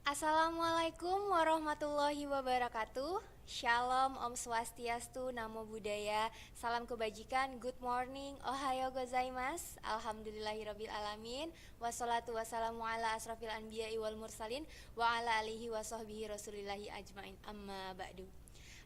Assalamualaikum warahmatullahi wabarakatuh. Shalom, Om Swastiastu, Namo Buddhaya, salam kebajikan, good morning, ohayo gozaimasu, alhamdulillahirabbil alamin, wassalatu wassalamu ala asrafil anbiya'i wal mursalin, wa ala alihi wa sahbihi rasulillahi ajmain, amma ba'du.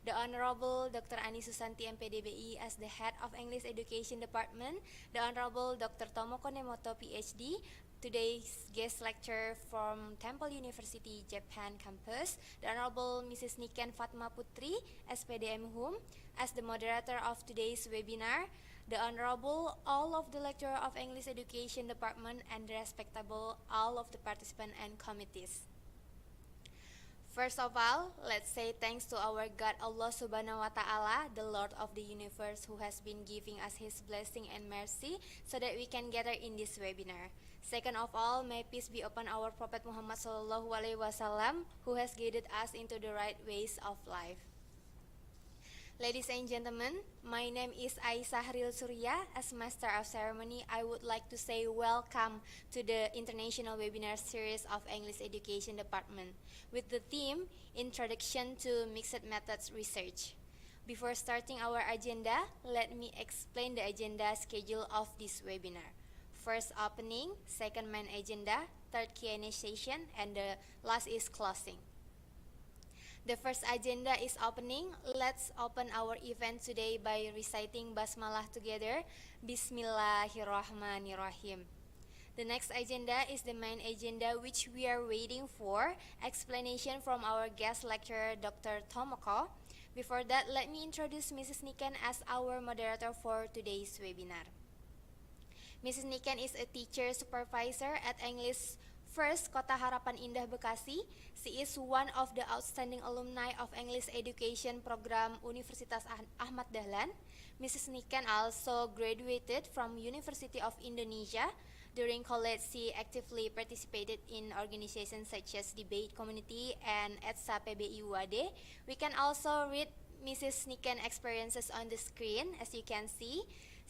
The Honorable Dr. Ani Susanti M.Pd BI as the Head of English Education Department, the Honorable Dr. Tomoko Nemoto PhD, today's guest lecturer from Temple University, Japan campus, the Honorable Mrs. Niken Fatma Putri, S.Pd M.Hum, as the moderator of today's webinar, the Honorable all of the lecturer of English Education Department, and the respectable all of the participants and committees. First of all, let's say thanks to our God Allah Subhanahu wa Ta'ala, the Lord of the universe, who has been giving us His blessing and mercy so that we can gather in this webinar. Second of all, may peace be upon our Prophet Muhammad Sallallahu Alaihi Wasallam, who has guided us into the right ways of life. Ladies and gentlemen, my name is Aisyah Hril Surya. As Master of Ceremony, I would like to say welcome to the International Webinar Series of English Education Department with the theme Introduction to Mixed Methods Research. Before starting our agenda, let me explain the agenda schedule of this webinar. First opening, second main agenda, third Q&A session, and the last is closing. The first agenda is opening. Let's open our event today by reciting Basmalah together. Bismillahirrahmanirrahim. The next agenda is the main agenda, which we are waiting for explanation from our guest lecturer, Dr. Tomoko. Before that, let me introduce Mrs. Niken as our moderator for today's webinar. Mrs. Niken is a teacher supervisor at English First Kota Harapan Indah Bekasi. She is one of the outstanding alumni of English Education Program Universitas Ahmad Dahlan. Mrs. Niken also graduated from University of Indonesia. During college, she actively participated in organizations such as Debate Community and PBI UAD. We can also read Mrs. Niken experiences on the screen, as you can see.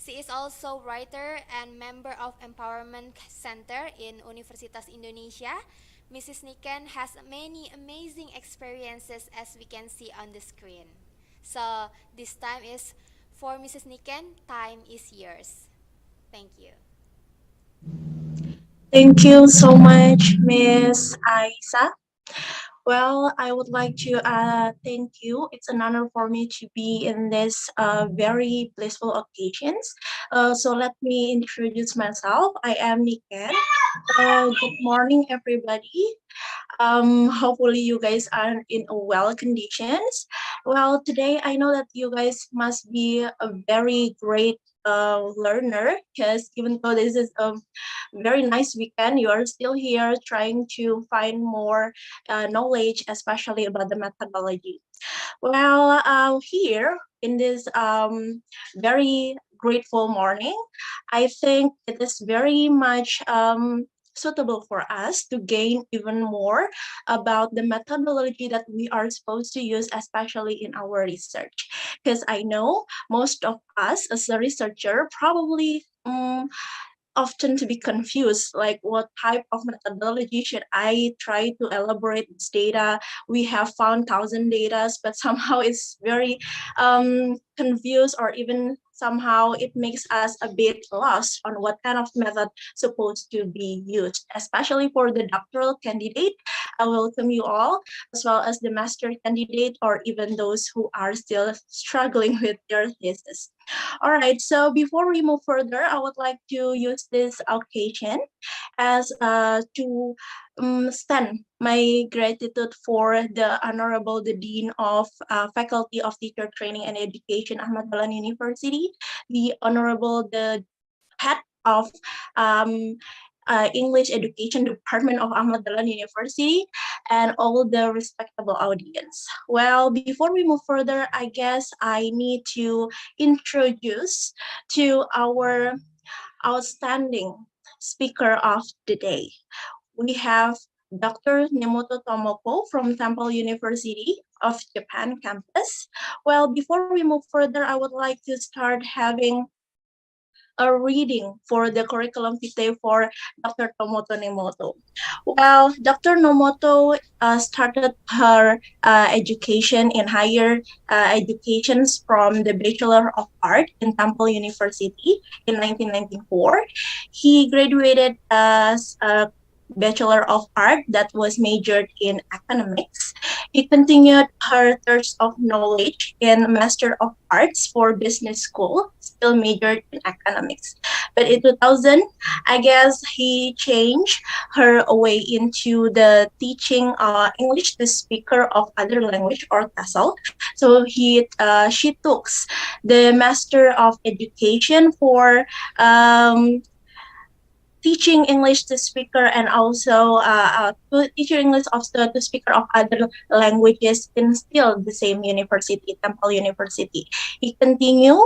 She is also writer and member of Empowerment Center in Universitas Indonesia. Mrs. Niken has many amazing experiences, as we can see on the screen. So this time is for Mrs. Niken. Time is yours. Thank you. Thank you so much, Miss Aisa. Well, I would like to thank you. It's an honor for me to be in this very blissful occasions. So let me introduce myself. I am Niken. Good morning, everybody. Hopefully you guys are in a well conditions. Well, today I know that you guys must be a very great learner, because even though this is a very nice weekend, you are still here trying to find more knowledge, especially about the methodology. Well, here in this very grateful morning, I think it is very much suitable for us to gain even more about the methodology that we are supposed to use, especially in our research. Because I know most of us as a researcher probably often to be confused, like what type of methodology should I try to elaborate this data. We have found 1,000 data, but somehow it's very confused, or even somehow it makes us a bit lost on what kind of method supposed to be used, especially for the doctoral candidate. I welcome you all, as well as the master candidate, or even those who are still struggling with their thesis. All right, so before we move further, I would like to use this occasion as to extend my gratitude for the Honorable the Dean of Faculty of Teacher Training and Education, Ahmad University, the Honorable the Head of um, English Education Department of Ahmad University, and all the respectable audience. Well, before we move further, I guess I need to introduce to our outstanding speaker of the day. We have Dr. Nemoto Tomoko from Temple University of Japan campus. Well, before we move further, I would like to start having a reading for the curriculum vitae for Dr. Tomoto Nemoto. Well, Dr. Nomoto started her education in higher educations from the Bachelor of Art in Temple University in 1994. He graduated as a Bachelor of Art that was majored in economics. He continued her thirst of knowledge in Master of Arts for Business School, still majored in economics. But in 2000, I guess he changed her way into the teaching English to speaker of other language, or TESOL. So she took the Master of Education for teaching English to speaker, and also teaching English also to speaker of other languages in still the same university, Temple University. She continued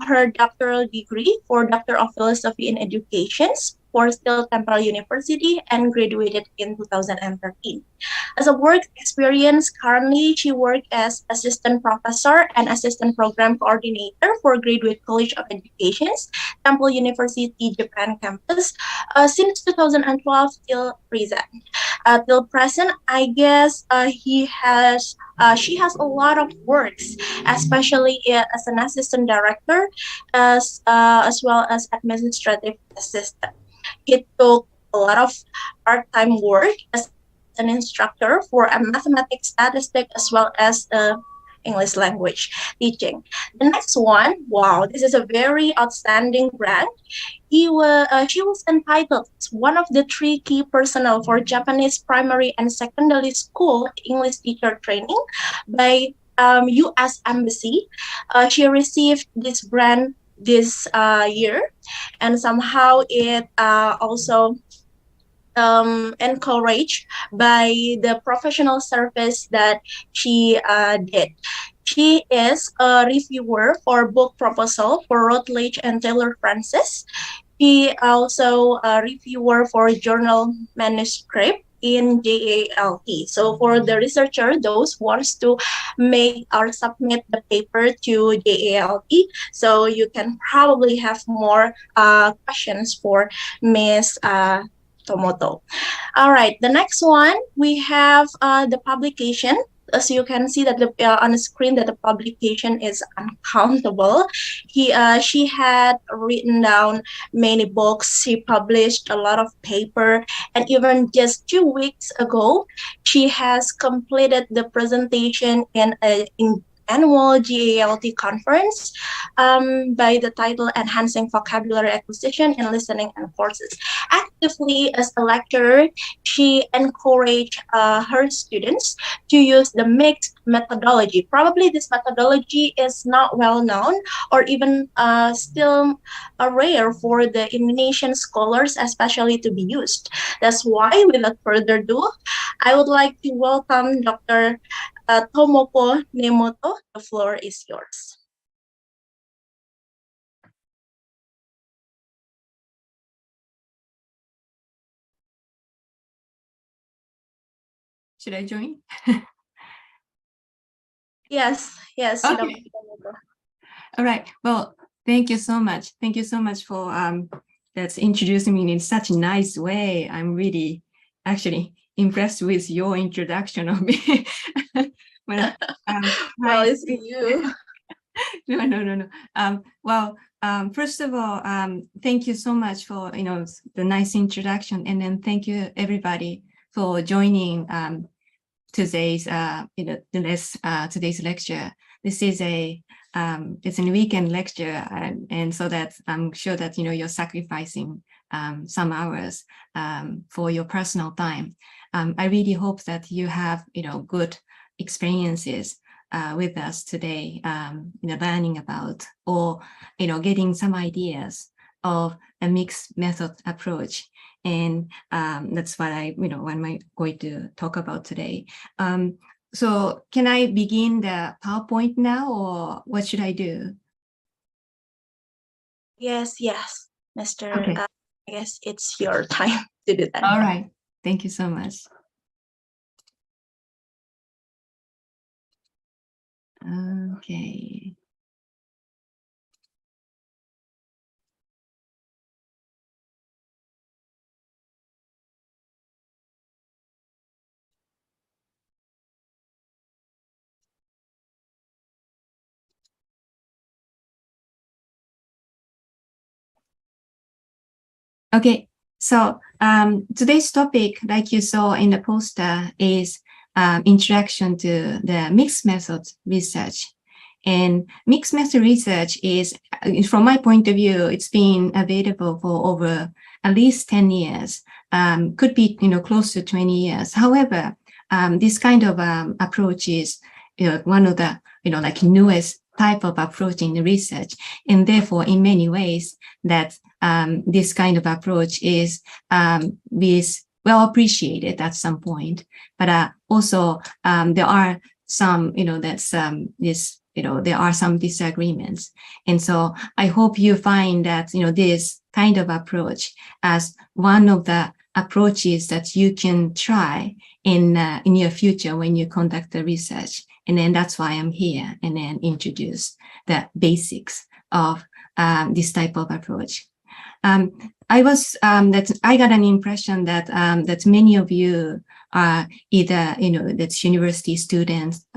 her doctoral degree for Doctor of Philosophy in Education for still Temple University, and graduated in 2013. As a work experience, currently she works as assistant professor and assistant program coordinator for Graduate College of Education, Temple University, Japan campus, since 2012 till present. Till present, I guess she has a lot of works, especially as an assistant director, as well as administrative assistant. He took a lot of part-time work as an instructor for a mathematics, statistic, as well as English language teaching. The next one, wow, this is a very outstanding grant. She was entitled as one of the 3 key personnel for Japanese primary and secondary school English teacher training by U.S. Embassy. She received this grant this year, and somehow it also encouraged by the professional service that she did. She is a reviewer for book proposal for Routledge and Taylor Francis. She also a reviewer for journal manuscript in JALT. So for the researcher, those wants to make or submit the paper to JALT, so you can probably have more questions for Miss Tomoto. All right, the next one, we have the publication. As you can see that on the screen that the publication is uncountable. She had written down many books. She published a lot of paper, and even just 2 weeks ago, she has completed the presentation in annual GALT conference by the title Enhancing Vocabulary Acquisition in Listening and Courses. Actively as a lecturer, she encouraged her students to use the mixed methodology. Probably this methodology is not well known, or even still rare for the Indonesian scholars, especially to be used. That's why, without further ado, I would like to welcome Dr. Tomoko Nemoto. The floor is yours. Should I join? Yes, Okay. All right. Well, Thank you so much. Thank you so much for that's introducing me in such a nice way. I'm really actually impressed with your introduction of me. Well, Well, hi. it's you. No. Well, first of all, thank you so much for the nice introduction, and then thank you everybody for joining today's today's lecture. This is it's a weekend lecture, and so that I'm sure that you're sacrificing some hours for your personal time. I really hope that you have good experiences with us today, learning about or getting some ideas of a mixed method approach. And that's what what I'm going to talk about today. So can I begin the PowerPoint now, or what should I do? Yes, Mr. Okay. I guess it's your time to do that. All right. Thank you so much. Okay. Okay, so today's topic, like you saw in the poster, is introduction to the mixed method research. And mixed method research is, from my point of view, it's been available for over at least 10 years, could be close to 20 years. However, this kind of approach is one of the like newest type of approach in the research, and therefore in many ways that this kind of approach is well appreciated at some point, but also there are some there are some disagreements, and so I hope you find that this kind of approach as one of the approaches that you can try in your future when you conduct the research. And then that's why I'm here, and then introduce the basics of this type of approach. I got an impression that that many of you are either that's university students,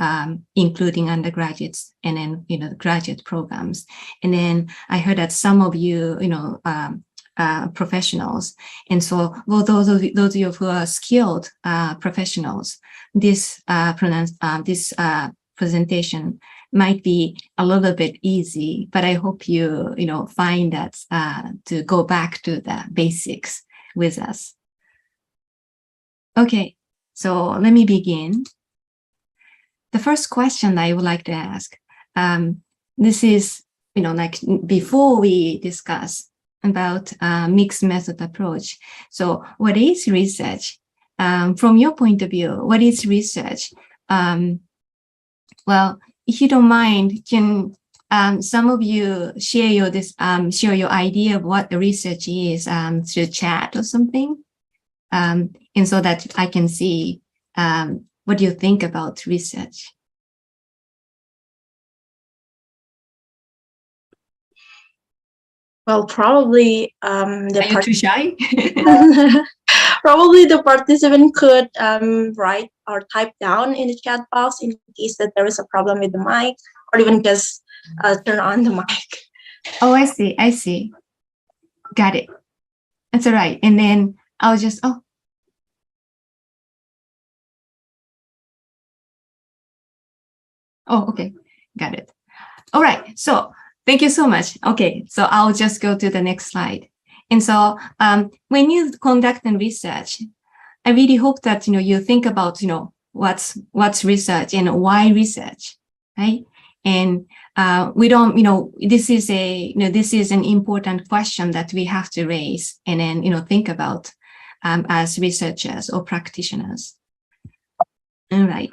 including undergraduates, and then graduate programs. And then I heard that some of you professionals, and so well, those of you who are skilled professionals, this presentation might be a little bit easy, but I hope you find that to go back to the basics with us. Okay, so let me begin. The first question I would like to ask, this is like before we discuss about mixed method approach. So what is research? From your point of view, what is research? Well, if you don't mind, can some of you share your idea of what the research is through chat or something? And so that I can see what you think about research. Well, probably Are you too shy? probably the participant could write or type down in the chat box in case that there is a problem with the mic, or even just turn on the mic. Oh, I see. Got it. That's all right. And then I'll just, okay. Got it. All right. So thank you so much. Okay. So I'll just go to the next slide. And so when you conduct and research, I really hope that, you think about, what's research and why research, right? And we don't, this is an important question that we have to raise and then, think about as researchers or practitioners. All right.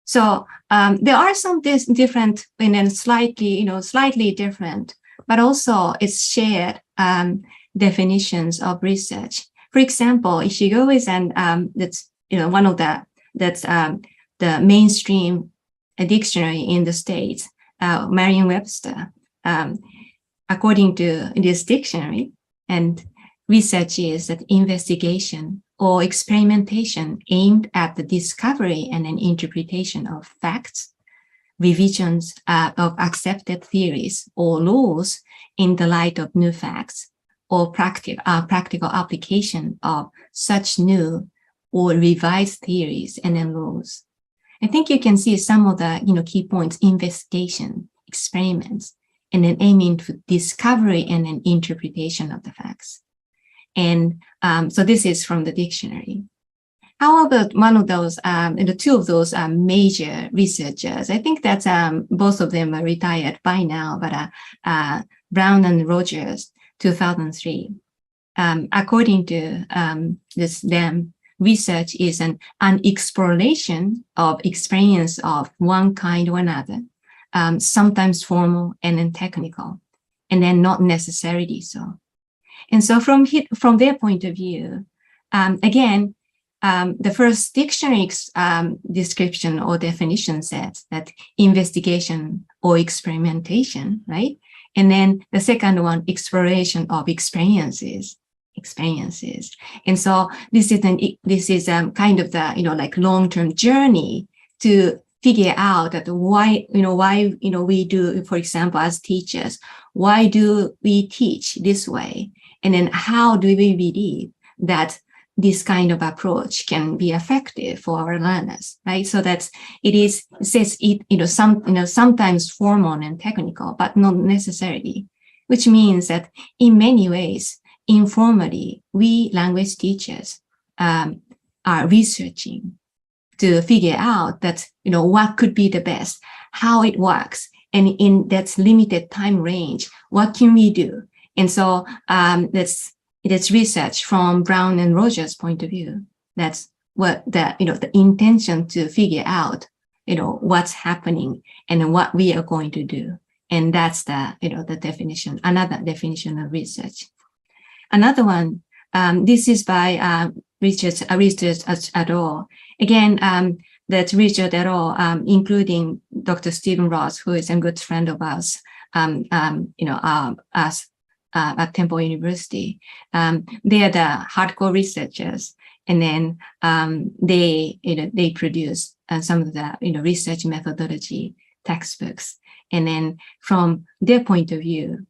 So there are some different and then slightly different, but also it's shared definitions of research. For example, if you go with that's one of the mainstream dictionary in the States, Merriam-Webster, according to this dictionary, and research is that investigation or experimentation aimed at the discovery and an interpretation of facts, revisions of accepted theories or laws in the light of new facts, or practical application of such new or revised theories and then laws. I think you can see some of the key points: investigation, experiments, and then aiming for discovery and an interpretation of the facts. And so this is from the dictionary. How about one of those, the two of those major researchers? I think that both of them are retired by now, but Brown and Rogers, 2003. According to them, research is an exploration of experience of one kind or another, sometimes formal and then technical, and then not necessarily so. And so from their point of view, again, the first dictionary description or definition says that investigation or experimentation, right? And then the second one, exploration of experiences. And so this is kind of the like long-term journey to figure out that why we do, for example, as teachers, why do we teach this way, and then how do we believe that this kind of approach can be effective for our learners, right? So that it says sometimes formal and technical, but not necessarily, which means that in many ways, informally, we language teachers are researching to figure out that what could be the best, how it works, and in that limited time range, what can we do? And so it's research from Brown and Rogers' point of view. That's what the intention to figure out, what's happening and what we are going to do. And that's the definition, another definition of research. Another one, this is by Richard et al. Again, that's Richard et al., including Dr. Stephen Ross, who is a good friend of ours, us at Temple University. They are the hardcore researchers, and then they produce some of the research methodology textbooks. And then from their point of view,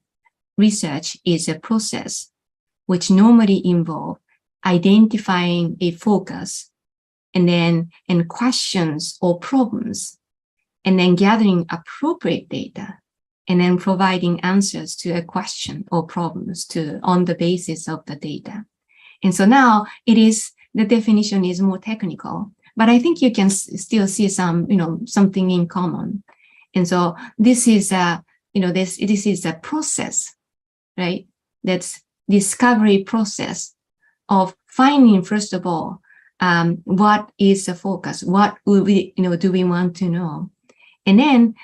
research is a process which normally involves identifying a focus and questions or problems, and then gathering appropriate data, and then providing answers to a question or problems on the basis of the data. And so now the definition is more technical, but I think you can still see something in common. And so this is this is a process, right? That's discovery process of finding, first of all, what is the focus? What do we want to know? And then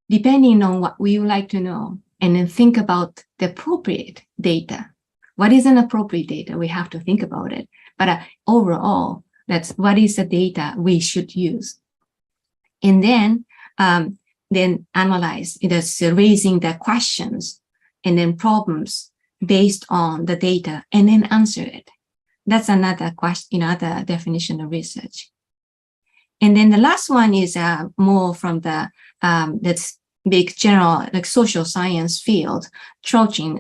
depending on what we would like to know, and then think about the appropriate data. What is an appropriate data? We have to think about it. But overall, that's what is the data we should use. And then analyze, raising the questions and then problems based on the data, and then answer it. That's another question, another definition of research. And then the last one is more from the that's big general like social science field, Trochin's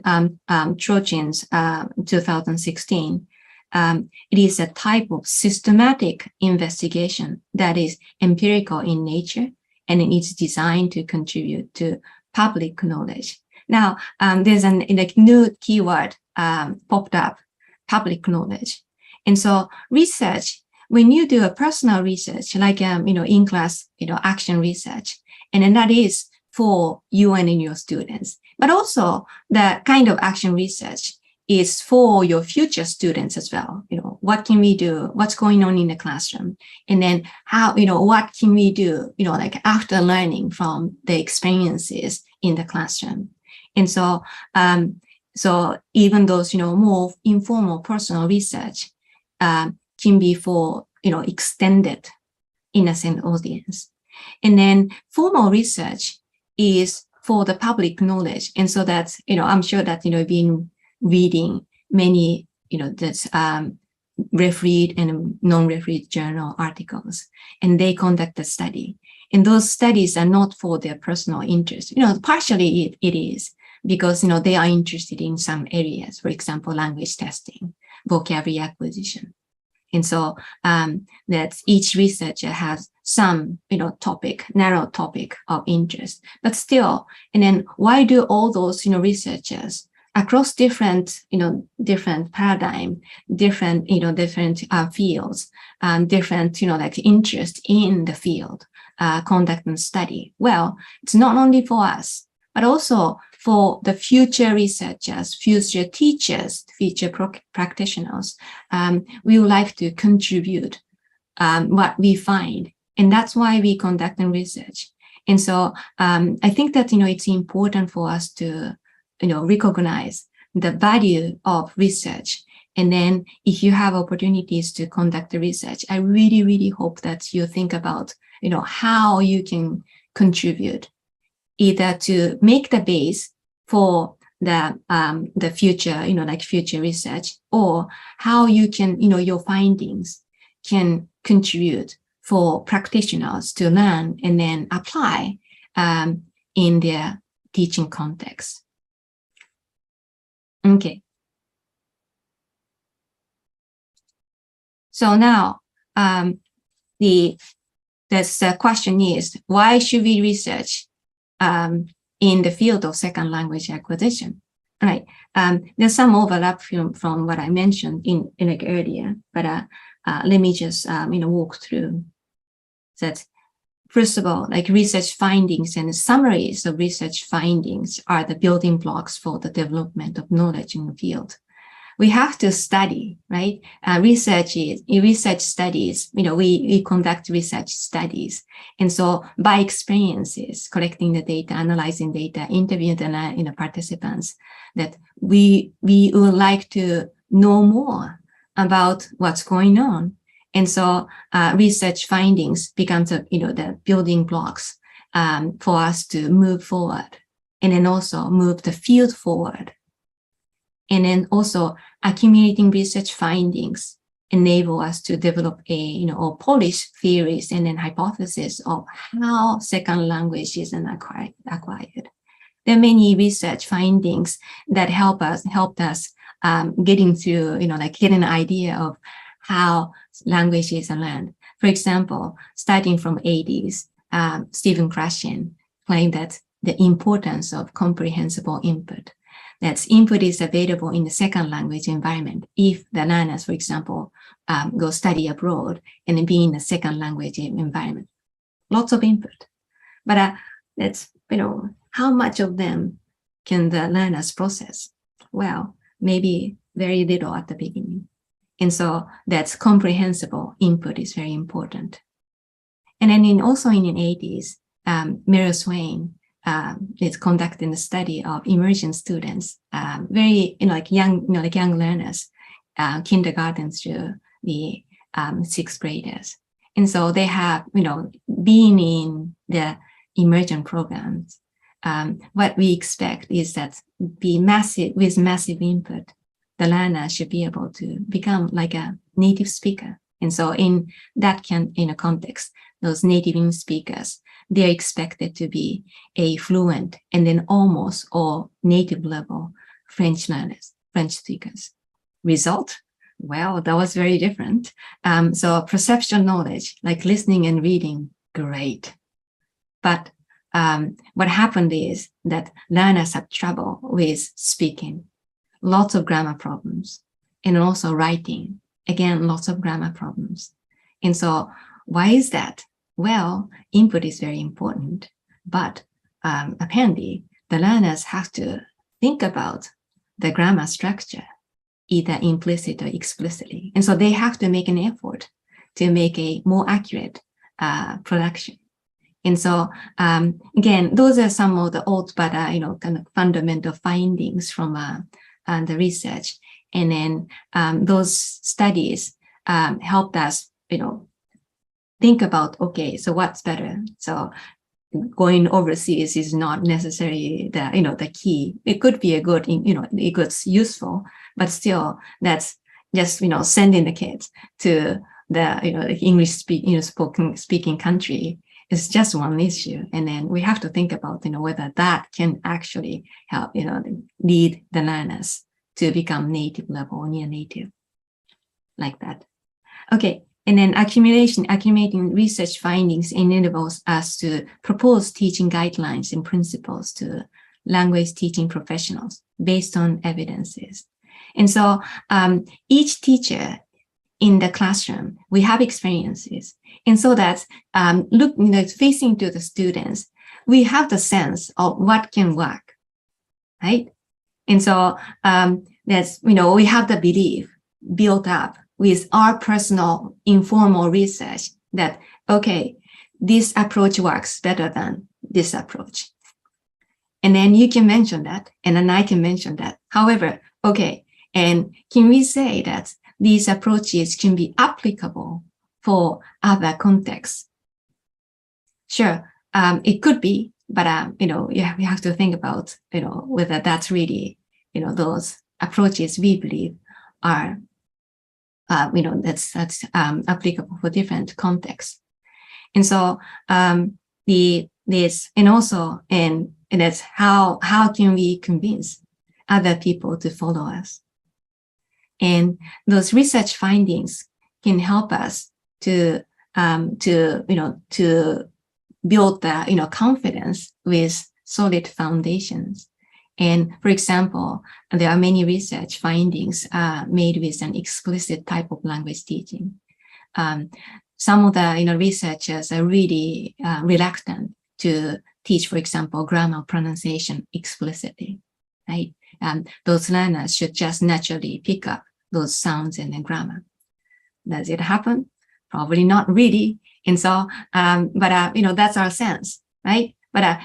2016. It is a type of systematic investigation that is empirical in nature, and it is designed to contribute to public knowledge. Now, there's a new keyword popped up, public knowledge. And so research, when you do a personal research, like, in-class, action research, and then that is for you and your students, but also the kind of action research is for your future students as well. What can we do? What's going on in the classroom? And then how, what can we do, like after learning from the experiences in the classroom? And so, so even those, more informal personal research can be for, extended innocent audience. And then formal research is for the public knowledge. And so that's, I'm sure that, been reading many, that's refereed and non-refereed journal articles, and they conduct a study. And those studies are not for their personal interest. Partially it is because, they are interested in some areas, for example, language testing, vocabulary acquisition. And so that each researcher has some, narrow topic of interest, but still, and then why do all those, researchers across different, different paradigm, different, different fields, different, like interest in the field, conduct and study? Well, it's not only for us, but also for the future researchers, future teachers, future practitioners. We would like to contribute what we find. And that's why we conduct research. And so I think that, it's important for us to, recognize the value of research. And then if you have opportunities to conduct the research, I really, really hope that you think about, how you can contribute either to make the base for the future, like future research, or how you can, your findings can contribute for practitioners to learn and then apply in their teaching context. Okay. So now this question is, why should we research in the field of second language acquisition? All right. There's some overlap from what I mentioned in like earlier, but let me just walk through that. First of all, like research findings and summaries of research findings are the building blocks for the development of knowledge in the field. We have to study, right? Research studies, we conduct research studies. And so by experiences, collecting the data, analyzing data, interviewing the participants, that we would like to know more about what's going on. And so research findings becomes the building blocks for us to move forward, and then also move the field forward. And then also accumulating research findings enable us to develop or polish theories and then hypotheses of how second language is acquired. There are many research findings that helped us getting to, get an idea of how languages are learned. For example, starting from 80s, Stephen Krashen claimed that the importance of comprehensible input. That input is available in the second language environment if the learners, for example, go study abroad and then be in the second language environment. Lots of input. But that's, how much of them can the learners process? Well, maybe very little at the beginning. And so that's comprehensible input is very important. And then also in the 80s, Meryl Swain is conducting the study of immersion students, very young learners, kindergarten through the sixth graders. And so they have been in the immersion programs. What we expect is that with massive input, the learner should be able to become like a native speaker. And so in that context, those native speakers, they're expected to be a fluent and then almost or native level French learners, French speakers. Result? Well, that was very different. So perceptual knowledge, like listening and reading, great. But what happened is that learners have trouble with speaking, lots of grammar problems, and also writing, again, lots of grammar problems. And so why is that? Well, input is very important, but apparently the learners have to think about the grammar structure, either implicit or explicitly. And so they have to make an effort to make a more accurate production. And so, again, those are some of the old, but, kind of fundamental findings from the research. And then those studies helped us, think about, okay, so what's better? So going overseas is not necessarily the, the key. It could be a good, it's useful, but still that's just, sending the kids to the, English speaking country is just one issue. And then we have to think about, whether that can actually help, lead the learners to become native level or near native, like that. Okay. And then accumulating research findings enables us to propose teaching guidelines and principles to language teaching professionals based on evidences. And so each teacher in the classroom, we have experiences. And so that facing to the students, we have the sense of what can work, right? And so that's, we have the belief built up with our personal informal research that, okay, this approach works better than this approach. And then you can mention that, and then I can mention that. However, okay, and can we say that these approaches can be applicable for other contexts? Sure, it could be, but we have to think about, whether that's really, those approaches we believe are that's applicable for different contexts. And so and that's how can we convince other people to follow us? And those research findings can help us to build the confidence with solid foundations. And for example, there are many research findings made with an explicit type of language teaching. Some of the researchers are really reluctant to teach, for example, grammar pronunciation explicitly, right? Those learners should just naturally pick up those sounds and then grammar. Does it happen? Probably not really. And so, that's our sense, right? But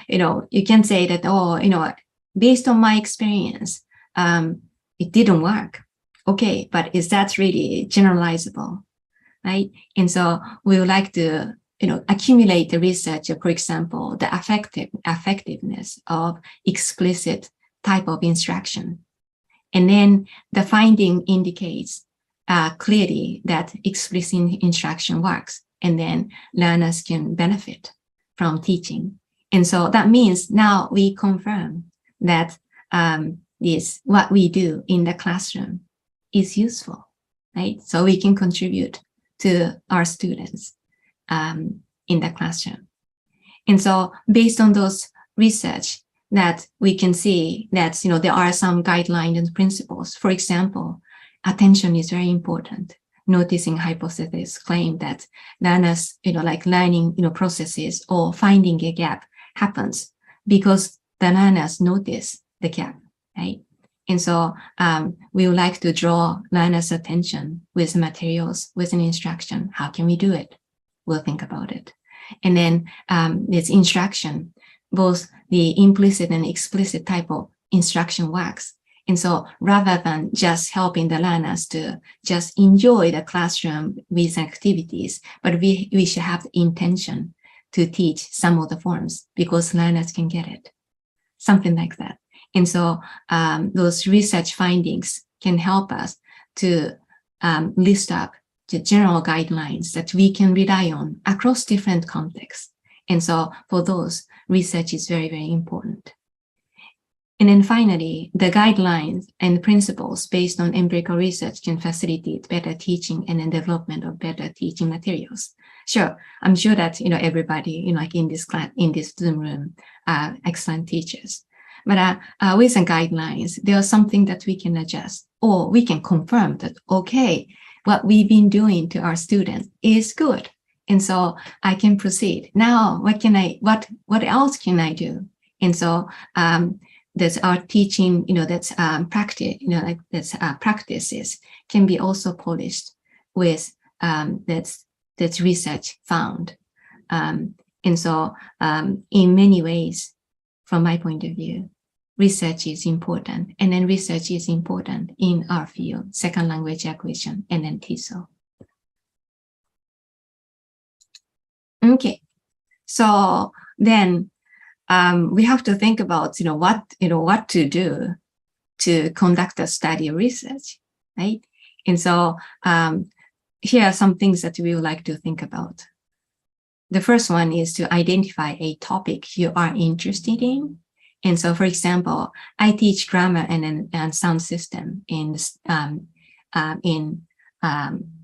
you can say that, oh, based on my experience, it didn't work. Okay, but is that really generalizable, right? And so we would like to, accumulate the research, for example, the effectiveness of explicit type of instruction. And then the finding indicates clearly that explicit instruction works, and then learners can benefit from teaching. And so that means now we confirm that what we do in the classroom is useful, right? So we can contribute to our students in the classroom. And so based on those research that we can see that, there are some guidelines and principles. For example, attention is very important. Noticing hypothesis claim that learners, like learning, processes or finding a gap happens because the learners notice the gap, right? And so we would like to draw learners' attention with materials, with an instruction. How can we do it? We'll think about it. And then this instruction, both the implicit and explicit type of instruction works. And so rather than just helping the learners to just enjoy the classroom with activities, but we should have the intention to teach some of the forms because learners can get it. Something like that. And so those research findings can help us to list up the general guidelines that we can rely on across different contexts. And so for those, research is very, very important. And then finally, the guidelines and principles based on empirical research can facilitate better teaching and then development of better teaching materials. Sure, I'm sure that everybody like in this class, in this Zoom room, are excellent teachers. But with the guidelines, there's something that we can adjust, or we can confirm that okay, what we've been doing to our students is good, and so I can proceed. Now, what else can I do? And so that's our teaching, that's practice, practices can be also polished with that's research found. And so in many ways, from my point of view, research is important. And then research is important in our field, second language acquisition, and then TESOL. Okay, so then we have to think about, what to do to conduct a study or research, right? And so here are some things that we would like to think about. The first one is to identify a topic you are interested in. And so, for example, I teach grammar and sound system in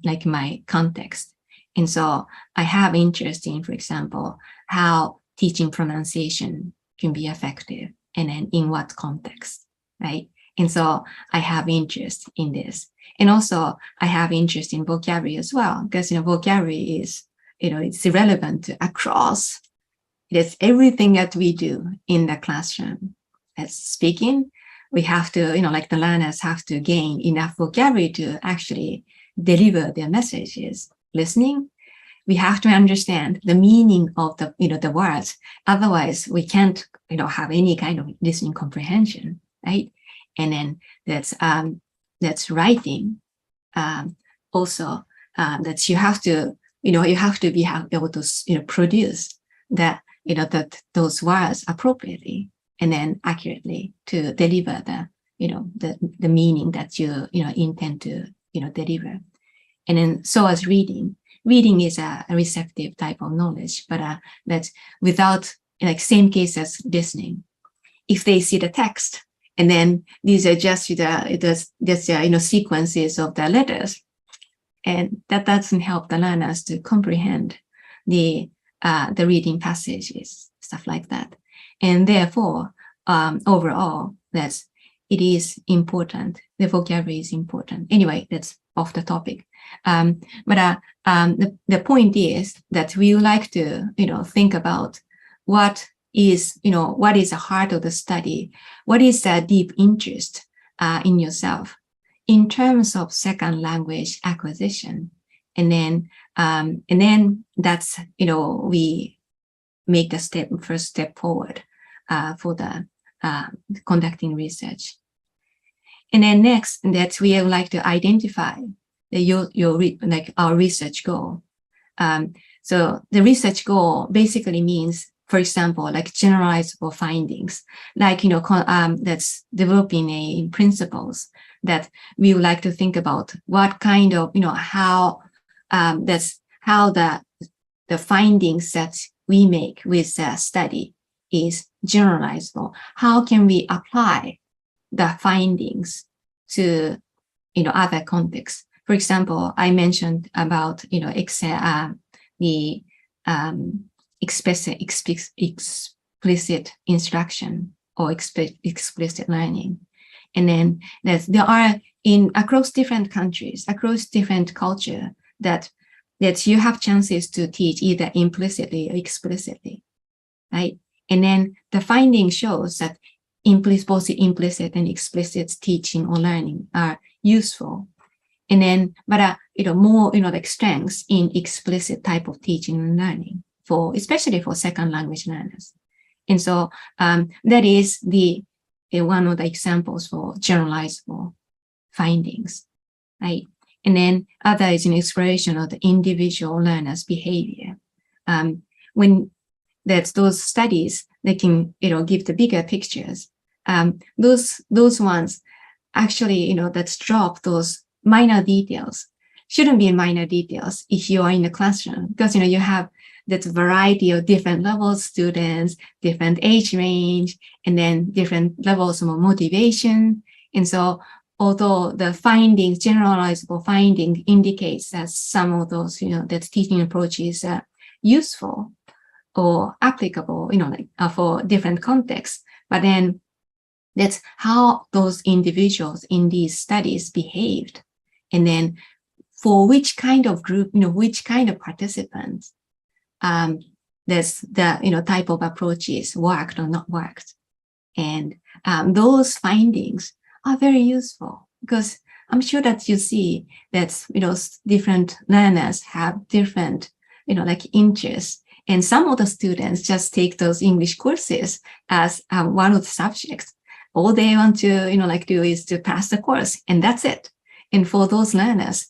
like my context. And so I have interest in, for example, how teaching pronunciation can be effective, and then in what context, right? And so I have interest in this. And also I have interest in vocabulary as well, because, vocabulary is, it's relevant across. It's everything that we do in the classroom. As speaking, we have to, like the learners have to gain enough vocabulary to actually deliver their messages. Listening, we have to understand the meaning of the, the words. Otherwise, we can't, have any kind of listening comprehension, right? And then that's writing. Also, that you have to, you have to be able to, produce that, that those words appropriately and then accurately to deliver the, the meaning that you, intend to, deliver. And then so as reading is a receptive type of knowledge, but that's without, like same case as listening. If they see the text, and then these are just sequences of the letters, and that doesn't help the learners to comprehend the reading passages, stuff like that. And therefore, overall, it is important. The vocabulary is important. Anyway, that's off the topic. But the point is that we would like to, think about what is the heart of the study, what is the deep interest in yourself in terms of second language acquisition, and then that's we make the first step forward for the conducting research. And then next, that we would like to identify our research goal. So the research goal basically means, for example, like generalizable findings, like, that's developing principles that we would like to think about what kind of, how the findings that we make with the study is generalizable. How can we apply the findings to, other contexts? For example, I mentioned about, the explicit instruction or explicit learning. And then there are across different countries, across different culture, that you have chances to teach either implicitly or explicitly, right? And then the finding shows that both implicit and explicit teaching or learning are useful. And then, but more, like strengths in explicit type of teaching and learning, especially for second language learners. And so that is one of the examples for generalizable findings, right? And then other is an exploration of the individual learner's behavior. When that's those studies, they can, give the bigger pictures. Those ones actually, that's drop those minor details. Shouldn't be minor details if you are in the classroom, because, you have that variety of different levels, students, different age range, and then different levels of motivation. And so although the findings, generalizable finding indicates that some of those, that teaching approaches are useful or applicable, for different contexts, but then that's how those individuals in these studies behaved. And then for which kind of group, which kind of participants, there's the, type of approaches worked or not worked. And those findings are very useful, because I'm sure that you see that, different learners have different, like interests. And some of the students just take those English courses as one of the subjects. All they want to, do is to pass the course, and that's it. And for those learners,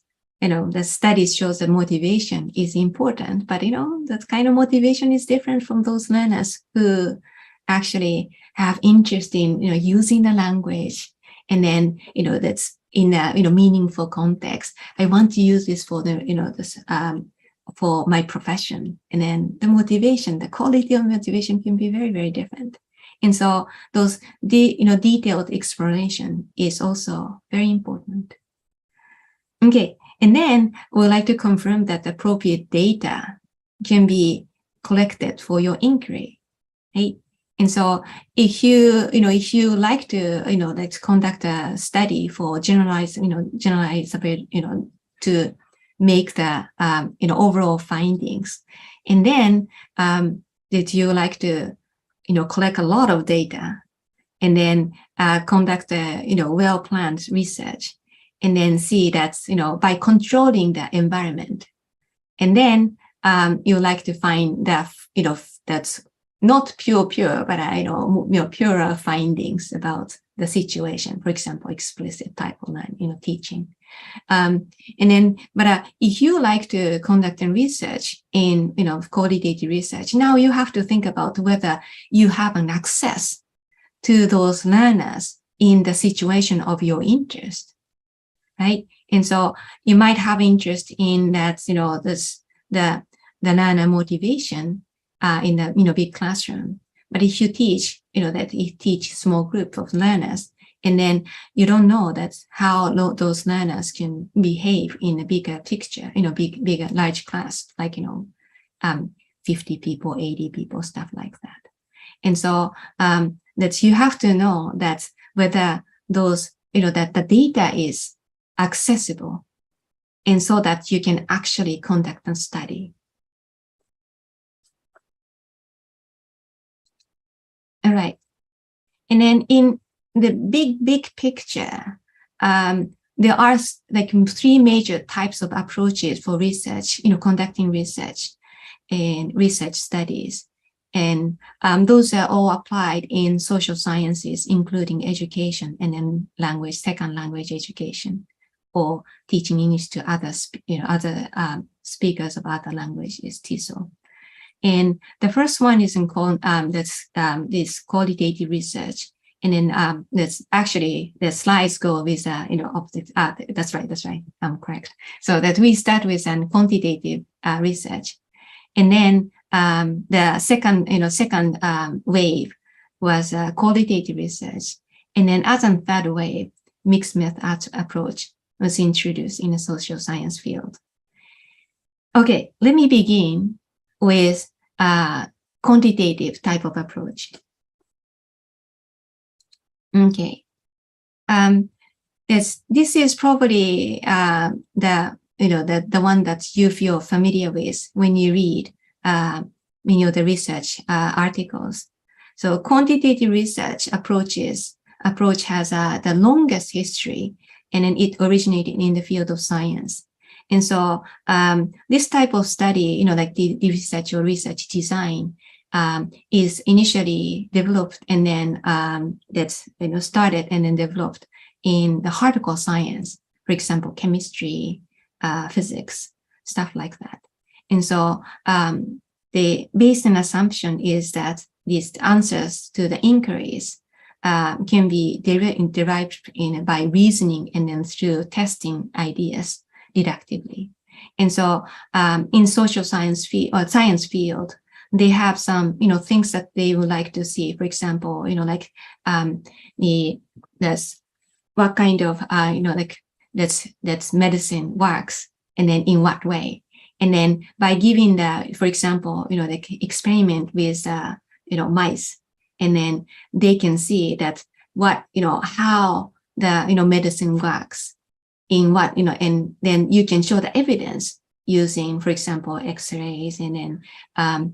the studies shows that motivation is important, but that kind of motivation is different from those learners who actually have interest in using the language, and then that's in a meaningful context. I want to use this for the this for my profession, and then the motivation, the quality of motivation can be very, very different. And so those detailed exploration is also very important. Okay, and then we'd like to confirm that the appropriate data can be collected for your inquiry, right? And so if you like to like conduct a study for generalized to make the overall findings, and then that you like to collect a lot of data, and then conduct a well-planned research, and then see that by controlling the environment, and then you like to find that that's not pure, but purer findings about the situation. For example, explicit type of teaching. And then, but if you like to conduct a research in qualitative research, now you have to think about whether you have an access to those learners in the situation of your interest, right? And so you might have interest in that, the learner motivation in the big classroom. But if you teach, that you teach small group of learners, and then you don't know that how those learners can behave in a bigger picture, bigger, large class, like, 50 people, 80 people, stuff like that. And so that you have to know that whether those, that the data is accessible, and so that you can actually conduct a study. All right. And then in the big picture, there are like 3 major types of approaches for research, conducting research and research studies. And those are all applied in social sciences, including education, and then language, second language education, or teaching English to other speakers of other languages, TESOL. And the first one is in this qualitative research. And then that's actually the slides go with that's right. I'm correct. So that we start with an quantitative research, and then the second wave was qualitative research, and then as a third wave, mixed method approach was introduced in the social science field. Okay, let me begin with quantitative type of approach. Okay, this is probably the one that you feel familiar with when you read the research articles. So quantitative research approach has the longest history, and then it originated in the field of science. And so this type of study, like the research or research design, is initially developed, and then that's started and then developed in the hardcore science, for example, chemistry, physics, stuff like that. And so the basic assumption is that these answers to the inquiries can be derived by reasoning, and then through testing ideas deductively. And so in social science or science field, they have some things that they would like to see. For example, like that's what kind of like that's medicine works, and then in what way. And then by giving for example, like experiment with mice, and then they can see that how the medicine works in what, and then you can show the evidence using, for example, X-rays, and then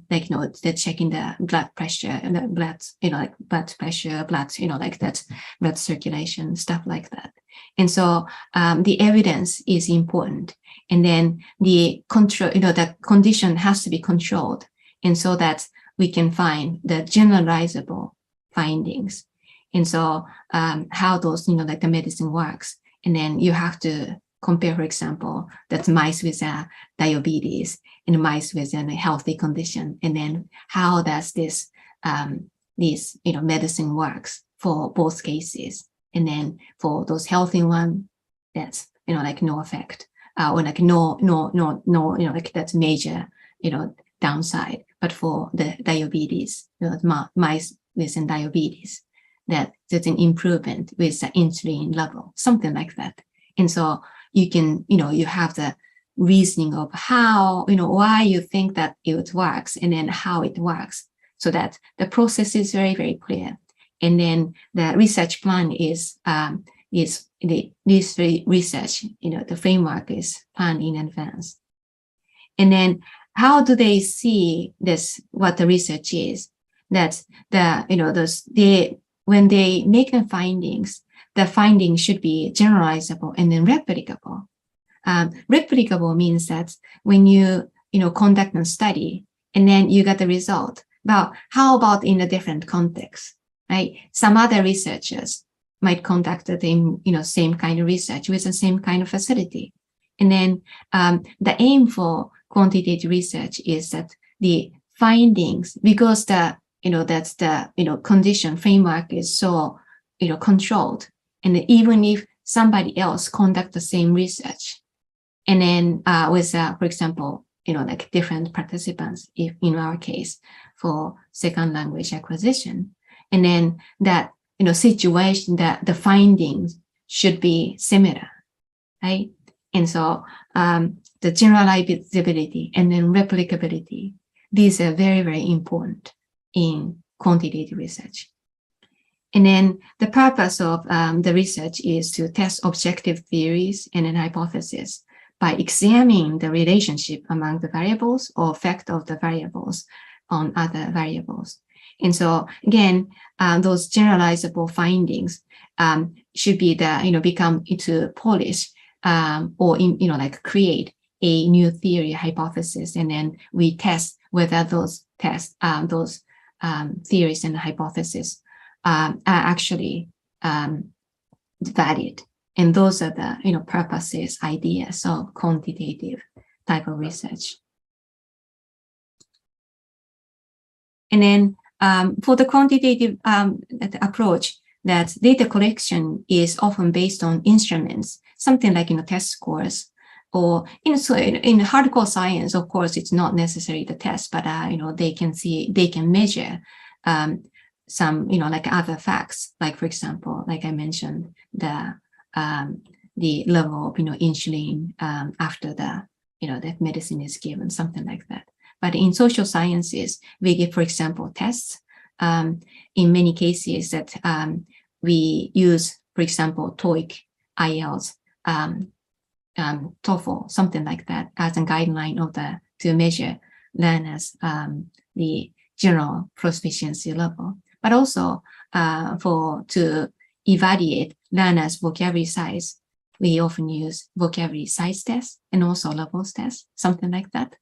like they're checking the blood pressure and the blood, like blood pressure, like that blood circulation, stuff like that. And so the evidence is important, and then the control, the condition has to be controlled, and so that we can find the generalizable findings. And so how those like the medicine works, and then you have to compare, for example, that mice with diabetes and mice with a healthy condition, and then how does this medicine works for both cases, and then for those healthy one, that's like no effect, or like no like that's major downside. But for the diabetes, mice with diabetes, that's an improvement with the insulin level, something like that. And so you can, you have the reasoning of how, why you think that it works, and then how it works, so that the process is very, very clear. And then the research plan is this research, the framework is planned in advance. And then how do they see this, what the research is? That's when they make the findings should be generalizable and then replicable. Replicable means that when you conduct a study and then you get the result, but how about in a different context, right? Some other researchers might conduct the same kind of research with the same kind of facility. And then the aim for quantitative research is that the findings, because that's the condition framework is so controlled, and even if somebody else conduct the same research, and then with for example like different participants, if in our case for second language acquisition, and then that situation, that the findings should be similar, right? And so the generalizability and then replicability, these are very, very important in quantitative research. And then the purpose of the research is to test objective theories and an hypothesis by examining the relationship among the variables or effect of the variables on other variables. And so again, those generalizable findings should be become into polish or like create a new theory hypothesis, and then we test whether those theories and hypotheses are actually valid. And those are the purposes, ideas of quantitative type of research. And then for the quantitative approach, that data collection is often based on instruments, something like test scores, or in hardcore science, of course, it's not necessary to test, but they can measure some like other facts, like for example, like I mentioned, the level of insulin after that medicine is given, something like that. But in social sciences, we give, for example, tests. In many cases that we use, for example, TOEIC, IELTS, TOEFL, something like that, as a guideline of to measure learners the general proficiency level, but also to evaluate learners' vocabulary size. We often use vocabulary size tests and also levels tests, something like that.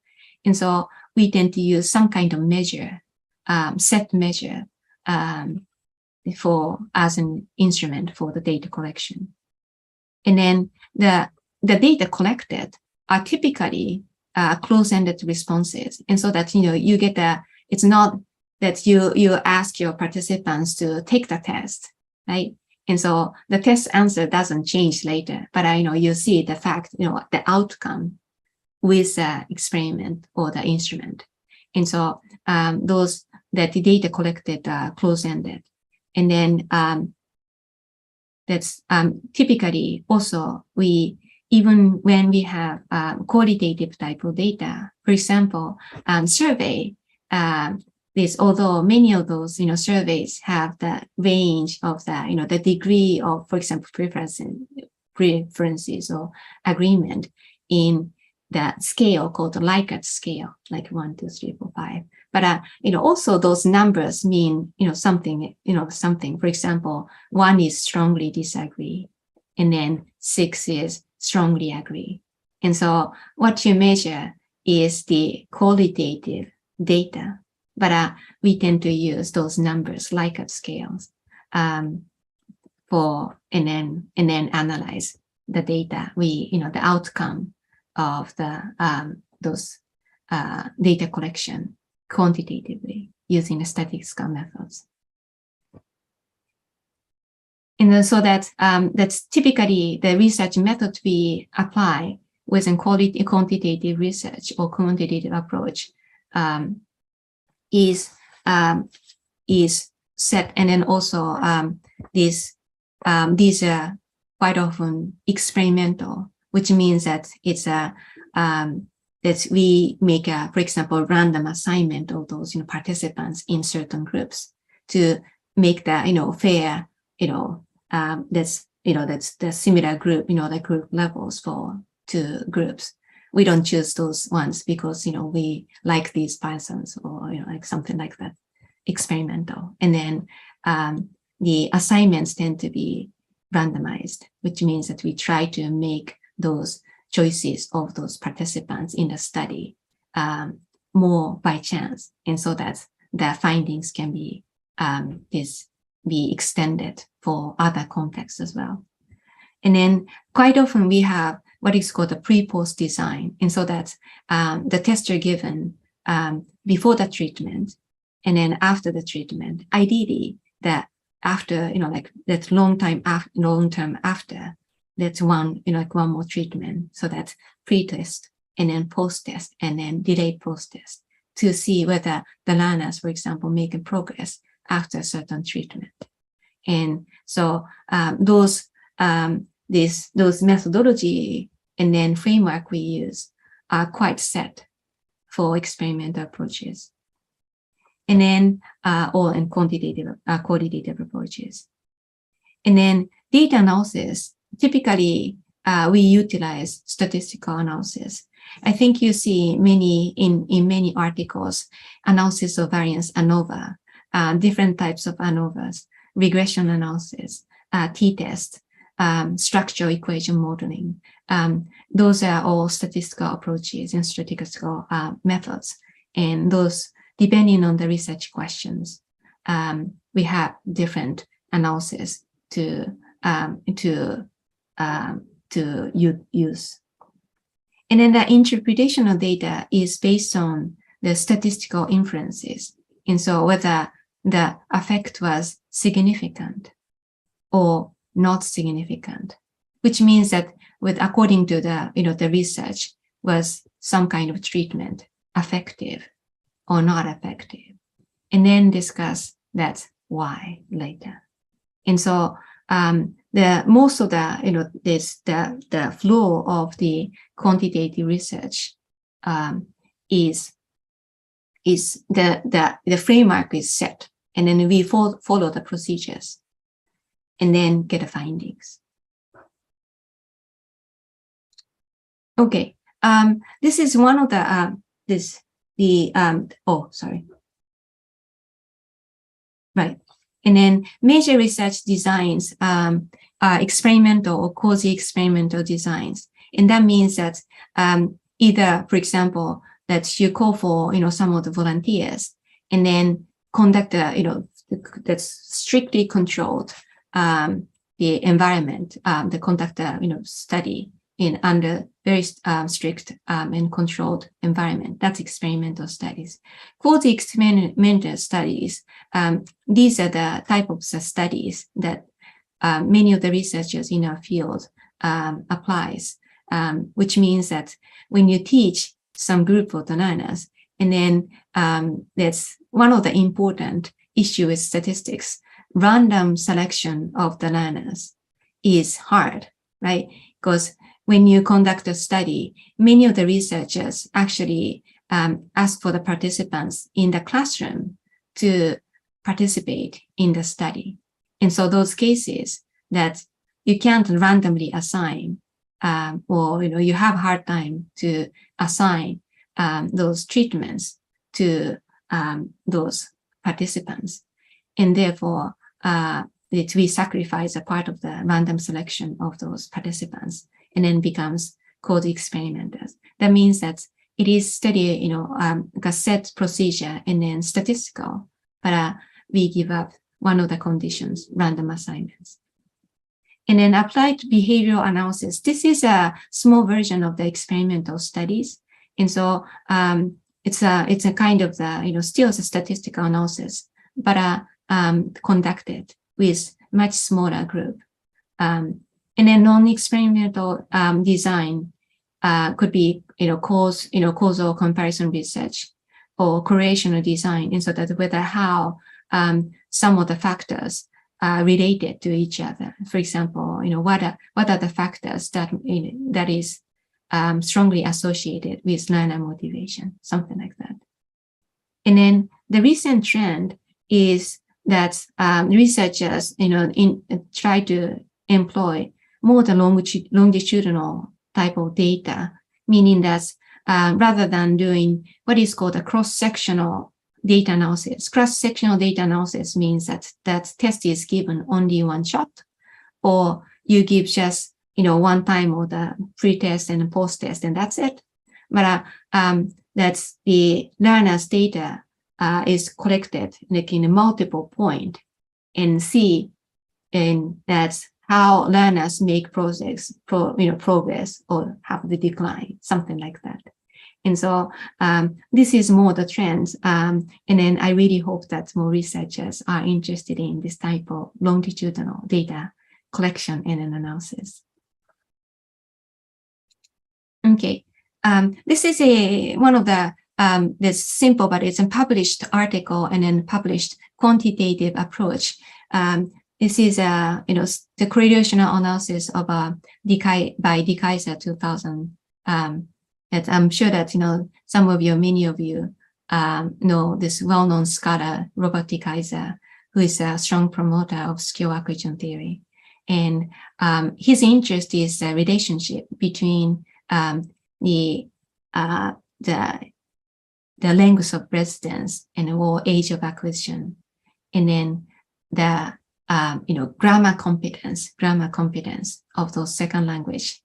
And so we tend to use some kind of measure, set measure, as an instrument for the data collection. And then the data collected are typically close-ended responses, and so that you get it's not that you ask your participants to take the test, right? And so the test answer doesn't change later, but you see the fact, the outcome with the experiment or the instrument. And so those that the data collected are close-ended. And then that's typically also even when we have qualitative type of data, for example, survey, although many of those surveys have the range of the degree of, for example, preferences or agreement in the scale called the Likert scale, like 1, 2, 3, 4, 5. But also those numbers mean something. For example, 1 is strongly disagree, and then 6 is strongly agree. And so what you measure is the qualitative data, but we tend to use those numbers, Likert scales, and then analyze the data, the outcome of those data collection quantitatively using the statistical methods. And then so that's typically the research method we apply with quantitative research or quantitative approach is set, and then also these are quite often experimental, which means that it's that we make for example, random assignment of those participants in certain groups to make the fair that's the similar group the group levels for two groups. We don't choose those ones because we like these persons or like something like that, experimental. And then the assignments tend to be randomized, which means that we try to make those choices of those participants in the study more by chance, and so that the findings can be be extended for other contexts as well. And then quite often we have what is called a pre-post design, and so that the tests are given before the treatment and then after the treatment. Ideally, that after like that long term after, that's one one more treatment, so that's pre-test and then post-test and then delayed post-test to see whether the learners, for example, make a progress after a certain treatment. And so those methodology and then framework we use are quite set for experimental approaches, and then or in quantitative approaches. And then data analysis, typically we utilize statistical analysis. I think you see many in many articles, analysis of variance ANOVA, different types of ANOVAs, regression analysis, t-test, structural equation modeling. Those are all statistical approaches and statistical methods. And those, depending on the research questions, we have different analysis to use. And then the interpretation of data is based on the statistical inferences. And so whether the effect was significant or not significant, which means that according to the the research, was some kind of treatment effective or not effective, and then discuss that why later. And so the most of the the flow of the quantitative research is the framework is set, and then we follow the procedures and then get the findings. Okay, this is one of the right. And then major research designs are experimental or quasi-experimental designs. And that means that either, for example, that you call for, some of the volunteers and then conduct a, that's strictly controlled the environment, the conduct a, study in under very strict and controlled environment. That's experimental studies. Quasi-experimental studies, these are the type of studies that many of the researchers in our field applies, which means that when you teach some group of the learners, and then that's one of the important issues with statistics, random selection of the learners is hard, right? Because when you conduct a study, many of the researchers actually ask for the participants in the classroom to participate in the study. And so those cases that you can't randomly assign, or you have a hard time to assign those treatments to those participants. And therefore, we sacrifice a part of the random selection of those participants, and then becomes quasi-experimenters. That means that it is study, like a set procedure and then statistical, but we give up one of the conditions, random assignments. And then applied behavioral analysis. This is a small version of the experimental studies. And so it's a kind of the, still a statistical analysis, but conducted with much smaller group. And then non-experimental design could be, causal comparison research or correlational design, and so that whether how some of the factors are related to each other. For example, what are the factors that that is strongly associated with learner motivation, something like that. And then the recent trend is that researchers, try to employ more the longitudinal type of data, meaning that rather than doing what is called a cross-sectional data analysis. Cross-sectional data analysis means that that test is given only one shot, or you give just one time of the pre-test and post-test, and that's it. But that's the learner's data is collected like in a multiple point, and see, and that's how learners make progress or have the decline, something like that. And so this is more the trends. And then I really hope that more researchers are interested in this type of longitudinal data collection and analysis. Okay, this is one of the this simple, but it's a published article and then published quantitative approach. This is the correlational analysis of by De Keyser 2000. That I'm sure that some of you, many of you, know this well-known scholar Robert De Keyser, who is a strong promoter of skill acquisition theory, and his interest is the relationship between the length of residence and or age of acquisition, and then the grammar competence of those second language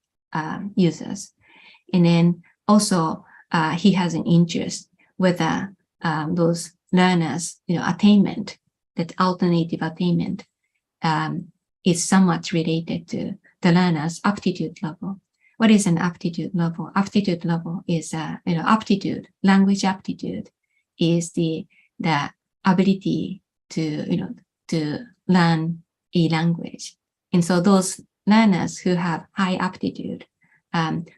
users. And then also he has an interest whether those learners, attainment, that alternative attainment is somewhat related to the learner's aptitude level. What is an aptitude level? Aptitude level is aptitude, language aptitude is the ability to learn a language. And so those learners who have high aptitude,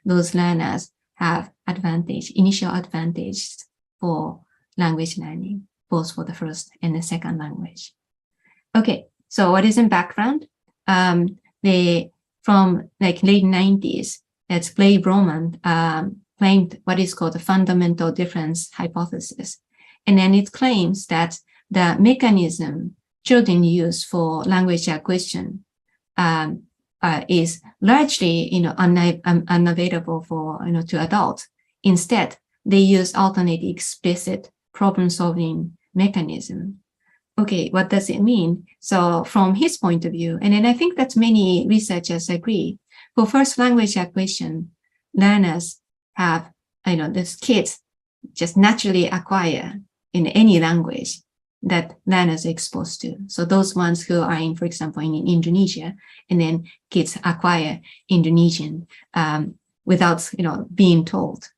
those learners have initial advantage for language learning, both for the first and the second language. Okay, so what is in background? From like late 90s, that's Blake Broman claimed what is called the fundamental difference hypothesis. And then it claims that the mechanism children use for language acquisition is largely unavailable for to adults. Instead, they use alternate explicit problem-solving mechanism. Okay, what does it mean? So from his point of view, and then I think that many researchers agree, for first language acquisition, learners have, these kids just naturally acquire in any language that learners are exposed to. So those ones who are in, for example, in Indonesia, and then kids acquire Indonesian without, being told.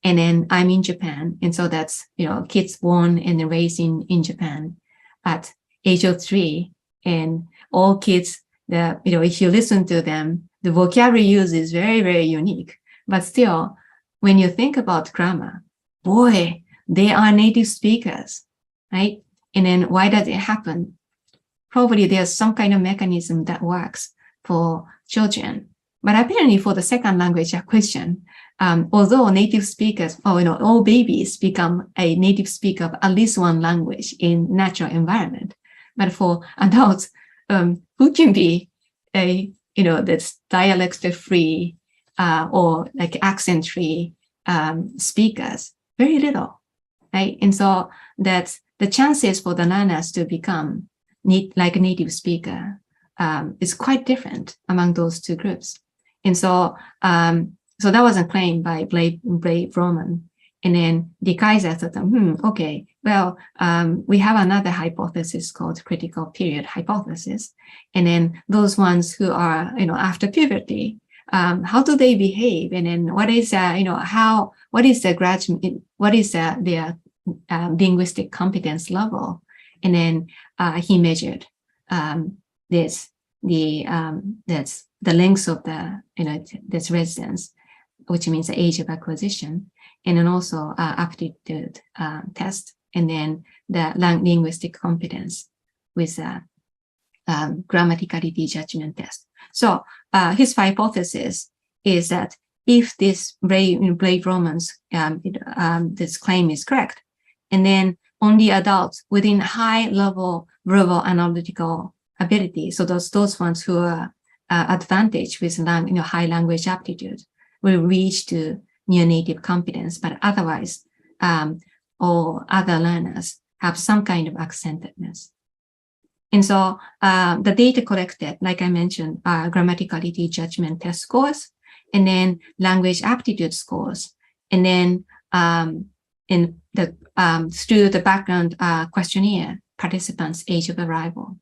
And then I'm in Japan, and so that's, kids born and raised in Japan at age of 3, and all kids that, if you listen to them, the vocabulary use is very, very unique. But still, when you think about grammar, boy, they are native speakers, right? And then why does it happen? Probably there's some kind of mechanism that works for children. But apparently for the second language acquisition, although native speakers, all babies become a native speaker of at least one language in natural environment. But for adults who can be that's dialect-free or like accent-free speakers, very little, right? And so that's the chances for the learners to become like a native speaker is quite different among those two groups. And so, so that was a claim by Blake Broman. And then De Keyser thought, okay, well, we have another hypothesis called critical period hypothesis. And then those ones who are, after puberty, how do they behave? And then what is, what is the graduate, what is their linguistic competence level? And then he measured that's the length of the, this residence, which means the age of acquisition, and then also aptitude test, and then the linguistic competence with grammaticality judgment test. So his hypothesis is that if this brave Romans, this claim is correct, and then only adults within high level verbal analytical ability, so those ones who are advantaged with high language aptitude will reach to neonative competence, but otherwise all other learners have some kind of accentedness. And so the data collected, like I mentioned, are grammaticality judgment test scores, and then language aptitude scores, and then through the background questionnaire, participants' age of arrival.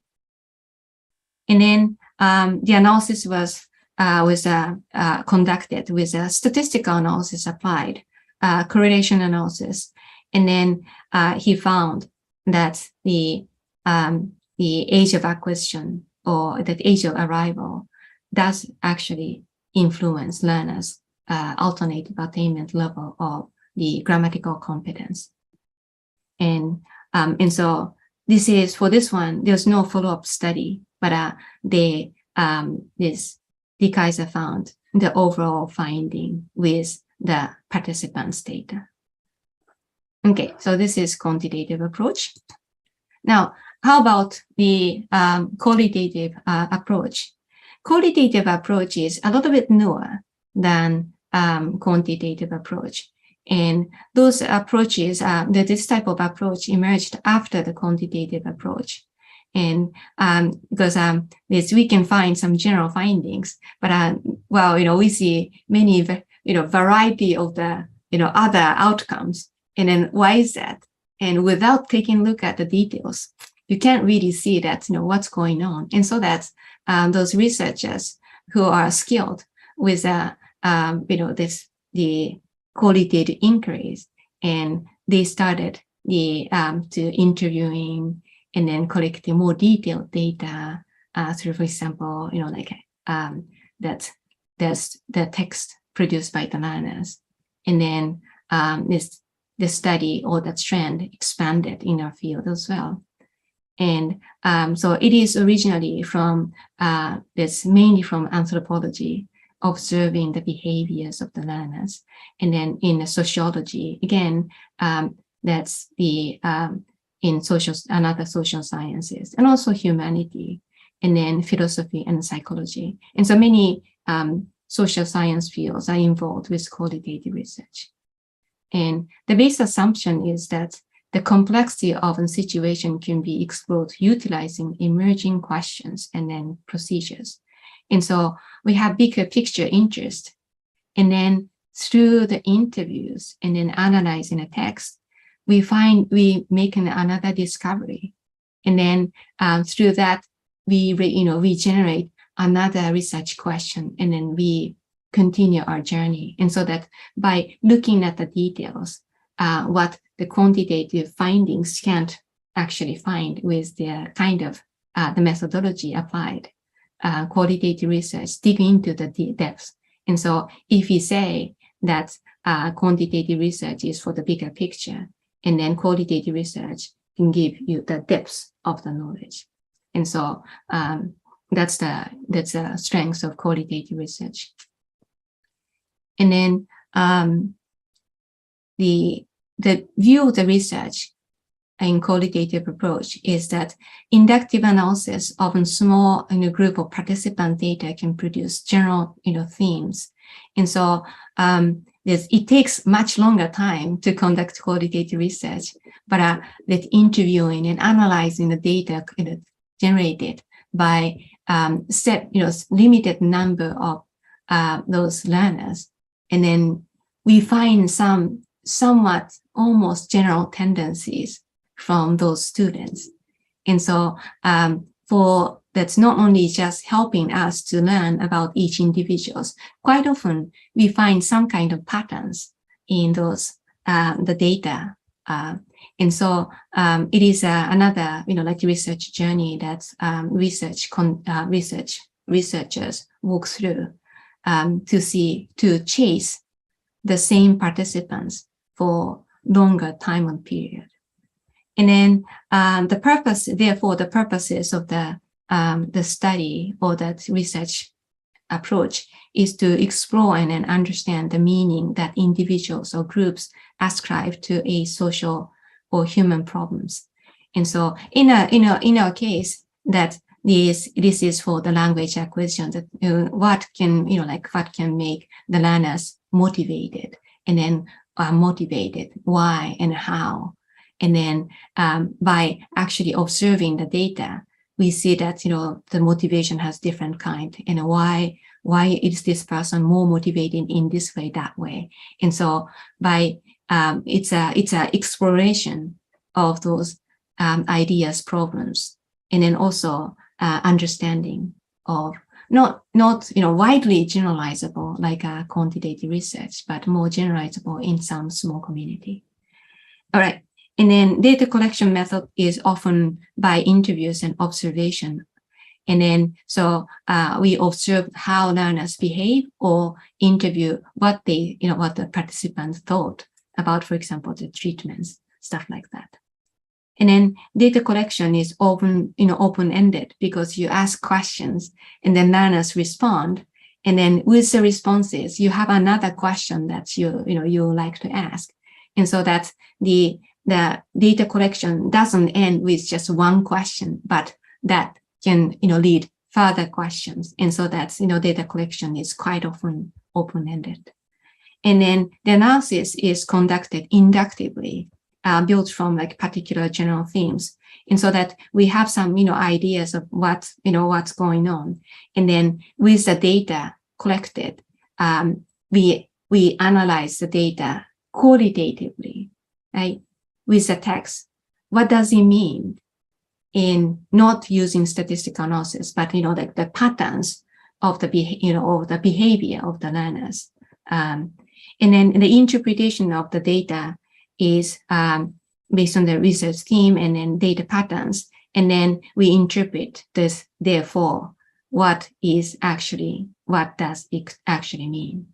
And then the analysis was conducted with a statistical analysis applied, correlation analysis, and then he found that the age of acquisition or the age of arrival does actually influence learners' alternative attainment level of the grammatical competence. And so this is, for this one, there's no follow-up study, but the Kaiser found the overall finding with the participants' data. Okay, so this is quantitative approach. Now, how about the qualitative approach? Qualitative approach is a little bit newer than quantitative approach. And those approaches, this type of approach emerged after the quantitative approach. And because we can find some general findings, but well, we see many, variety of the, other outcomes. And then why is that? And without taking a look at the details, you can't really see that, what's going on. And so that's those researchers who are skilled with, the qualitative inquiries, and they started to interviewing and then collecting more detailed data through, for example, that's the text produced by the learners, and then the study or the trend expanded in our field as well. And so it is originally from this mainly from anthropology, observing the behaviors of the learners, and then in sociology again, that's the in another social sciences, and also humanity, and then philosophy and psychology. And so many social science fields are involved with qualitative research. And the base assumption is that the complexity of a situation can be explored utilizing emerging questions and then procedures. And so we have bigger picture interest. And then through the interviews and then analyzing a text, we make another discovery. And then through that, we generate another research question, and then we continue our journey. And so that by looking at the details, what the quantitative findings can't actually find with the kind of the methodology applied, qualitative research dig into the depths. And so if we say that quantitative research is for the bigger picture, and then qualitative research can give you the depths of the knowledge. And so that's the strength of qualitative research. And then the view of the research in qualitative approach is that inductive analysis of a small group of participant data can produce general themes. And so it takes much longer time to conduct qualitative research, but that interviewing and analyzing the data generated by limited number of those learners, and then we find somewhat almost general tendencies from those students. And so for that's not only just helping us to learn about each individuals, quite often we find some kind of patterns in those the data. And so it is another, like research journey that researchers walk through to chase the same participants for longer time period. And then the purposes of the study or that research approach is to explore and then understand the meaning that individuals or groups ascribe to a social or human problems. And so in our case, that this is for the language acquisition, that what can make the learners motivated, and then motivated, why and how. And then by actually observing the data, we see that the motivation has different kind, and why is this person more motivated in this way, that way. And so by it's a exploration of those ideas, problems, and then also understanding of not widely generalizable like quantitative research, but more generalizable in some small community. All right. And then data collection method is often by interviews and observation. And then so we observe how learners behave or interview what the participants thought about, for example, the treatments, stuff like that. And then data collection is open-ended because you ask questions and then learners respond. And then with the responses, you have another question that you like to ask. And so that the data collection doesn't end with just one question, but that can lead further questions. And so that's data collection is quite often open-ended. And then the analysis is conducted inductively, built from like particular general themes. And so that we have some ideas of what's going on. And then with the data collected, we analyze the data qualitatively, right? With the text. What does it mean in not using statistical analysis, but like the patterns of the behavior of the learners. And then the interpretation of the data is based on the research theme and then data patterns. And then we interpret this, therefore, what does it actually mean?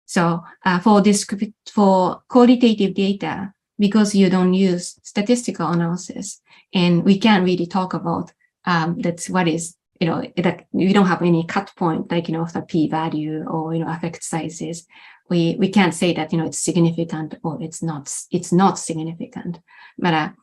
So for qualitative data, because you don't use statistical analysis, and we can't really talk about that's what is, that we don't have any cut point, like, the p-value or, effect sizes. We can't say that, it's significant or it's not significant. But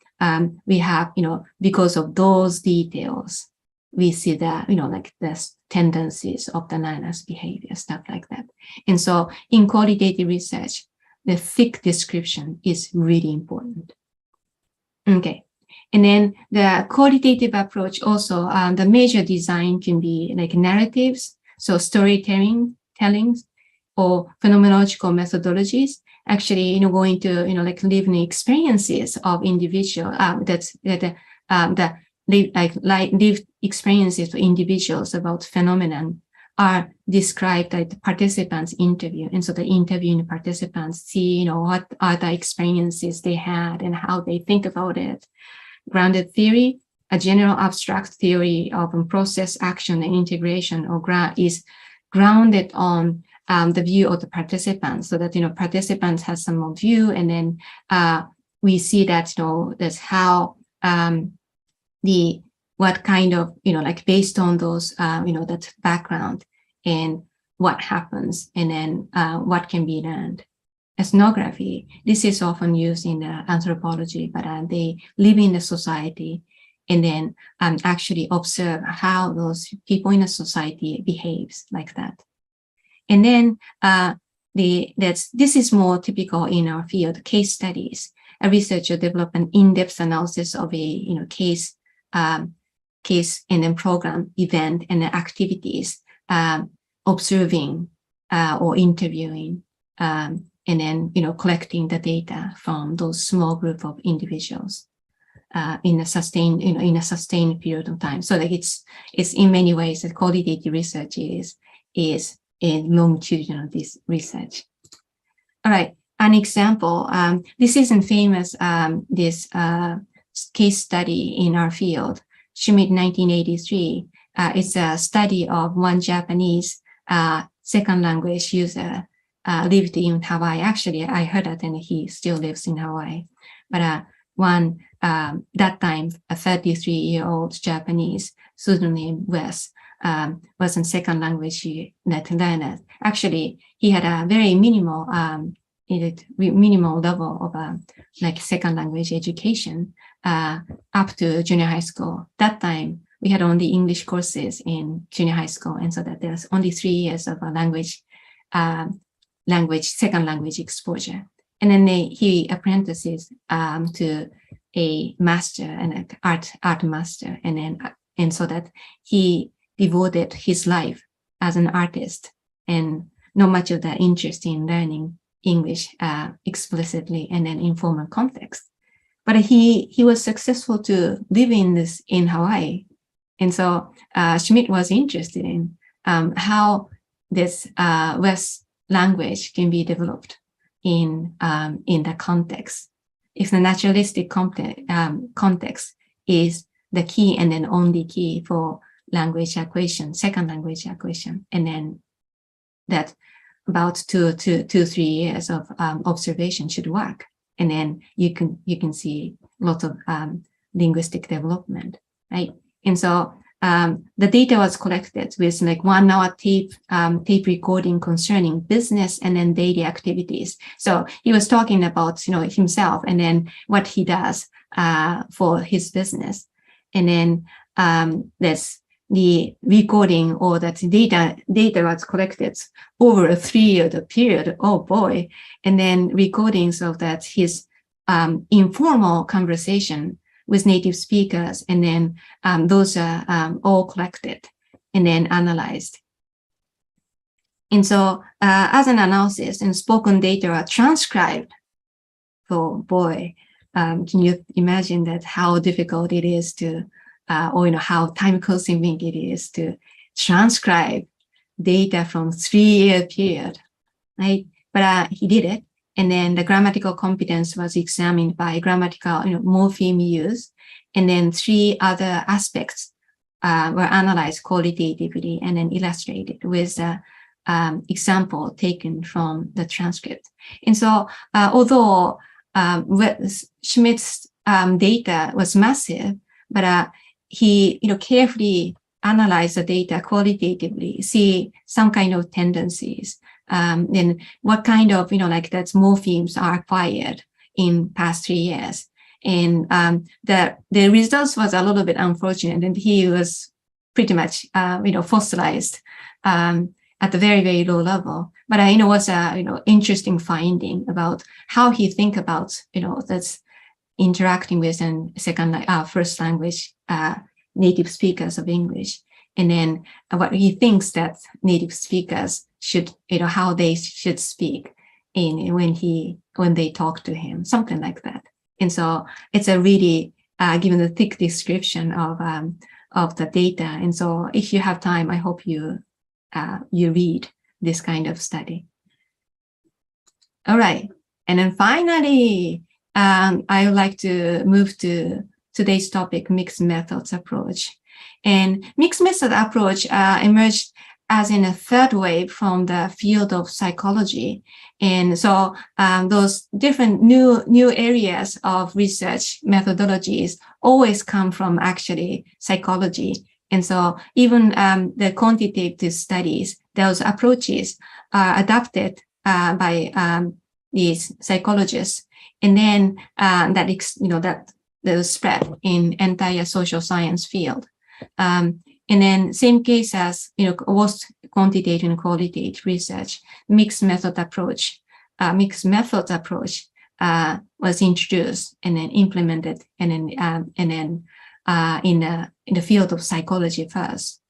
we have, because of those details, we see that, like the tendencies of the learner's behavior, stuff like that. And so in qualitative research, the thick description is really important. Okay. And then the qualitative approach also, the major design can be like narratives, so storytelling, or phenomenological methodologies, actually, going to, like living experiences of individual, lived experiences of individuals about phenomenon are described at the participants' interview. And so the interviewing participants see, what are the experiences they had and how they think about it. Grounded theory, a general abstract theory of process, action, and integration, is grounded on the view of the participants, so that participants have some view, and then we see that that's how what kind of like based on those that background and what happens, and then what can be learned. Ethnography, this is often used in anthropology, but they live in the society and then actually observe how those people in the society behaves like that. And then this is more typical in our field, case studies. A researcher develop an in-depth analysis of a case and then program, event, and activities, observing or interviewing, and then, collecting the data from those small group of individuals in a sustained, in a sustained period of time. So like it's in many ways that qualitative research is a longitudinal research. All right, an example. This isn't famous. This case study in our field, Schmidt 1983. It's a study of one Japanese second language user lived in Hawaii. Actually, I heard that, and he still lives in Hawaii. But that time, a 33-year-old Japanese pseudonym Wes was a second language learner. Actually, he had a very minimal level of like second language education up to junior high school. That time, we had only English courses in junior high school, and so that there's only 3 years of a second language exposure. And then he apprentices to a master and an art master, and so that he devoted his life as an artist and not much of the interest in learning English explicitly and then informal context. But he was successful to live in Hawaii. And so Schmidt was interested in how this West language can be developed in the context. If the naturalistic context is the key and then only key for language acquisition, second language acquisition, and then that about 3 years of observation should work, and then you can see lots of linguistic development, right? And so the data was collected with like 1 hour tape recording concerning business and then daily activities. So he was talking about himself and then what he does for his business, and then there's the recording or that data was collected over a 3-year period. Oh boy! And then recordings of that his informal conversation with native speakers, and then those are all collected and then analyzed. And so as an analysis, and spoken data are transcribed. Oh boy, can you imagine that how difficult it is to, or how time-consuming it is to transcribe data from 3-year period, right? But he did it. And then the grammatical competence was examined by grammatical morpheme use. And then 3 other aspects were analyzed qualitatively and then illustrated with example taken from the transcript. And so although Schmidt's data was massive, but he carefully analyzed the data qualitatively, see some kind of tendencies, and what kind of like that morphemes are acquired in past 3 years. And the results was a little bit unfortunate, and he was pretty much fossilized at a very, very low level. But was a interesting finding about how he think about that's interacting with first language native speakers of English, and then what he thinks that native speakers should how they should speak when they talk to him, something like that. And so it's a really given the thick description of the data. And so if you have time, I hope you read this kind of study. All right, and then finally, I would like to move to today's topic, mixed methods approach. And mixed method approach emerged as in a third wave from the field of psychology. And so those different new areas of research methodologies always come from actually psychology. And so even the quantitative studies, those approaches are adapted by these psychologists. And then that spread in entire social science field. And then same case as both quantitative and qualitative research, mixed methods approach was introduced and then implemented, and then in the field of psychology first,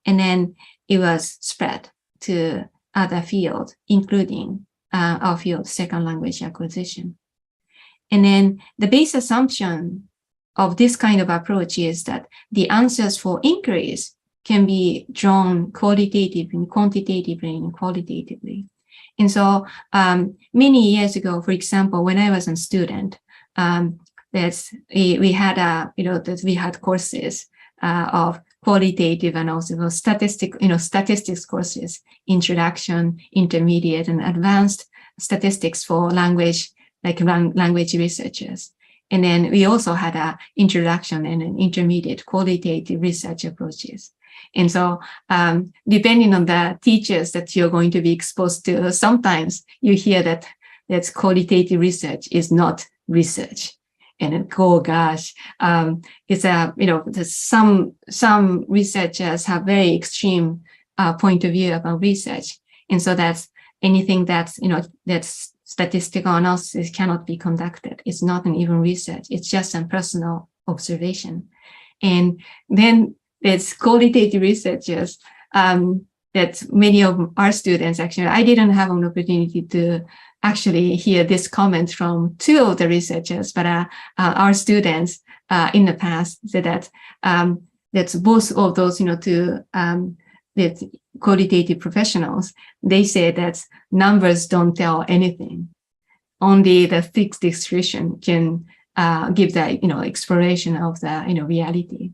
and then it was spread to other fields, including of your second language acquisition. And then the base assumption of this kind of approach is that the answers for inquiries can be drawn qualitatively, quantitatively, and qualitatively. And so many years ago, for example, when I was a student, we had courses of qualitative and also statistics courses, introduction, intermediate, and advanced statistics for language researchers. And then we also had an introduction and an intermediate qualitative research approaches. And so depending on the teachers that you're going to be exposed to, sometimes you hear that qualitative research is not research. And then, oh gosh, some researchers have very extreme point of view about research. And so that's anything that's statistical analysis cannot be conducted. It's not an even research. It's just a personal observation. And then there's qualitative researchers that many of our students, actually, I didn't have an opportunity to actually hear this comment from two of the researchers, but our students in the past said that that's both of those, that qualitative professionals, they say that numbers don't tell anything. Only the fixed description can give the, exploration of the, reality.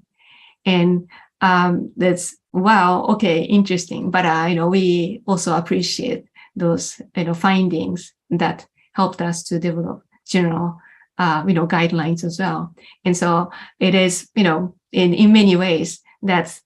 And that's, wow, okay, interesting. But, we also appreciate those, findings that helped us to develop general, guidelines as well. And so it is, in many ways, that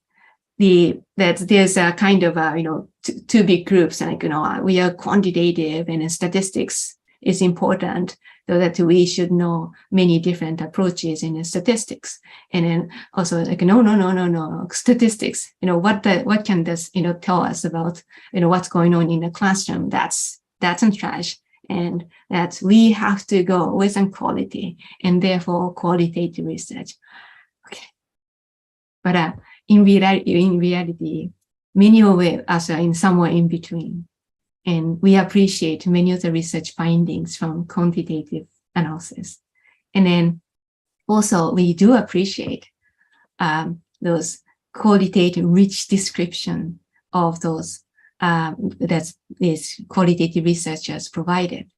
there's a kind of, two big groups, like, we are quantitative and statistics is important, so that we should know many different approaches in statistics. And then also like, no, statistics, what can this, tell us about, what's going on in the classroom? That's in trash. And that we have to go with some quality and therefore qualitative research. Okay. But in reality, many of us are in somewhere in between. And we appreciate many of the research findings from quantitative analysis. And then also we do appreciate those qualitative rich description of those that these qualitative researchers provided.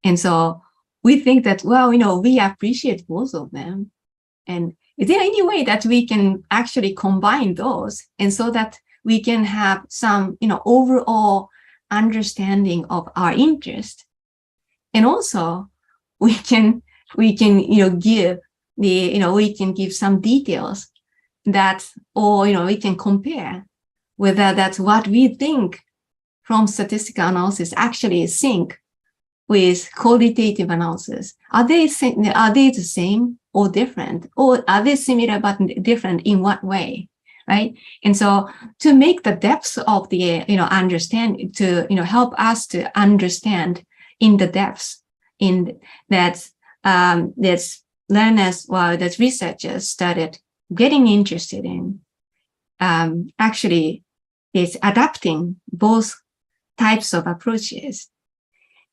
And so we think that, well, we appreciate both of them. And is there any way that we can actually combine those, and so that we can have some, overall understanding of our interest? And also we can give we can give some details that, or we can compare whether that's what we think from statistical analysis actually sync with qualitative analysis. Are they the same or different, or are they similar but different in what way? Right. And so to make the depth of the, understanding, to, help us to understand in the depths in that, that's learners, that researchers started getting interested in, actually is adapting both types of approaches.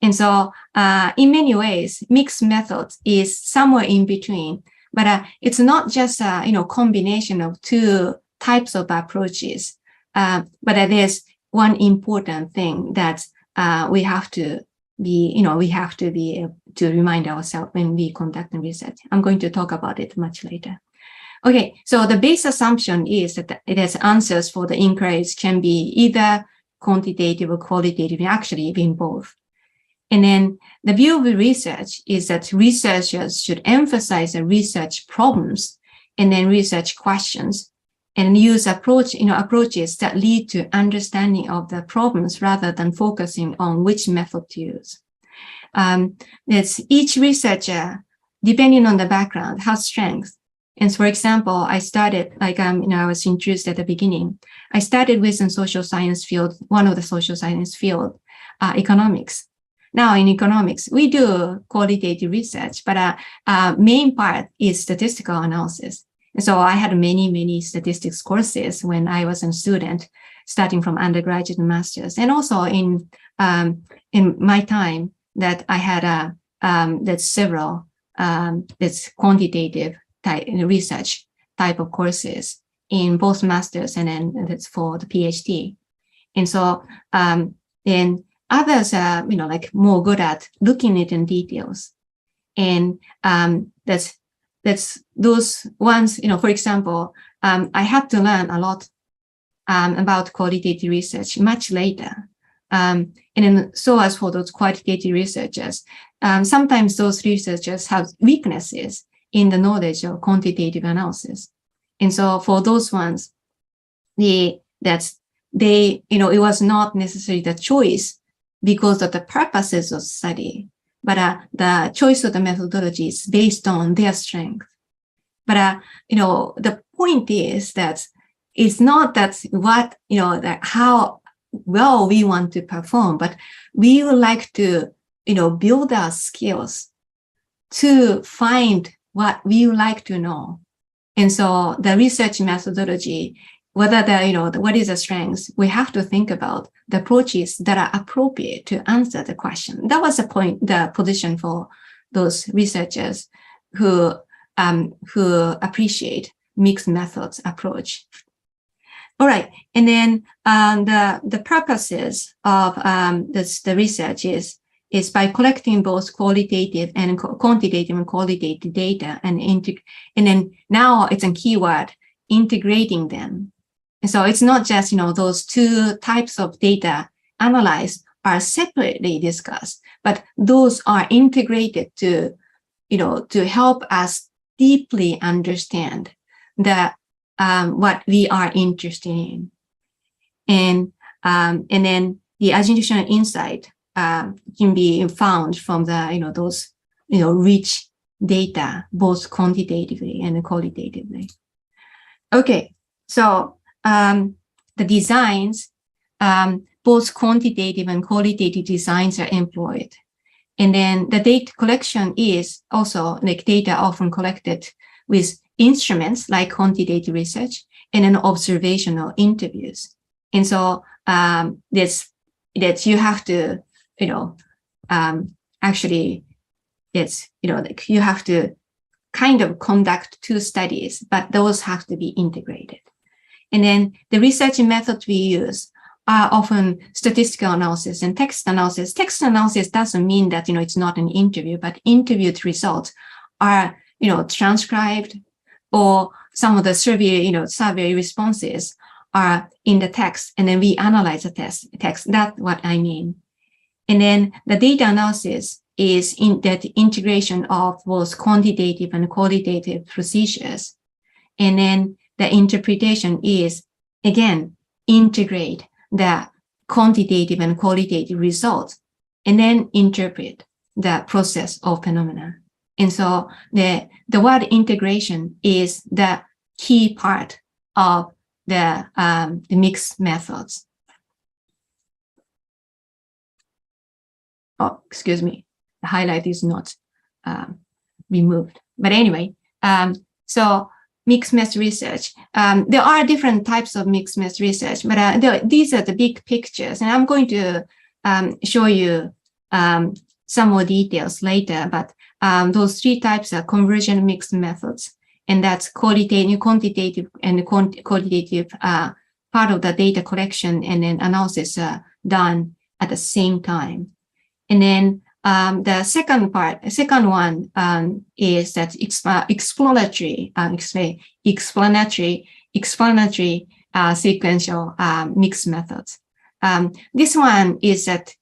And so in many ways, mixed methods is somewhere in between, but it's not just a, combination of two types of approaches, but there's one important thing that we have to be, to remind ourselves when we conduct research. I'm going to talk about it much later. Okay, so the base assumption is that it has answers for the inquiries can be either quantitative or qualitative, actually even both. And then the view of the research is that researchers should emphasize the research problems and then research questions, and use approaches that lead to understanding of the problems rather than focusing on which method to use. It's each researcher, depending on the background, has strengths. And for example, I started, like I was introduced at the beginning, I started with a social science field, one of the social science field, economics. Now in economics, we do qualitative research, but main part is statistical analysis. So I had many statistics courses when I was a student, starting from undergraduate and master's, and also in my time that I had that's several that's quantitative type research type of courses in both masters and then that's for the PhD. And so then others are like more good at looking at it in details, and that's those ones, for example, I had to learn a lot about qualitative research much later. And then so as for those qualitative researchers, sometimes those researchers have weaknesses in the knowledge of quantitative analysis. And so for those ones, it was not necessarily the choice because of the purposes of study, but the choice of the methodology is based on their strength. But the point is that it's not that what that how well we want to perform, but we would like to build our skills to find what we would like to know. And so the research methodology, whether what is the strengths, we have to think about the approaches that are appropriate to answer the question. That was the position for those researchers who appreciate mixed methods approach. All right, and then the purposes of the research is by collecting both qualitative and quantitative and qualitative data, and then now it's a keyword, integrating them. And so it's not just those two types of data analyzed are separately discussed, but those are integrated to help us deeply understand what we are interested in, and then the additional insight can be found from the those rich data, both quantitatively and qualitatively. Okay, so the designs, both quantitative and qualitative designs are employed, and then the data collection is also like data often collected with instruments like quantitative research and then observational interviews. And so that you have to actually like you have to kind of conduct two studies, but those have to be integrated. And then the research methods we use are often statistical analysis and text analysis. Text analysis doesn't mean that it's not an interview, but interviewed results are transcribed, or some of the survey responses are in the text, and then we analyze the text. That's what I mean. And then the data analysis is in that integration of both quantitative and qualitative procedures. And then the interpretation is, again, integrate the quantitative and qualitative results, and then interpret the process of phenomena. And so the word integration is the key part of the mixed methods. Oh, excuse me, the highlight is not removed. But anyway, so mixed method research. There are different types of mixed method research, but these are the big pictures, and I'm going to show you some more details later. But those three types are convergent mixed methods, and that's quantitative and qualitative part of the data collection and then analysis done at the same time. And then the second one is that explanatory sequential mixed methods. This one is that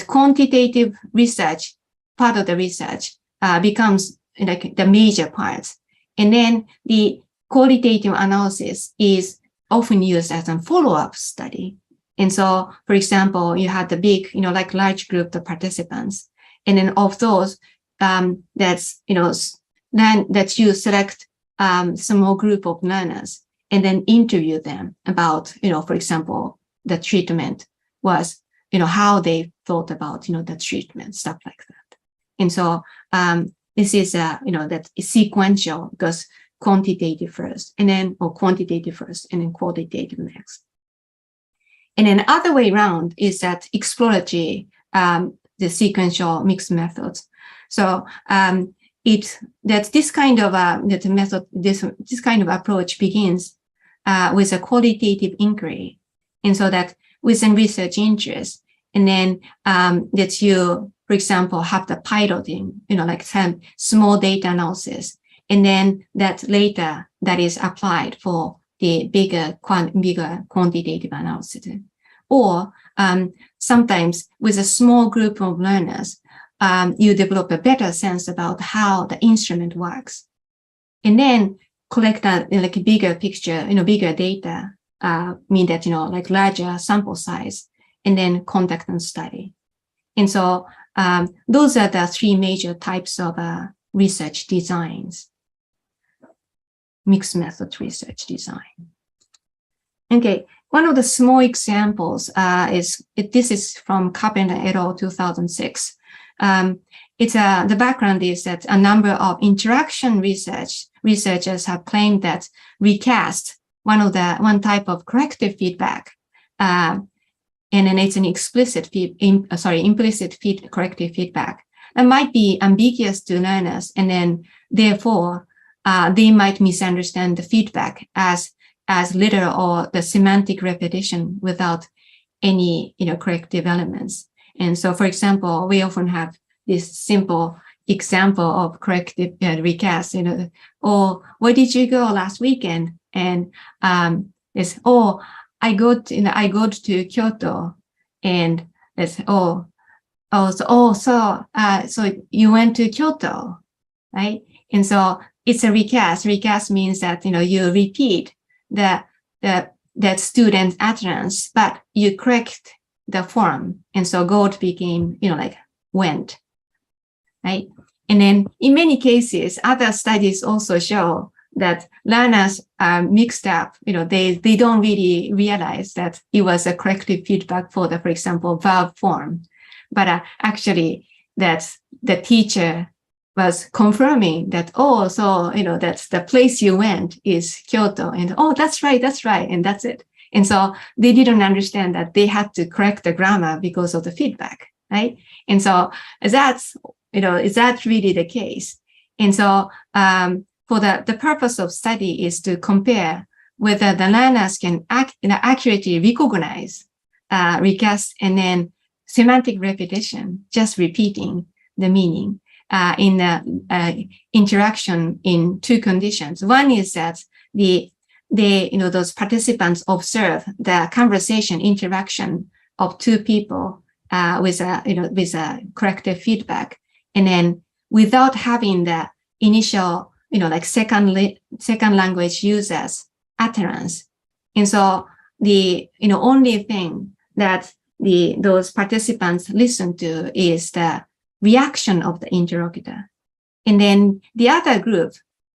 quantitative research, part of the research, becomes like the major parts. And then the qualitative analysis is often used as a follow-up study. And so, for example, you had the big, like large group of participants. And then of those, that you select small group of learners and then interview them about, for example, the treatment was, how they thought about, the treatment, stuff like that. And so this is, that is sequential, because quantitative first, and then, or quantitative first, and then qualitative next. And then other way around is that exploratory, the sequential mixed methods. So that this kind of that method, this kind of approach begins with a qualitative inquiry, and so that within research interest, and then that you, for example, have the piloting, like some small data analysis, and then that later that is applied for the bigger quantitative analysis. Or sometimes with a small group of learners, you develop a better sense about how the instrument works, and then collect a like a bigger picture, bigger data, mean that like larger sample size, and then conduct and study. And so those are the three major types of research designs. Mixed method research design. Okay, one of the small examples this is from Carpenter et al. 2006. The background is that a number of interaction researchers have claimed that recast, one type of corrective feedback, and then it's an implicit corrective feedback that might be ambiguous to learners, and then therefore they might misunderstand the feedback as literal or the semantic repetition without any corrective elements. And so, for example, we often have this simple example of corrective recast, or where did you go last weekend? And it's, oh, I go to Kyoto, and it's, so you went to Kyoto, right? And so it's a recast. Recast means that you repeat that student utterance, but you correct the form, and so goat became like went, right? And then in many cases, other studies also show that learners are mixed up. They don't really realize that it was a corrective feedback for the, for example, verb form, but actually that the teacher was confirming that, oh, so that's the place you went is Kyoto, and oh, that's right, and that's it. And so they didn't understand that they had to correct the grammar because of the feedback, right? And so that's, is that really the case? And so for the purpose of study is to compare whether the learners can accurately recognize recast and then semantic repetition, just repeating the meaning in the interaction in two conditions. One is that those participants observe the conversation interaction of two people with a corrective feedback, and then without having the initial second language users utterance. And so the only thing that those participants listen to is the reaction of the interlocutor. And then the other group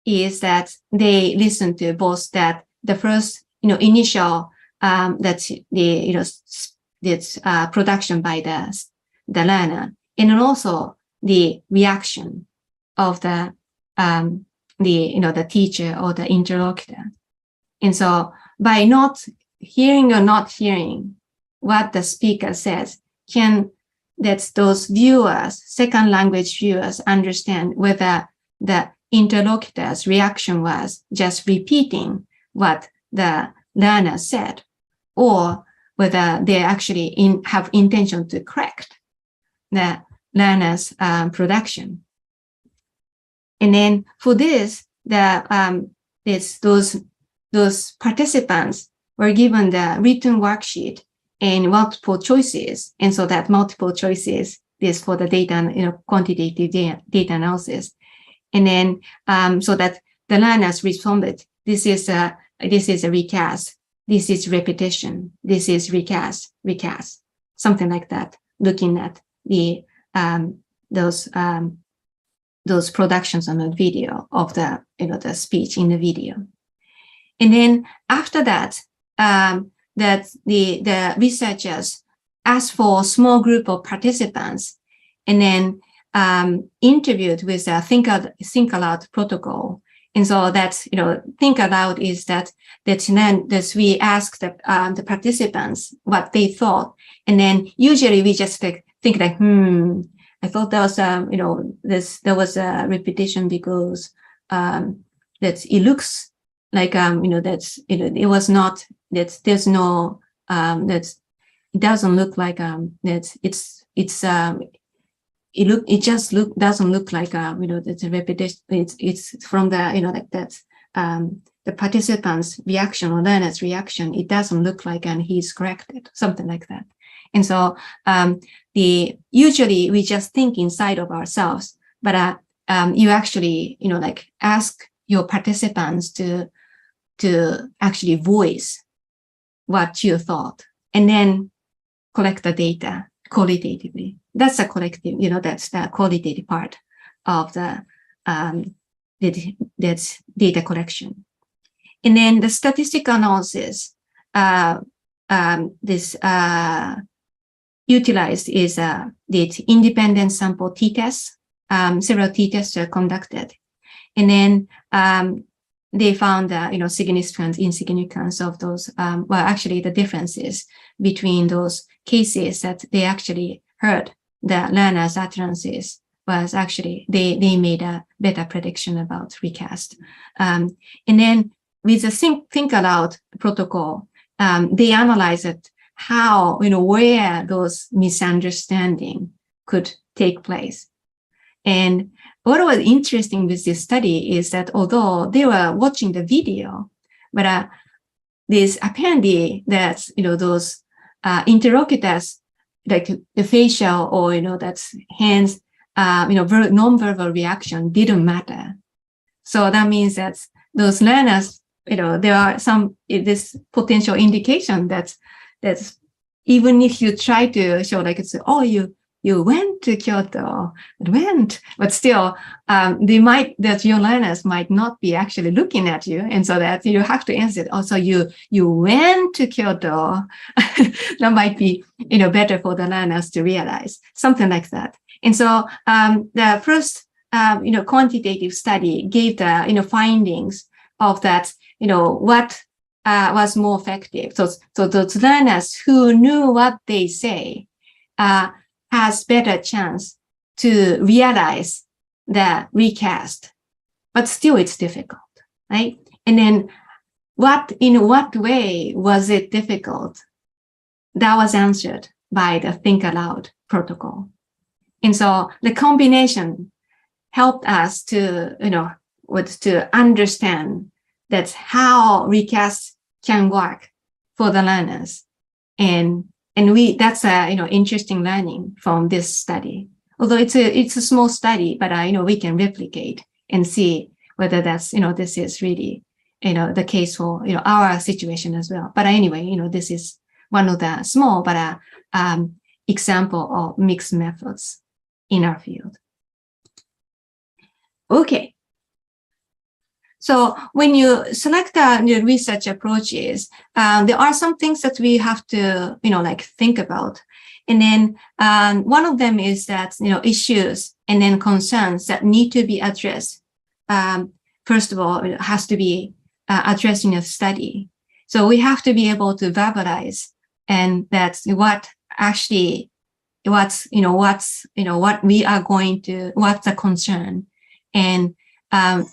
is that they listen to both that the first initial that's production by the learner, and then also the reaction of the teacher or the interlocutor. And so by not hearing what the speaker says, that those viewers, second language viewers, understand whether the interlocutor's reaction was just repeating what the learner said, or whether they actually have intention to correct the learner's production. And then for this, those participants were given the written worksheet and multiple choices, and so that multiple choices is for the data, quantitative data analysis. And then so that the learners responded, this is a recast, this is repetition, this is recast, something like that, looking at those productions on the video of the speech in the video. And then after that, that the researchers asked for a small group of participants, and then interviewed with a think aloud protocol, And so that's, think aloud is that then we ask the participants what they thought. And then usually we just think like, I thought there was, there was a repetition because that it looks like, it was not, that there's no, that it doesn't look like, that it just doesn't look like, that's a repetition. It's from the, like that, the participant's reaction or learner's reaction, it doesn't look like, and he's corrected, something like that. And so usually we just think inside of ourselves, but you actually, like ask your participants to actually voice what you thought and then collect the data qualitatively. That's a collective, that's the qualitative part of that's data collection. And then the statistical analysis, utilized is the independent sample t-tests. Several t-tests are conducted. And then they found significant insignificance of those, well, actually the differences between those cases that they actually heard the learners' utterances was actually, they made a better prediction about recast. And then with the think aloud protocol, they analyzed how, where those misunderstanding could take place. And what was interesting with this study is that although they were watching the video, but this apparently that, those interlocutors, like the facial or, that's hands, non-verbal reaction didn't matter. So that means that those learners, there are this potential indication that even if you try to show like it's, oh, you went to Kyoto, but still, that your learners might not be actually looking at you. And so that you have to answer, also you went to Kyoto. That might be, better for the learners to realize, something like that. And so the first, quantitative study gave the, findings of that, what was more effective. So those learners who knew what they say, has better chance to realize the recast, but still it's difficult, right? And then in what way was it difficult? That was answered by the think aloud protocol. And so the combination helped us to, to understand that's how recast can work for the learners. And that's a, interesting learning from this study. Although it's a small study, but we can replicate and see whether that's, this is really, the case for, our situation as well. But anyway, this is one of the small, but example of mixed methods in our field. Okay. So when you select the research approaches, there are some things that we have to, think about. And then one of them is that, issues and then concerns that need to be addressed. First of all, it has to be addressed in a study. So we have to be able to verbalize, and that's what we are going to, what's the concern, and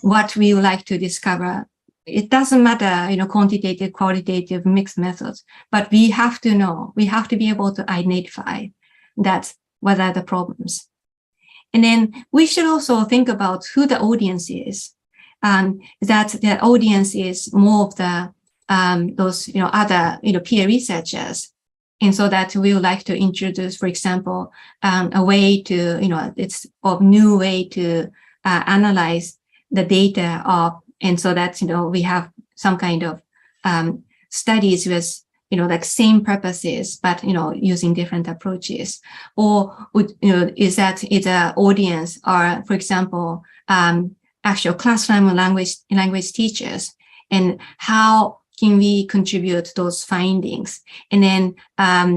what we would like to discover. It doesn't matter, quantitative, qualitative, mixed methods, but we have to know, we have to be able to identify that what are the problems. And then we should also think about who the audience is, that the audience is more of the, those, other, peer researchers. And so that we would like to introduce, for example, a way to, it's a new way to analyze the data of, and so that, we have some kind of studies with, like same purposes, but, using different approaches. Or, is that it's an audience or, for example, actual classroom language teachers, and how can we contribute those findings? And then,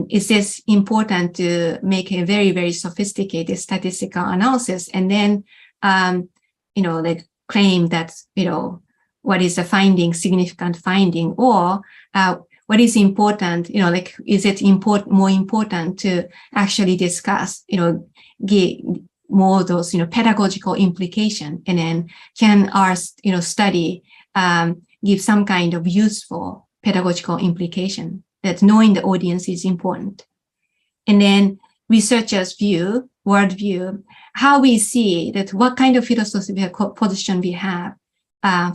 is this important to make a very, very sophisticated statistical analysis? And then, like claim that, what is the finding, significant finding, or what is important, like, is it more important to actually discuss, give more of those, pedagogical implication, and then can our, study give some kind of useful pedagogical implication, that knowing the audience is important. And then researchers' view, worldview, how we see that, what kind of philosophical position we have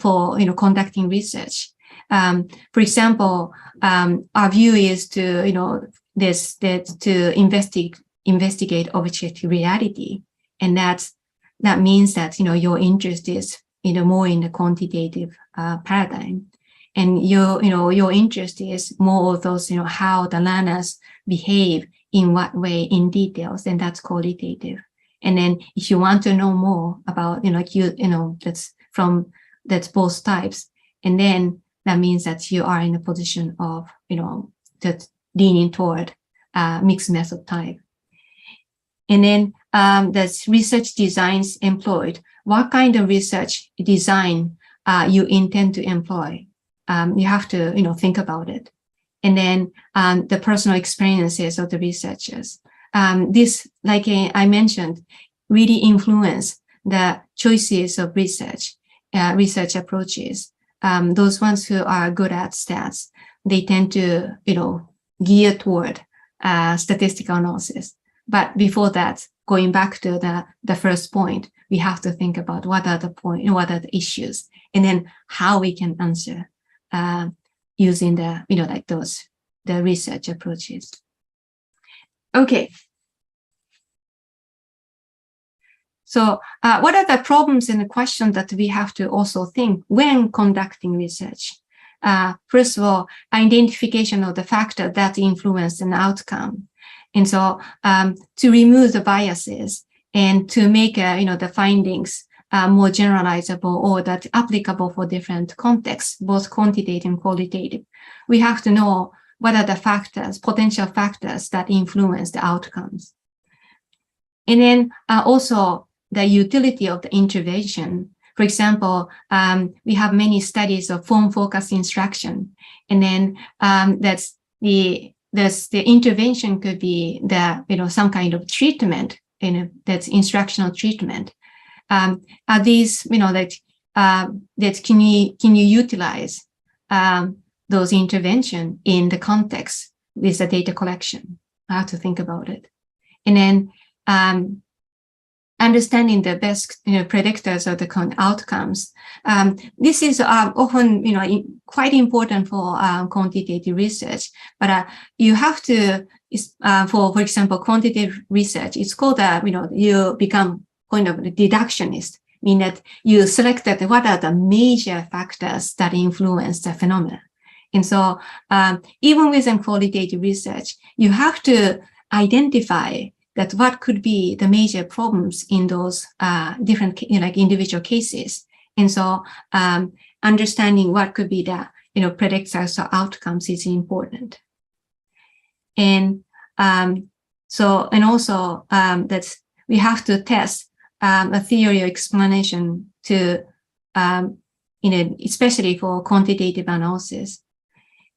for conducting research. For example, our view is to to investigate objective reality, and that means that your interest is more in the quantitative paradigm, and your interest is more of those how the learners behave in what way in details, and that's qualitative. And then if you want to know more about that's both types, and then that means that you are in a position of that leaning toward mixed method type. And then that's research designs employed. What kind of research design you intend to employ? You have to think about it. And then the personal experiences of the researchers. This, like I mentioned, really influence the choices of research approaches. Those ones who are good at stats, they tend to, gear toward statistical analysis. But before that, going back to the first point, we have to think about what are the issues, and then how we can answer using the research approaches. Okay. So what are the problems and the questions that we have to also think when conducting research? First of all, identification of the factor that influence an outcome. And so to remove the biases and to make the findings more generalizable or that applicable for different contexts, both quantitative and qualitative, we have to know what are the factors, potential factors that influence the outcomes. And then also the utility of the intervention. For example, we have many studies of form-focused instruction, and then the intervention could be some kind of treatment, that's instructional treatment. Are these that can you utilize those intervention in the context with the data collection? I have to think about it, and then understanding the best predictors of the outcomes. This is often quite important for quantitative research, but you have to for example quantitative research. It's called you become kind of a deductionist, meaning that you selected what are the major factors that influence the phenomena. And so even within qualitative research, you have to identify that what could be the major problems in those different individual cases. And so understanding what could be the predictors or outcomes is important. And also that we have to test a theory or explanation to especially for quantitative analysis.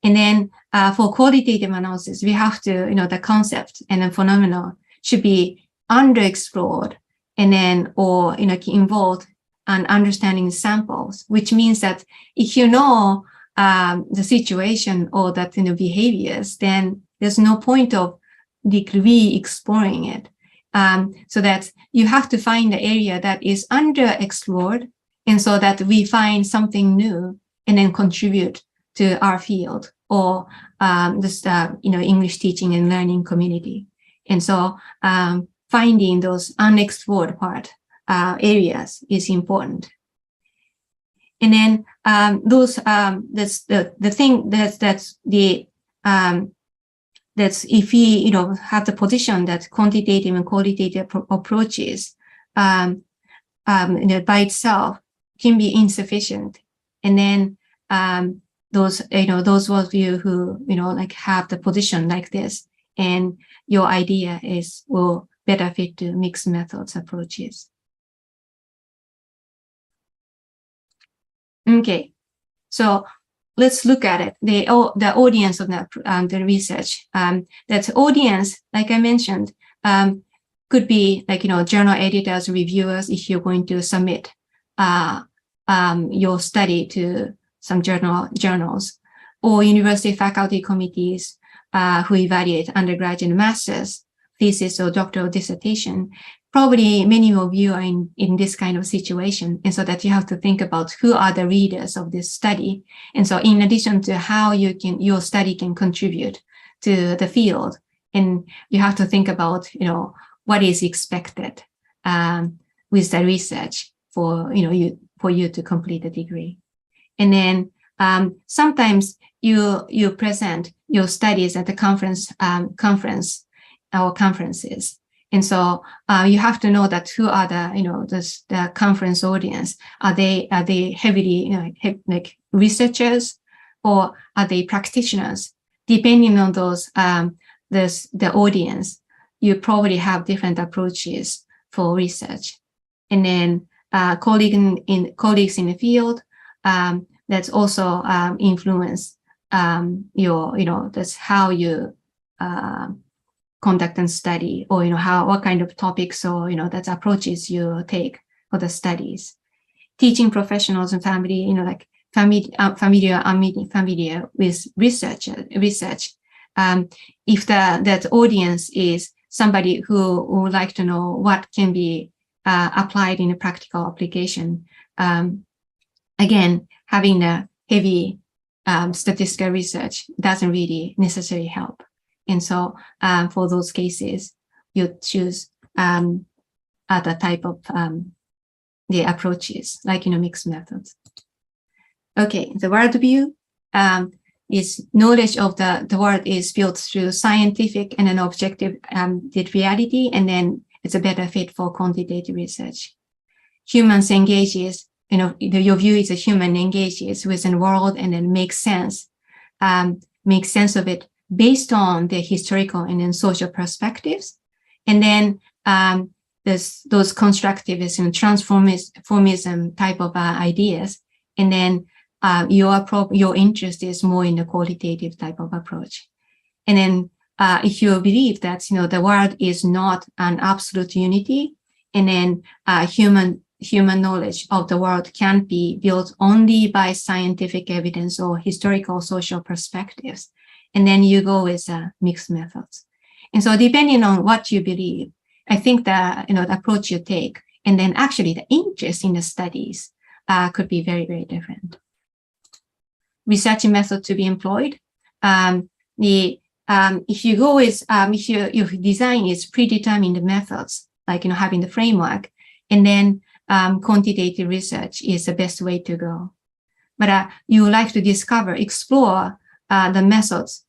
And then for qualitative analysis, we have to the concept and the phenomena should be underexplored, and then or involved in understanding samples, which means that if you know the situation or that behaviors, then there's no point of re-exploring it. So that you have to find the area that is underexplored, and so that we find something new and then contribute to our field or this English teaching and learning community. And so finding those unexplored areas is important. And then those that's the thing that's if we have the position that quantitative and qualitative approaches by itself can be insufficient, and then those of you who have the position like this, and your idea will better fit to mixed methods approaches. Okay, so let's look at it. The audience of the research. That audience, like I mentioned, could be like, journal editors, reviewers, if you're going to submit your study to some journals, or university faculty committees who evaluate undergraduate and master's thesis or doctoral dissertation. Probably many of you are in this kind of situation. And so that you have to think about who are the readers of this study. And so in addition to how your study can contribute to the field, and you have to think about, what is expected with the research for, you to complete a degree. And then sometimes you present your studies at the conferences. And so you have to know that who are the conference audience. Are they heavily like researchers, or are they practitioners? Depending on those the audience, you probably have different approaches for research. And then colleagues in the field, that's also influence that's how you conduct and study, or what kind of topics or that's approaches you take for the studies. Teaching professionals and family, like familiar with research. If that audience is somebody who would like to know what can be applied in a practical application, again, having a heavy statistical research doesn't really necessarily help. And so for those cases, you choose other type of the approaches, like mixed methods. Okay, the worldview is knowledge of the world is built through scientific and an objective reality, and then it's a better fit for quantitative research. Humans engages, your view is a human engages with the world and then makes sense of it based on their historical and then social perspectives. And then those constructivist and transformism type of ideas. And then your interest is more in the qualitative type of approach. And then if you believe that, the world is not an absolute unity, and then human knowledge of the world can't be built only by scientific evidence or historical social perspectives, and then you go with mixed methods. And so depending on what you believe, I think that, the approach you take, and then actually the interest in the studies could be very, very different. Research method to be employed. If you go with, if your design is predetermined methods, like, having the framework, and then quantitative research is the best way to go. But you would like to explore the methods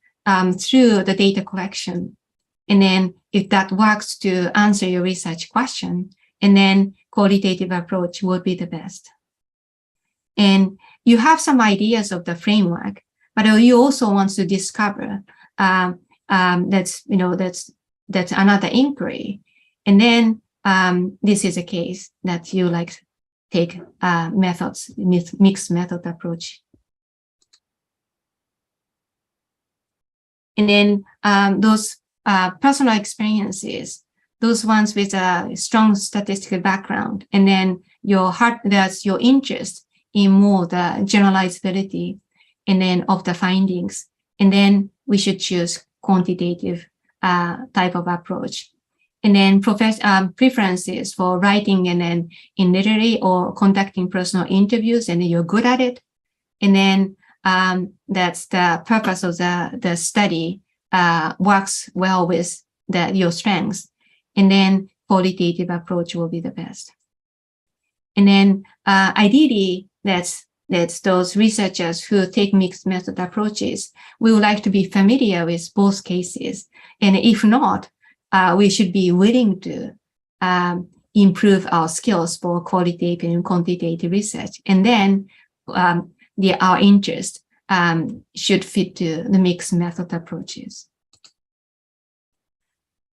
through the data collection. And then if that works to answer your research question, and then qualitative approach would be the best. And you have some ideas of the framework, but you also want to discover that's another inquiry. And then this is a case that you take methods, mixed method approach. And then those personal experiences, those ones with a strong statistical background, and then that's your interest in more the generalizability and then of the findings. And then we should choose quantitative type of approach. And then preferences for writing and then in literary or conducting personal interviews, and then you're good at it. And then that's the purpose of the study works well with your strengths. And then qualitative approach will be the best. And then ideally, that's those researchers who take mixed method approaches. We would like to be familiar with both cases. And if not, we should be willing to improve our skills for qualitative and quantitative research. And then our interest should fit to the mixed method approaches.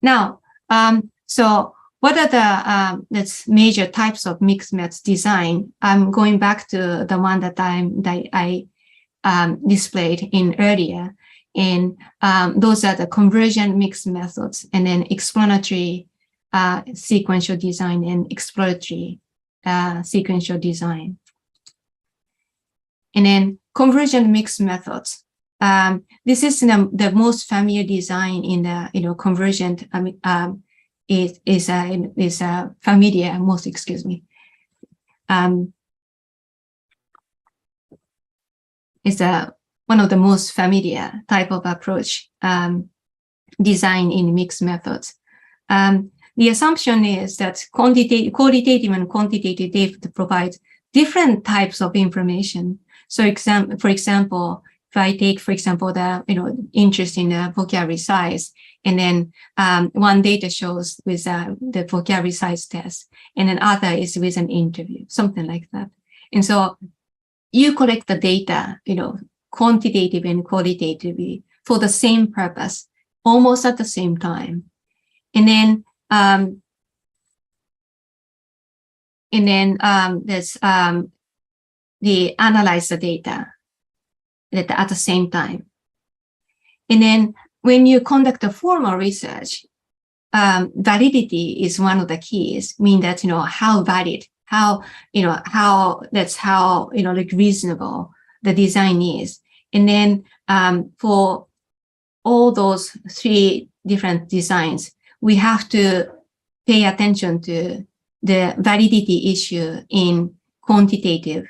Now, so what are the that's major types of mixed methods design? I'm going back to the one that I displayed in earlier, and those are the convergent mixed methods, and then explanatory sequential design and exploratory sequential design. And then convergent mixed methods. This is the most familiar design in the convergent. Is familiar most. Excuse me. Is one of the most familiar type of approach design in mixed methods. The assumption is that qualitative and quantitative data provide different types of information. So, for example, if I take, for example, the interest in the vocabulary size, and then one data shows with the vocabulary size test, and then other is with an interview, something like that. And so you collect the data, quantitative and qualitatively for the same purpose, almost at the same time, and then there's they analyze the data at the same time. And then when you conduct a formal research, validity is one of the keys, mean that, how valid, how like reasonable the design is. And then for all those three different designs, we have to pay attention to the validity issue in quantitative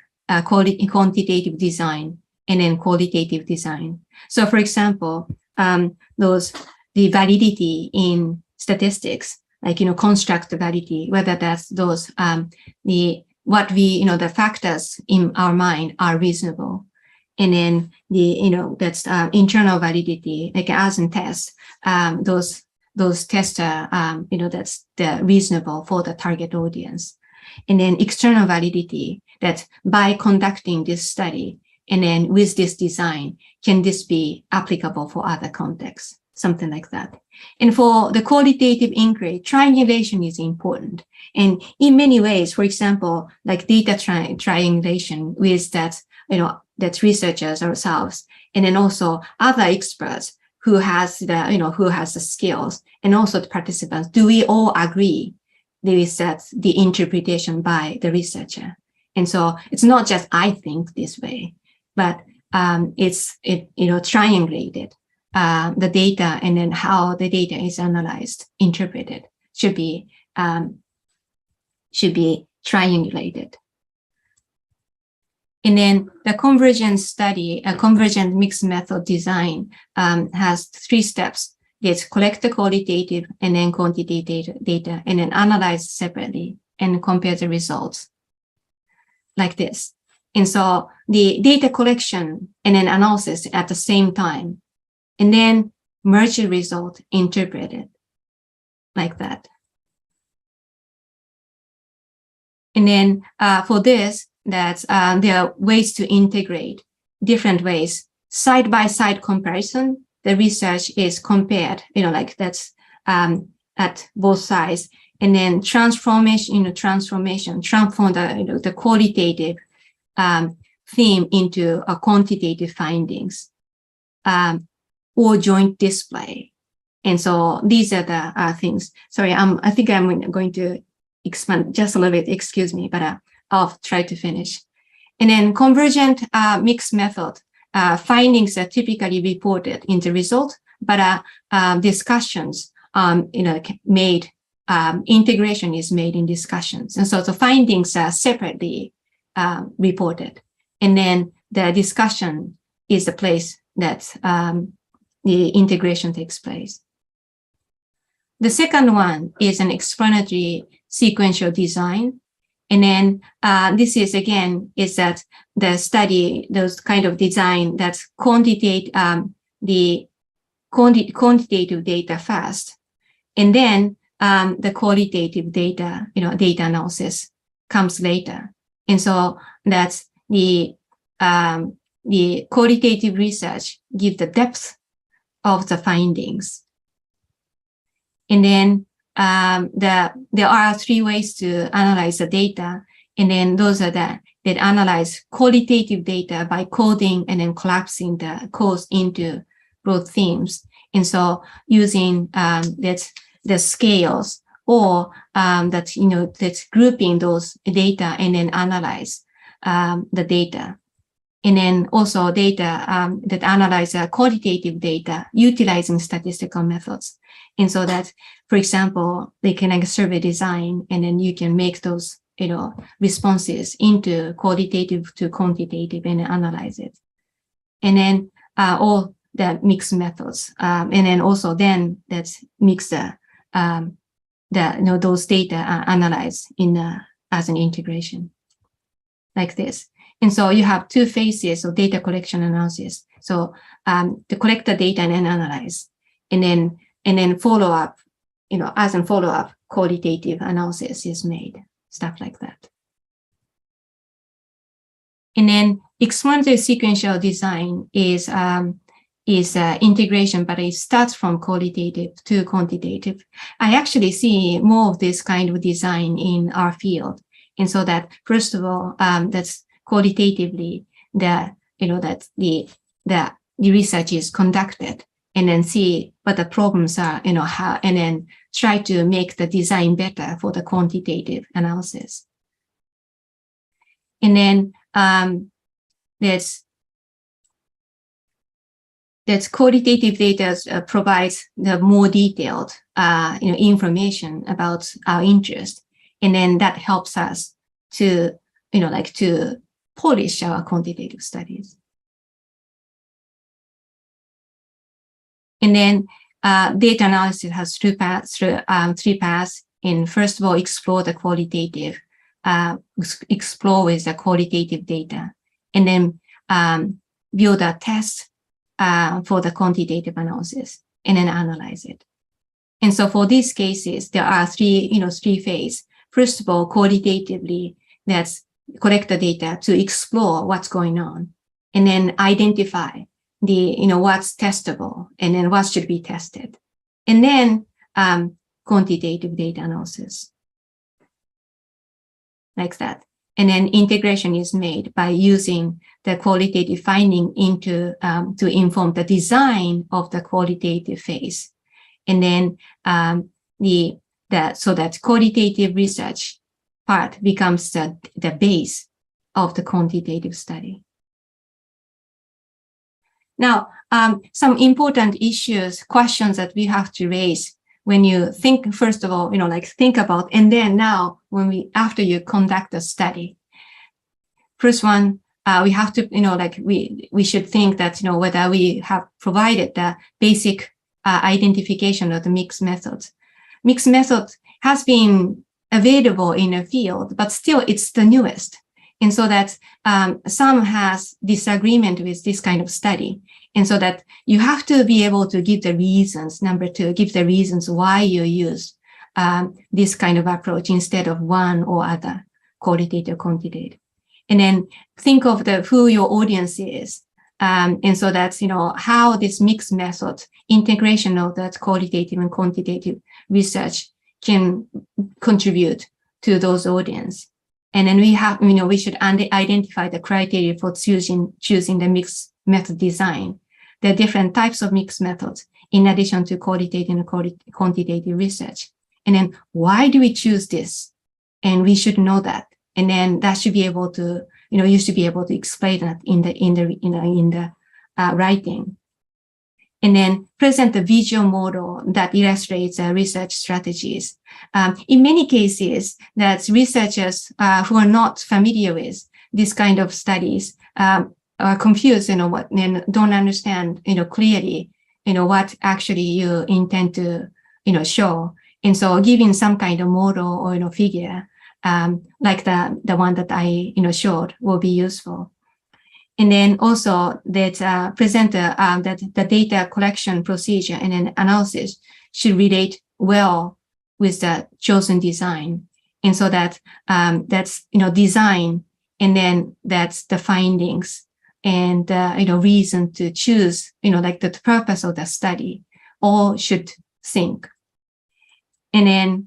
design and then qualitative design. So, for example, the validity in statistics, like construct validity, whether that's those the factors in our mind are reasonable, and then that's internal validity, like as in tests, those tests are that's the reasonable for the target audience, and then external validity, that by conducting this study and then with this design, can this be applicable for other contexts, something like that. And for the qualitative inquiry, triangulation is important. And in many ways, for example, like data triangulation with that, that researchers ourselves, and then also other experts who has the skills, and also the participants, do we all agree with that the interpretation by the researcher? And so it's not just I think this way, but it's triangulated. The data and then how the data is analyzed, interpreted, should be triangulated. And then the convergent study, a convergent mixed method design has 3 steps. It's collect the qualitative and then quantitative data, and then analyze separately and compare the results like this. And so the data collection and then analysis at the same time, and then merge the result, interpret it like that. And then for this, there are ways to integrate different ways. Side-by-side comparison, the research is compared, like that's at both sides. And then transform the qualitative theme into a quantitative findings, or joint display. And so these are the things. Sorry, I think I'm going to expand just a little bit, excuse me, but I'll try to finish. And then convergent mixed method, findings are typically reported in the result, but discussions made, integration is made in discussions. And so the findings are separately reported. And then the discussion is the place that the integration takes place. The second one is an explanatory sequential design. And then this is, again, is that the study, those kind of design that's quantitative data first. And then the qualitative data, data analysis comes later. And so that's the qualitative research gives the depth of the findings. And then there are 3 ways to analyze the data, and then those are that analyze qualitative data by coding and then collapsing the codes into broad themes. And so using the scales, or that's grouping those data and then analyze the data. And then also data that analyze qualitative data utilizing statistical methods. And so that, for example, they can like survey design, and then you can make those responses into qualitative to quantitative and analyze it. And then all the mixed methods, and then also then that's mix those data analyzed in as an integration like this. And so you have 2 phases of data collection analysis. So to collect the data and then analyze, and then follow up, as a follow up, qualitative analysis is made, stuff like that. And then explanatory sequential design is integration, but it starts from qualitative to quantitative. I actually see more of this kind of design in our field. And so that, first of all, that's qualitatively the research is conducted, and then see what the problems are, how, and then try to make the design better for the quantitative analysis. And then that's qualitative data provides the more detailed information about our interest, and then that helps us to to polish our quantitative studies. And then data analysis has 3 paths. In first of all, explore the qualitative, explore with the qualitative data, and then build a test for the quantitative analysis, and then analyze it. And so for these cases, there are 3 phases. First of all, qualitatively, that's collect the data to explore what's going on, and then identify the what's testable, and then what should be tested, and then quantitative data analysis like that. And then integration is made by using the qualitative finding into to inform the design of the qualitative phase, and then so that qualitative research part becomes the base of the quantitative study. Now, some important questions that we have to raise when you think, first of all, think about, and then now after you conduct a study. First one, we have to, we should think that, whether we have provided the basic identification of the mixed methods. Mixed method has been available in a field, but still it's the newest. And so that some has disagreement with this kind of study. And so that you have to be able to give the reasons, number 2, give the reasons why you use this kind of approach instead of one or other, qualitative, quantitative. And then think of who your audience is. And so that's, how this mixed method, integration of that qualitative and quantitative research can contribute to those audience. And then we should identify the criteria for choosing the mixed method design. There are different types of mixed methods in addition to qualitative and quantitative research. And then why do we choose this? And we should know that. And then that should be able to, you should be able to explain that in the writing. And then present a visual model that illustrates research strategies. In many cases, that researchers who are not familiar with this kind of studies are confused, and don't understand, clearly, what actually you intend to, show. And so giving some kind of model or, figure, like the one that I, showed will be useful. And then also that present that the data collection procedure and then analysis should relate well with the chosen design. And so that that's, design, and then that's the findings and, reason to choose, like the purpose of the study, all should sync. we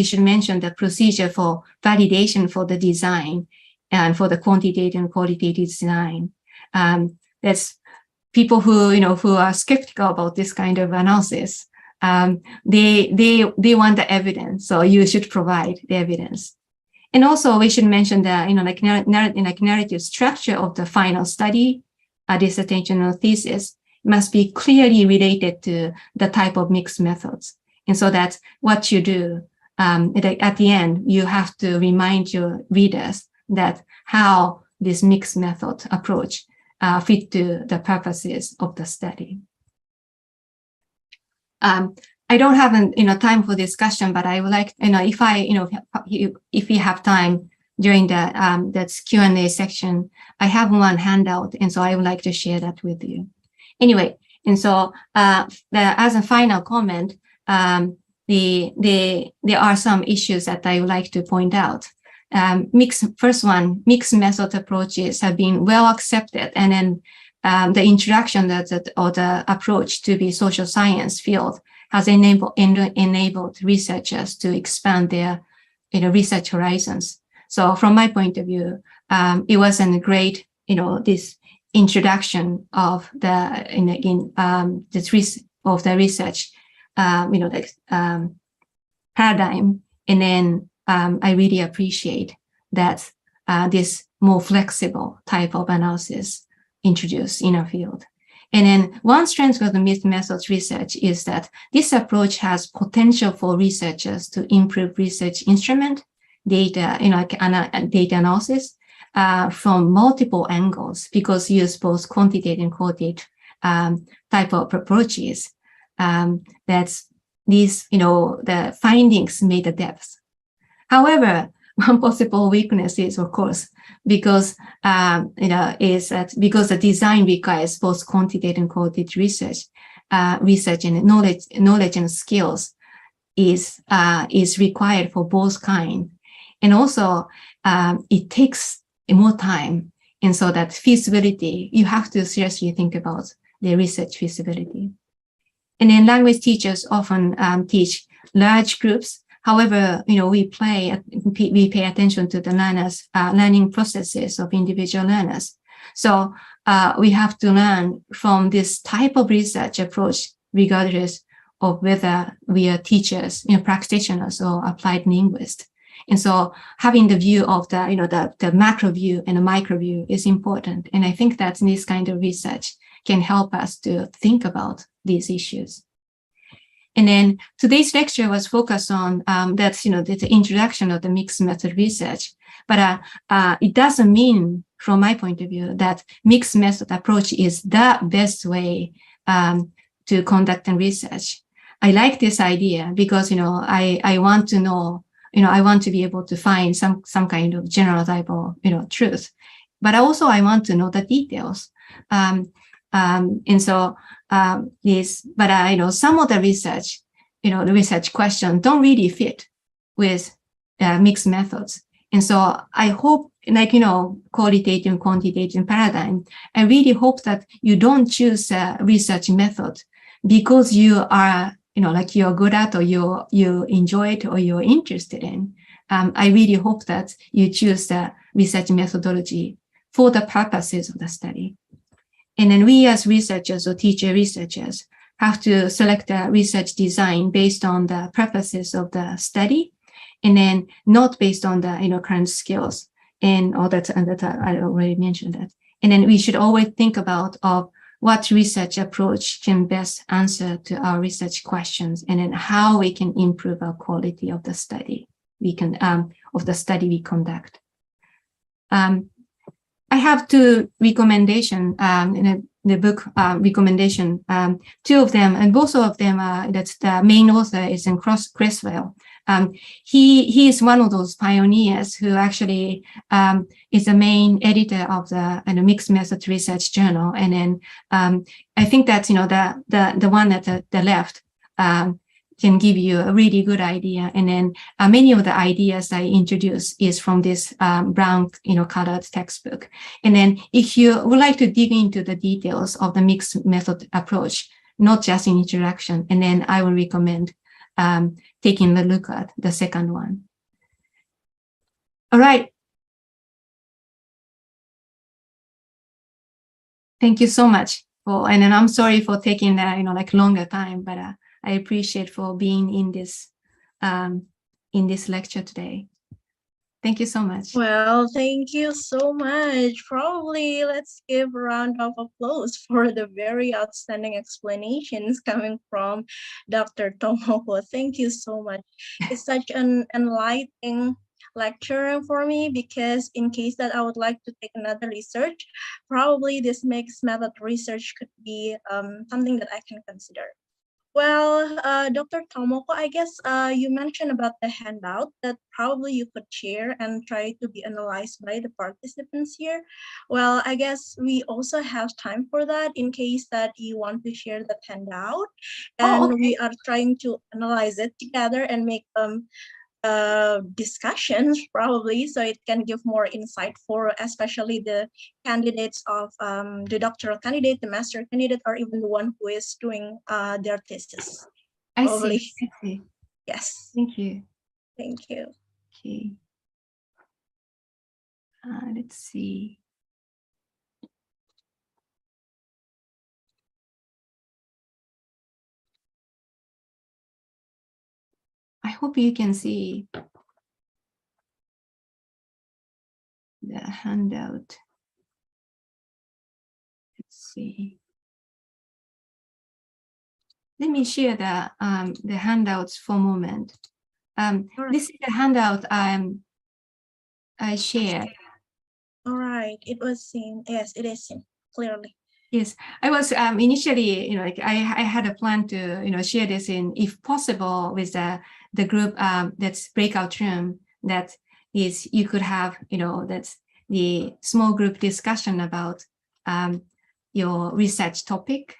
should mention the procedure for validation for the design and for the quantitative and qualitative design. That's people who are skeptical about this kind of analysis. They want the evidence, so you should provide the evidence. And also we should mention the narrative structure of the final study, dissertation or thesis must be clearly related to the type of mixed methods. And so that's what you do. At the end, you have to remind your readers that how this mixed method approach fit to the purposes of the study. I don't have time for discussion, but I would like, if we have time during the that's Q&A section, I have one handout, and so I would like to share that with you. Anyway, and so as a final comment, there are some issues that I would like to point out. First one, mixed method approaches have been well accepted, and then the introduction or the approach to the social science field has enabled researchers to expand their research horizons. So from my point of view, it was a great this introduction of the research paradigm, and then I really appreciate that this more flexible type of analysis introduced in our field. And then one strength of the mixed methods research is that this approach has potential for researchers to improve research instrument, data, data analysis from multiple angles, because you use both quantitative and qualitative type of approaches. That's these, the findings made the depth. However, one possible weakness is, of course, because is that because the design requires both quantitative and qualitative research and knowledge and skills is required for both kind, and also it takes more time, and so that feasibility, you have to seriously think about the research feasibility. And then language teachers often teach large groups. However, we pay attention to the learners' learning processes of individual learners. So we have to learn from this type of research approach, regardless of whether we are teachers, practitioners, or applied linguists. And so having the view of the macro view and the micro view is important. And I think that this kind of research can help us to think about these issues. And then today's lecture was focused on the introduction of the mixed method research, but it doesn't mean, from my point of view, that mixed method approach is the best way to conduct research. I like this idea because I want to know, I want to be able to find some kind of general type of truth, but also I want to know the details. And so some of the research, the research questions don't really fit with mixed methods. And so I hope, qualitative and quantitative paradigm, I really hope that you don't choose a research method because you are, you're good at, or you enjoy it, or you're interested in. I really hope that you choose the research methodology for the purposes of the study. And then we as researchers or teacher researchers have to select a research design based on the purposes of the study, and then not based on the current skills and all that, and that I already mentioned that. And then we should always think about what research approach can best answer to our research questions, and then how we can improve our quality of the study we conduct. I have two recommendations in the book recommendation, two of them, and both of them are, that's the main author is in Creswell. He is one of those pioneers who actually is the main editor of the mixed method research journal. And then I think that the one at the left can give you a really good idea. And then many of the ideas I introduce is from this brown colored textbook. And then if you would like to dig into the details of the mixed method approach, not just in introduction. And then I will recommend taking a look at the second one. All right. Thank you so much. And then I'm sorry for taking like longer time, but I appreciate for being in this lecture today. Thank you so much. Well, thank you so much. Probably let's give a round of applause for the very outstanding explanations coming from Dr. Tomoko. Thank you so much. It's such an enlightening lecture for me, because in case that I would like to take another research, probably this mixed method research could be something that I can consider. Well, Dr. Tomoko, I guess you mentioned about the handout that probably you could share and try to be analyzed by the participants here. Well, I guess we also have time for that in case that you want to share that handout. And okay. we are trying to analyze it together and make discussions probably, so it can give more insight for especially the candidates of the doctoral candidate, the master candidate, or even the one who is doing their thesis. I Probably. see. Yes. Thank you. Thank you. Okay. Let's see. I hope you can see the handout. Let's see. Let me share the handouts for a moment. This is the handout I shared. All right, it was seen. Yes, it is seen clearly. Yes, I was initially, like I had a plan to, share this in, if possible, with the group that's breakout room. That is, you could have, that's the small group discussion about your research topic,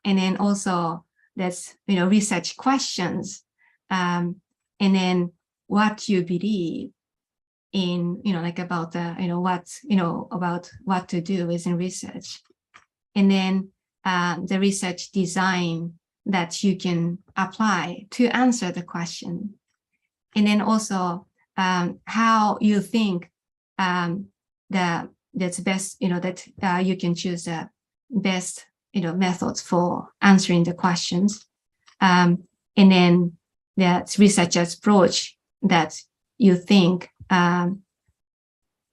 and then also that's research questions, and then what you believe in, like about about what to do within research. And then the research design that you can apply to answer the question. And then also how you think that's best, that you can choose the best, methods for answering the questions. And then that researcher's approach that you think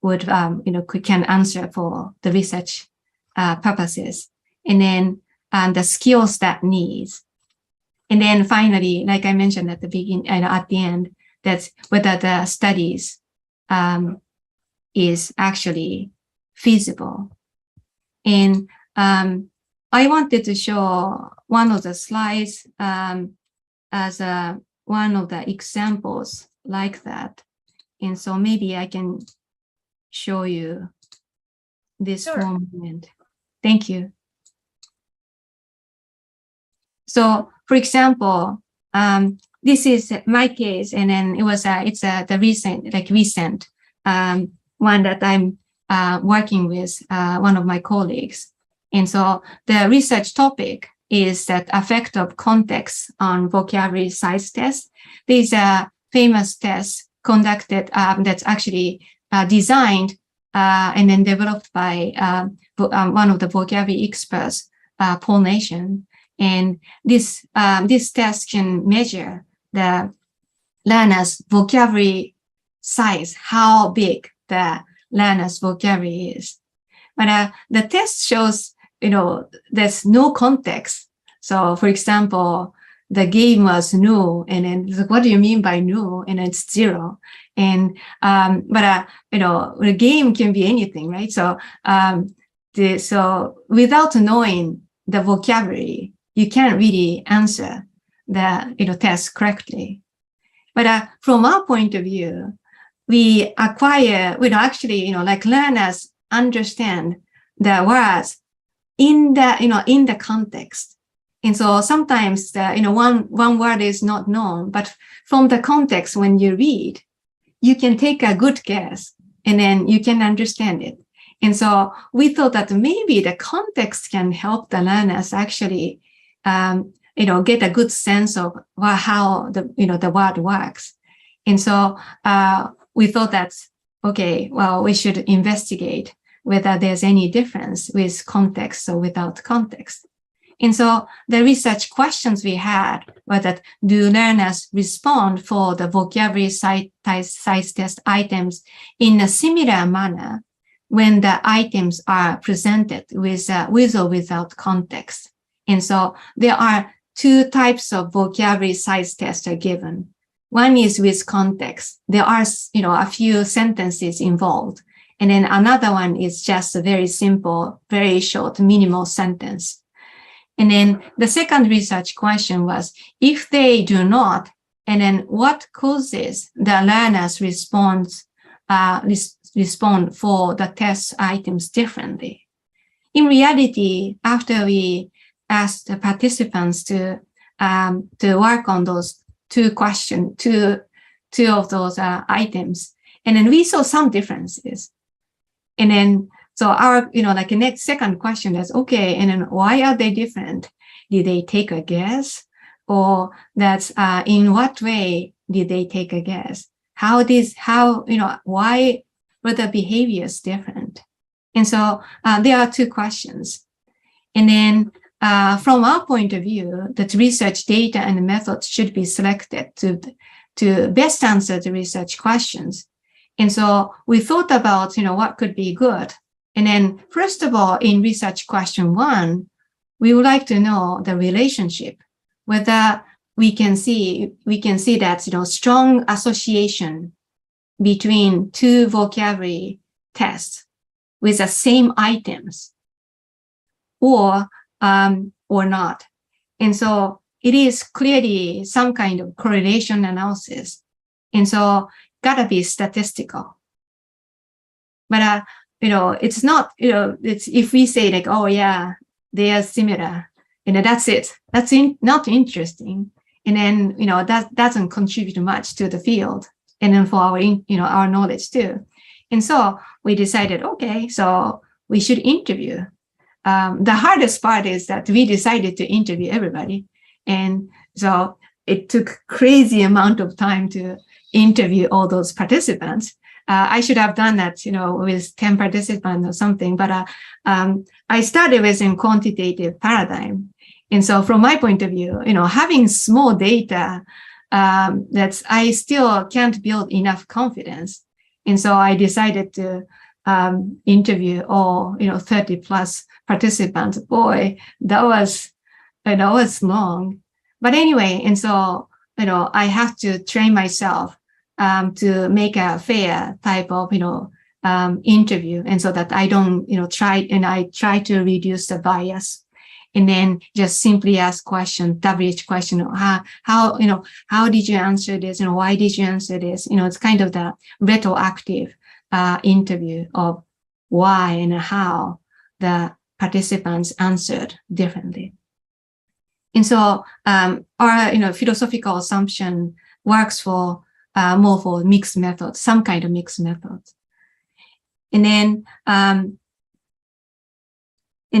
would, can answer for the research purposes, and then the skills that needs. And then finally, like I mentioned at the beginning and at the end, that's whether the studies is actually feasible. And I wanted to show one of the slides as one of the examples like that. And so maybe I can show you this for a moment. Thank you. So, for example, this is my case, and then it was the recent one that I'm working with one of my colleagues, and so the research topic is that effect of context on vocabulary size test. These are famous tests conducted that's actually designed and then developed by one of the vocabulary experts, Paul Nation. And this test can measure the learner's vocabulary size, how big the learner's vocabulary is. But the test shows, there's no context. So, for example, the game was new, and then what do you mean by new? And it's 0. And the game can be anything, right? So so without knowing the vocabulary, you can't really answer the test correctly. But from our point of view, we acquire, actually, like learners understand the words in the context. And so sometimes one word is not known, but from the context when you read, you can take a good guess, and then you can understand it. And so we thought that maybe the context can help the learners actually get a good sense of how the word works. And so we thought that, okay, well, we should investigate whether there's any difference with context or without context. And so the research questions we had were that, do learners respond for the vocabulary size test items in a similar manner when the items are presented with or without context? And so there are two types of vocabulary size tests are given. One is with context. There are, a few sentences involved. And then another one is just a very simple, very short, minimal sentence. And then the second research question was, if they do not, and then what causes the learners respond for the test items differently? In reality, after we asked the participants to work on those two of those items, and then we saw some differences. And then so our, like the next second question is, okay, and then why are they different? Did they take a guess? Or that's in what way did they take a guess? Why were the behaviors different? And so there are two questions. And then from our point of view, that research data and methods should be selected to best answer the research questions. And so we thought about, what could be good. And then, first of all, in research question 1, we would like to know the relationship, whether we can see that, strong association between two vocabulary tests with the same items or not. And so it is clearly some kind of correlation analysis. And so gotta be statistical. But it's not, it's if we say like, oh yeah, they are similar, that's it. That's not interesting. And then, that doesn't contribute much to the field. And then for our, our knowledge too. And so we decided, okay, so we should interview. The hardest part is that we decided to interview everybody. And so it took crazy amount of time to interview all those participants. I should have done that, with 10 participants or something, but I started with a quantitative paradigm. And so from my point of view, having small data, I still can't build enough confidence. And so I decided to interview all, 30 plus participants. Boy, that was long. But anyway, and so, I have to train myself to make a fair type of, interview. And so that I don't, I try to reduce the bias and then just simply ask question, WH question, how did you answer this? Why did you answer this? It's kind of the retroactive interview of why and how the participants answered differently. And so our, philosophical assumption works for more for mixed methods, some kind of mixed methods. And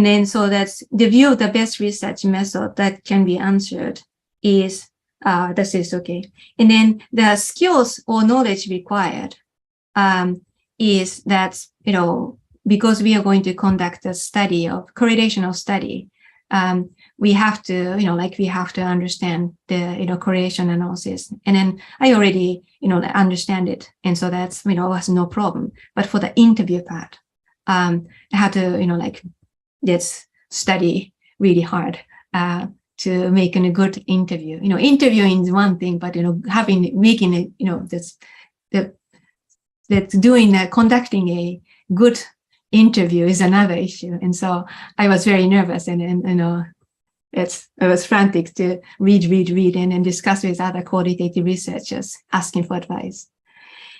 then so that's the view of the best research method that can be answered is, this is okay. And then the skills or knowledge required is that, because we are going to conduct a study of correlational study, we have to, we have to understand the, correlation analysis. And then I already, understand it. And so that's, was no problem. But for the interview part, I had to, let's study really hard to make a good interview. Interviewing is one thing, but, making it, conducting a good interview is another issue. And so I was very nervous and I was frantic to read and then discuss with other qualitative researchers asking for advice.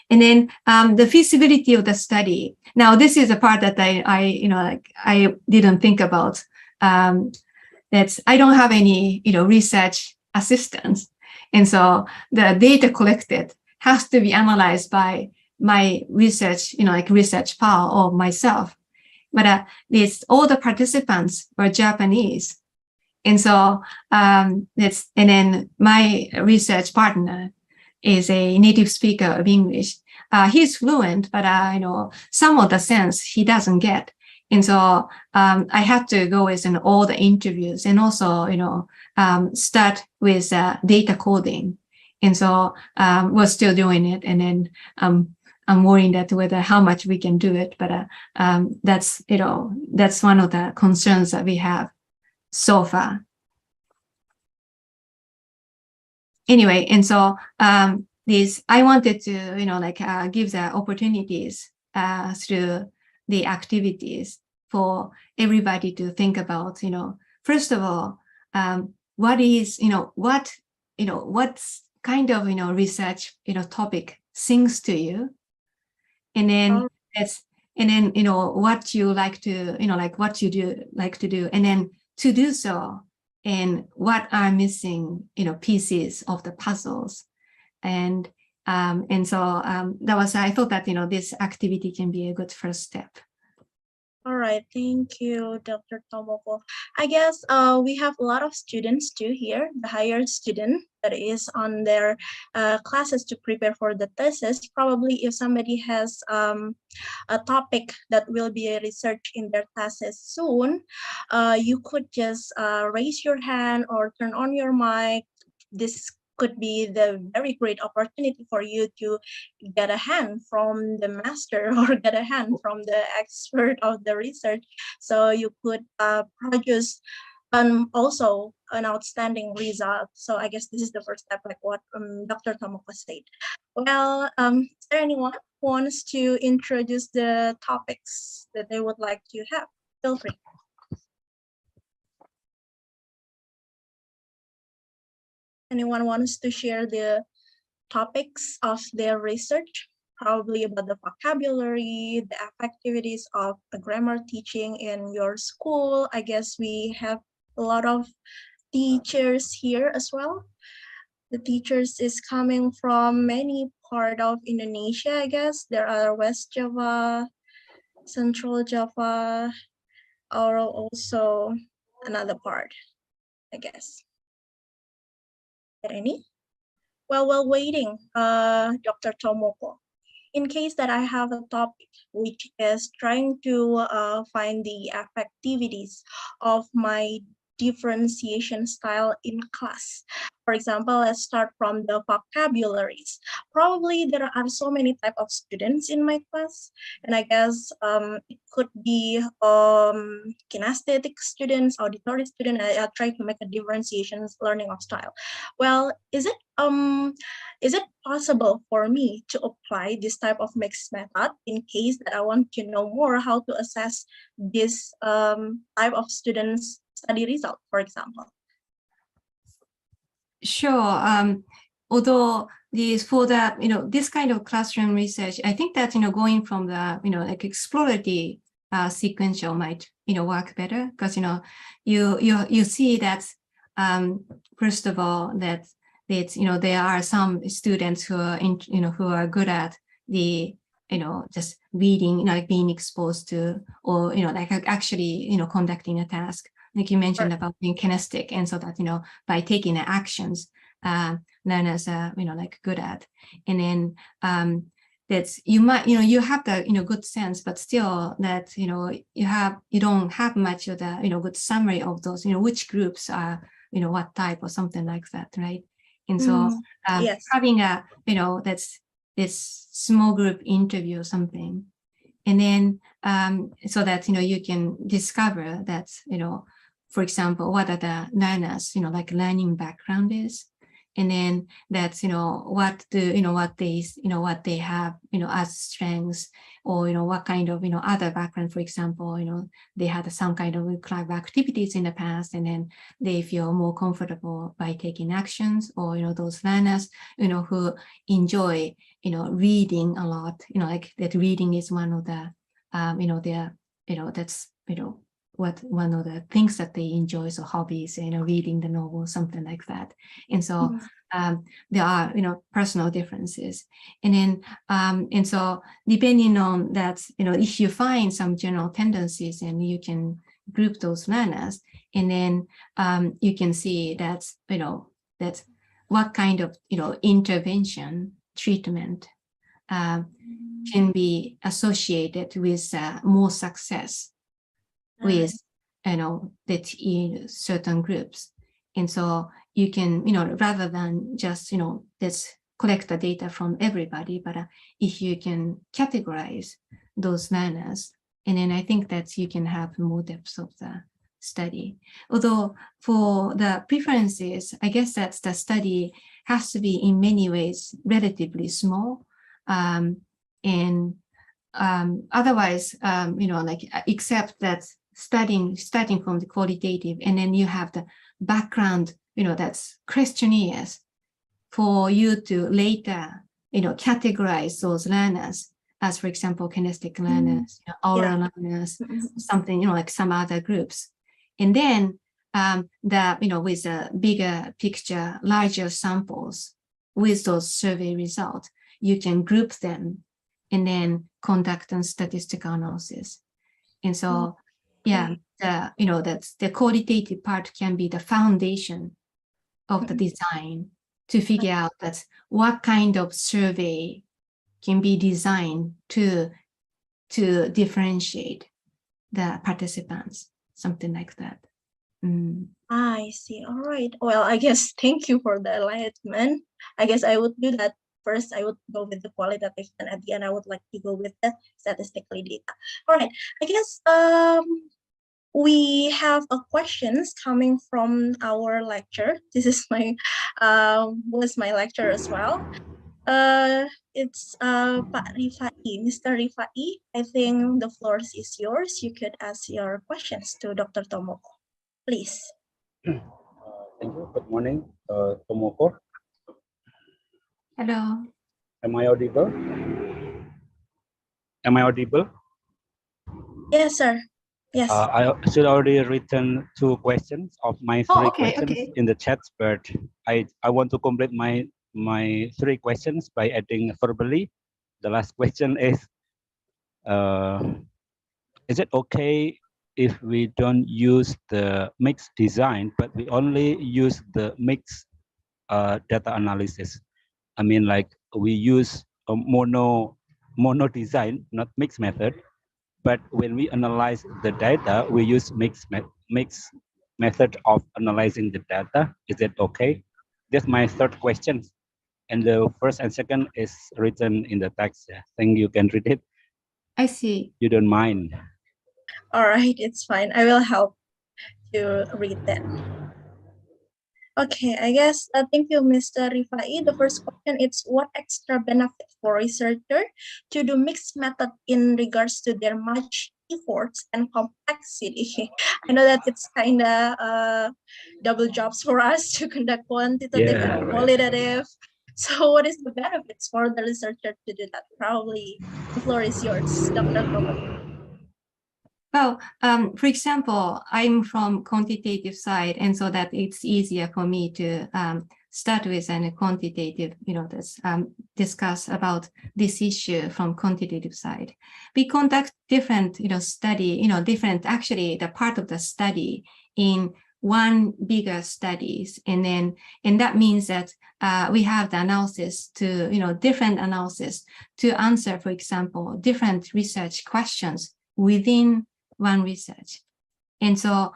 And then the feasibility of the study. Now, this is a part that I didn't think about. That I don't have any, research assistants. And so the data collected has to be analyzed by my research, research pal or myself. But all the participants were Japanese. And so and then my research partner is a native speaker of English. He's fluent, but some of the sense he doesn't get. And so I had to go with all the interviews and also, start with data coding. And so we're still doing it. And then I'm worrying that whether how much we can do it, but that's one of the concerns that we have so far. Anyway, and so I wanted to give the opportunities through the activities for everybody to think about, first of all, what is, what kind of, research, topic sings to you, and then what you like to, what you like to do, and then to do so, and what are missing, pieces of the puzzles, and so that was, I thought that, this activity can be a good first step. All right, thank you, Dr. Tomoko. I guess we have a lot of students too here, the higher student that is on their classes to prepare for the thesis. Probably if somebody has a topic that will be a research in their classes soon, you could just raise your hand or turn on your mic. This could be the very great opportunity for you to get a hand from the master or get a hand from the expert of the research. So you could produce also an outstanding result. So I guess this is the first step, like what Dr. Tomoko said. Well, is there anyone who wants to introduce the topics that they would like to have? Feel free. Anyone wants to share the topics of their research, probably about the vocabulary, the activities of the grammar teaching in your school? I guess we have a lot of teachers here as well. The teachers is coming from many part of Indonesia, I guess. There are West Java, Central Java, or also another part, I guess. Any? Well, while waiting, Dr. Tomoko, in case that I have a topic which is trying to find the activities of my differentiation style in class. For example, let's start from the vocabularies. Probably there are so many types of students in my class, and I guess it could be kinesthetic students, auditory students. I try to make a differentiation learning of style. Well, is it possible for me to apply this type of mixed method in case that I want to know more how to assess this type of students' study result, for example? Sure. Although for the this kind of classroom research, I think that going from the like exploratory sequential might work better, because you see that first of all that there are some students who are who are good at the just reading, like being exposed to, or like actually conducting a task, like you mentioned about being kinesthetic, and so that by taking the actions learners are like good at. And then that's you might you have the good sense, but still that you don't have much of the good summary of those which groups are what type or something like that, right? And so yes. having a that's this small group interview or something, and then so that you can discover that for example, what are the learners like learning background is, and then that's what they have as strengths, or what kind of other background. For example, they had some kind of club activities in the past, and then they feel more comfortable by taking actions, or those learners who enjoy reading a lot, like that reading is one of the that's what one of the things that they enjoy, so hobbies, reading the novel, something like that. And so there are personal differences, and then and so depending on that, if you find some general tendencies, and you can group those learners, and then you can see that, that what kind of, intervention, treatment can be associated with more success with, that in certain groups. And so you can, rather than just, let's collect the data from everybody, but if you can categorize those learners, and then I think that you can have more depth of the study. Although for the preferences, I guess that the study has to be in many ways relatively small. Otherwise, except that starting from the qualitative, and then you have the background, that's questionnaires for you to later, categorize those learners as, for example, kinesthetic learners, oral learners, something, like some other groups. And then with a bigger picture, larger samples with those survey results, you can group them and then conduct a statistical analysis. And so, that's the qualitative part can be the foundation of the design to figure out that what kind of survey can be designed to differentiate the participants, something like that. I see. All right. Well, I guess thank you for the enlightenment. I guess I would do that. First, I would go with the qualitative, and at the end, I would like to go with the statistical data. All right. I guess we have a questions coming from our lecture. This is my was my lecture as well. It's Pak Rifai, Mr. Rifai. I think the floor is yours. You could ask your questions to Dr. Tomoko, please. Thank you. Good morning, Tomoko. Hello. Am I audible? Am I audible? Yes, sir. Yes. I should already written 2 questions of my 3 questions in the chat, but I want to complete my 3 questions by adding verbally. The last question is it okay if we don't use the mixed design, but we only use the mixed data analysis? I mean, like we use a mono design, not mixed method. But when we analyze the data, we use mixed method of analyzing the data. Is it okay? That's my 3rd question. And the first and second is written in the text. I think you can read it. I see. You don't mind? All right, it's fine. I will help you read that. Okay, I guess, thank you, Mr. Rifai. The first question is, what extra benefit for researcher to do mixed method in regards to their much efforts and complexity? I know that it's kind of double jobs for us to conduct quantitative and qualitative. So what is the benefits for the researcher to do that? Probably the floor is yours, Dr. Tomoko. Well, for example, I'm from quantitative side, and so that it's easier for me to start with a quantitative, discuss about this issue from quantitative side. We conduct different, study, actually the part of the study in one bigger studies, and that means that we have the analysis to, different analysis to answer, for example, different research questions within one research. And so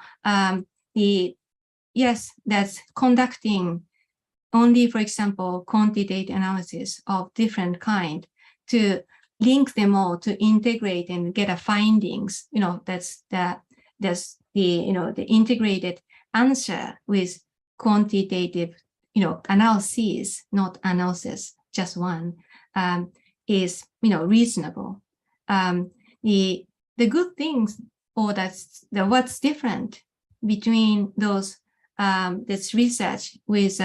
that's conducting only, for example, quantitative analysis of different kind to link them all to integrate and get a findings, that's the integrated answer with quantitative, analysis, not analysis, just one, is, reasonable. The good things, or what's different between those this research with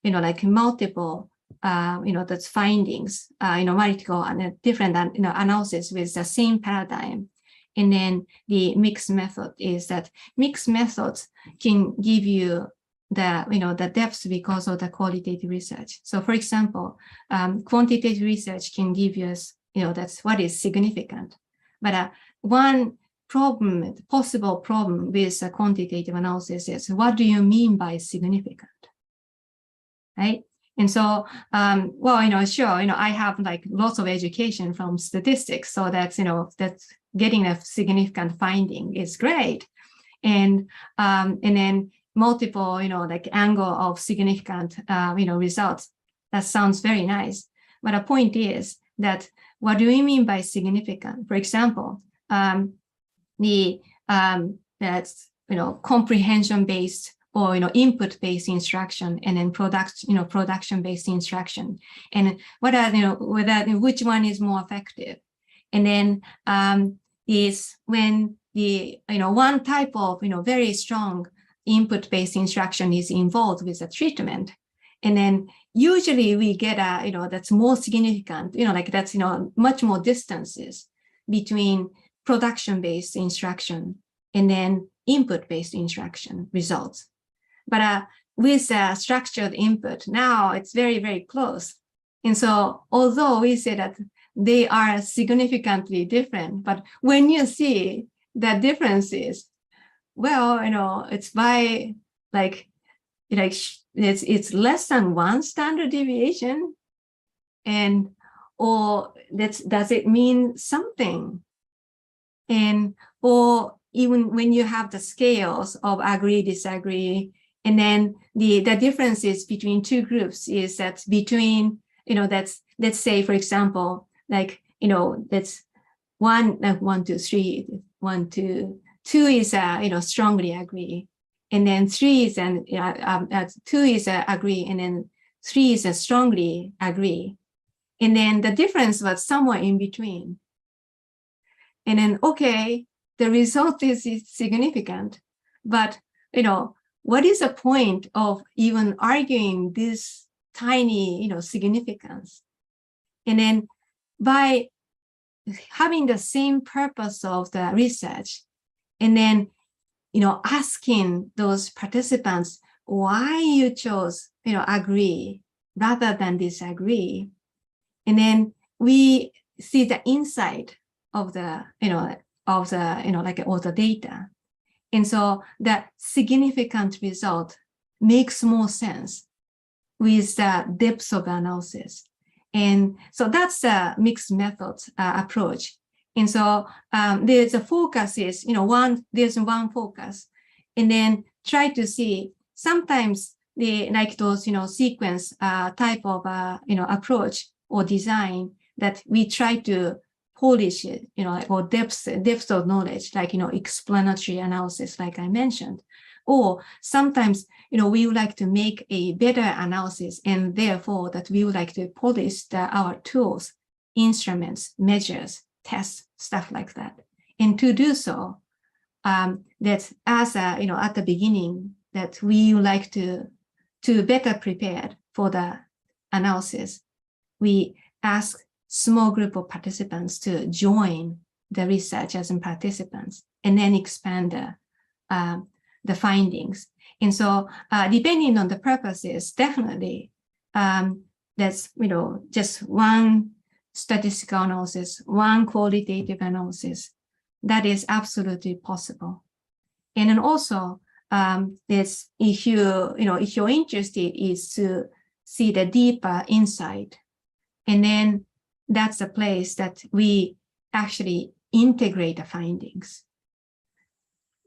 like multiple that's findings, multiple and different analysis with the same paradigm, and then the mixed method is that mixed methods can give you the depth because of the qualitative research. So, for example, quantitative research can give us that's what is significant, but one possible problem with a quantitative analysis is, what do you mean by significant, right? And so, well, sure, I have like lots of education from statistics, so that's, that's getting a significant finding is great. And then multiple, like angle of significant, results. That sounds very nice. But the point is that, what do we mean by significant? For example, that's, comprehension-based or, input-based instruction, and then production-based instruction. And what are, which one is more effective? And then is when the, one type of, very strong input-based instruction is involved with the treatment. And then usually we get a, that's more significant, like that's, much more distances between production-based instruction and then input-based instruction results. But with structured input, now it's very, very close. And so although we say that they are significantly different, but when you see the differences, well, it's by like it's less than one standard deviation, and or does it mean something? And or even when you have the scales of agree, disagree, and then the differences between two groups is that between, that's, let's say, for example, like, that's 1, 2, 3, 1, 2, 2 is, strongly agree. And then 3 is, 2 is agree, and then 3 is strongly agree. And then the difference was somewhere in between. And then, okay, the result is significant, but, what is the point of even arguing this tiny, significance? And then by having the same purpose of the research, and then, asking those participants why you chose, agree rather than disagree. And then we see the insight of the, all the data. And so the significant result makes more sense with the depth of analysis. And so that's a mixed methods approach. And so there's a focus is, there's one focus, and then try to see sometimes like those, sequence type of, approach or design that we try to polish it, or depth of knowledge, like, explanatory analysis, like I mentioned. Or sometimes, we would like to make a better analysis, and therefore that we would like to polish our tools, instruments, measures, tests, stuff like that. And to do so, that's as at the beginning, that we would like to better prepare for the analysis, we ask small group of participants to join the research as participants, and then expand the findings. And so depending on the purposes, definitely that's, just one statistical analysis, one qualitative analysis, that is absolutely possible. And then also, there's, if you're interested, is to see the deeper insight, and then that's a place that we actually integrate the findings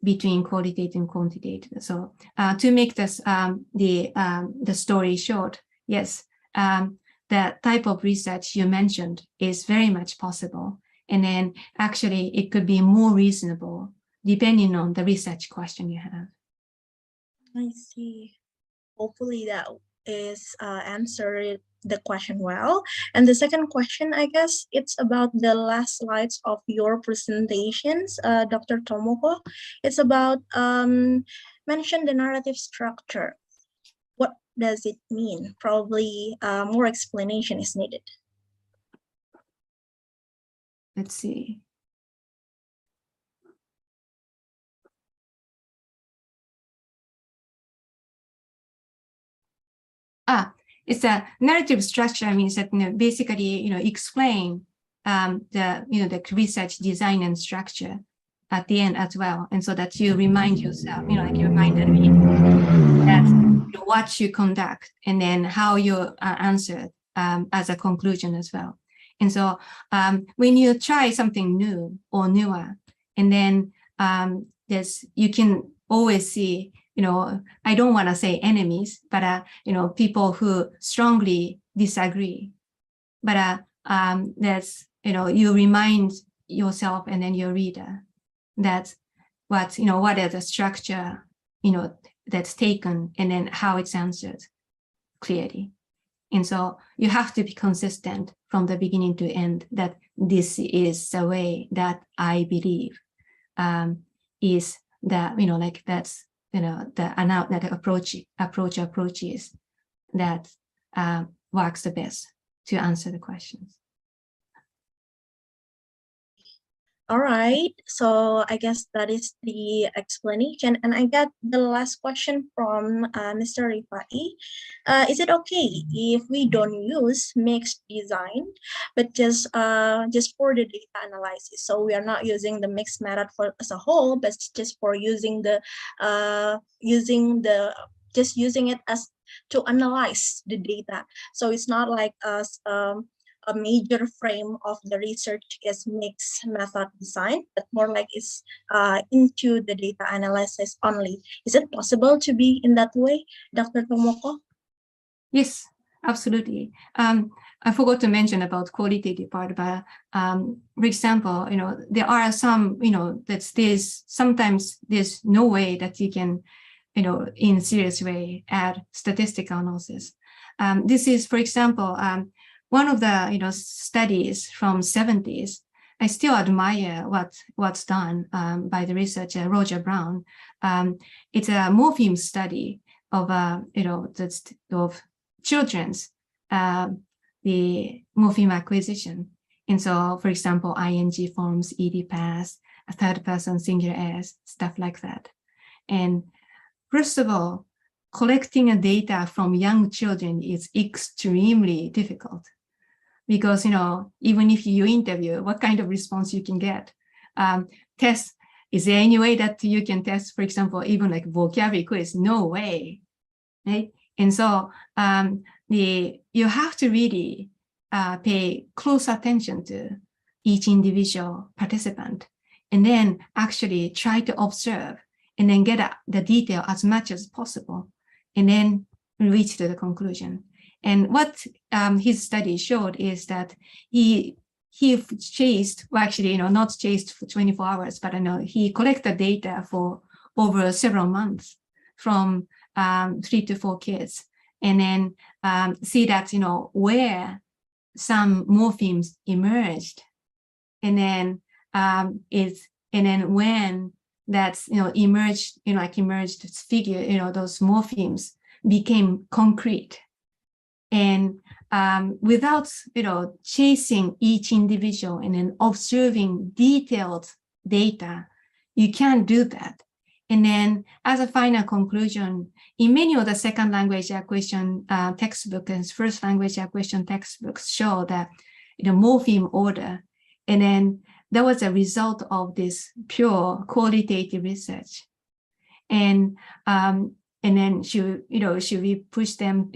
between qualitative and quantitative. So to make this the story short, yes, the type of research you mentioned is very much possible. And then actually it could be more reasonable depending on the research question you have. I see. Hopefully that is answered the question well. And the second question, I guess, it's about the last slides of your presentations, Dr. Tomoko. It's about mention the narrative structure. What does it mean? Probably more explanation is needed. Let's see. It's a narrative structure means that, basically, explain the research design and structure at the end as well. And so that you remind yourself, like you reminded me that what you conduct and then how you answer as a conclusion as well. And so when you try something new or newer, and then you can always see, I don't want to say enemies, but, people who strongly disagree. But you remind yourself and then your reader that what is the structure, that's taken and then how it's answered clearly. And so you have to be consistent from the beginning to end that this is the way that I believe is that, that's, the approaches that works the best to answer the questions. All right, so I guess that is the explanation. And I got the last question from Mr. Rifai. Is it okay if we don't use mixed design, but just for the data analysis? So we are not using the mixed method as a whole, but just for using it as to analyze the data. So it's not like a major frame of the research is mixed method design, but more like it's into the data analysis only. Is it possible to be in that way, Dr. Tomoko? Yes, absolutely. I forgot to mention about qualitative part, but for example, there are some, sometimes there's no way that you can, in serious way add statistical analysis. This is, for example, one of the studies from 70s. I still admire what's done by the researcher Roger Brown. It's a morpheme study of of children's the morpheme acquisition. And so, for example, ing forms, ed past, a third person singular s, stuff like that. And first of all, collecting data from young children is extremely difficult. Because, even if you interview, what kind of response you can get? Test, is there any way that you can test, for example, even like vocabulary quiz? No way, right? And so you have to really pay close attention to each individual participant, and then actually try to observe and then get the detail as much as possible, and then reach to the conclusion. And what his study showed is that he chased, well, actually, not chased for 24 hours, but he collected data for over several months from 3 to 4 kids, and then see that, where some morphemes emerged, and then when that's, emerged figure, those morphemes became concrete. And without, chasing each individual and then observing detailed data, you can't do that. And then as a final conclusion, in many of the second language acquisition textbooks and first language acquisition textbooks show that morpheme order. And then that was a result of this pure qualitative research. And then should we push them,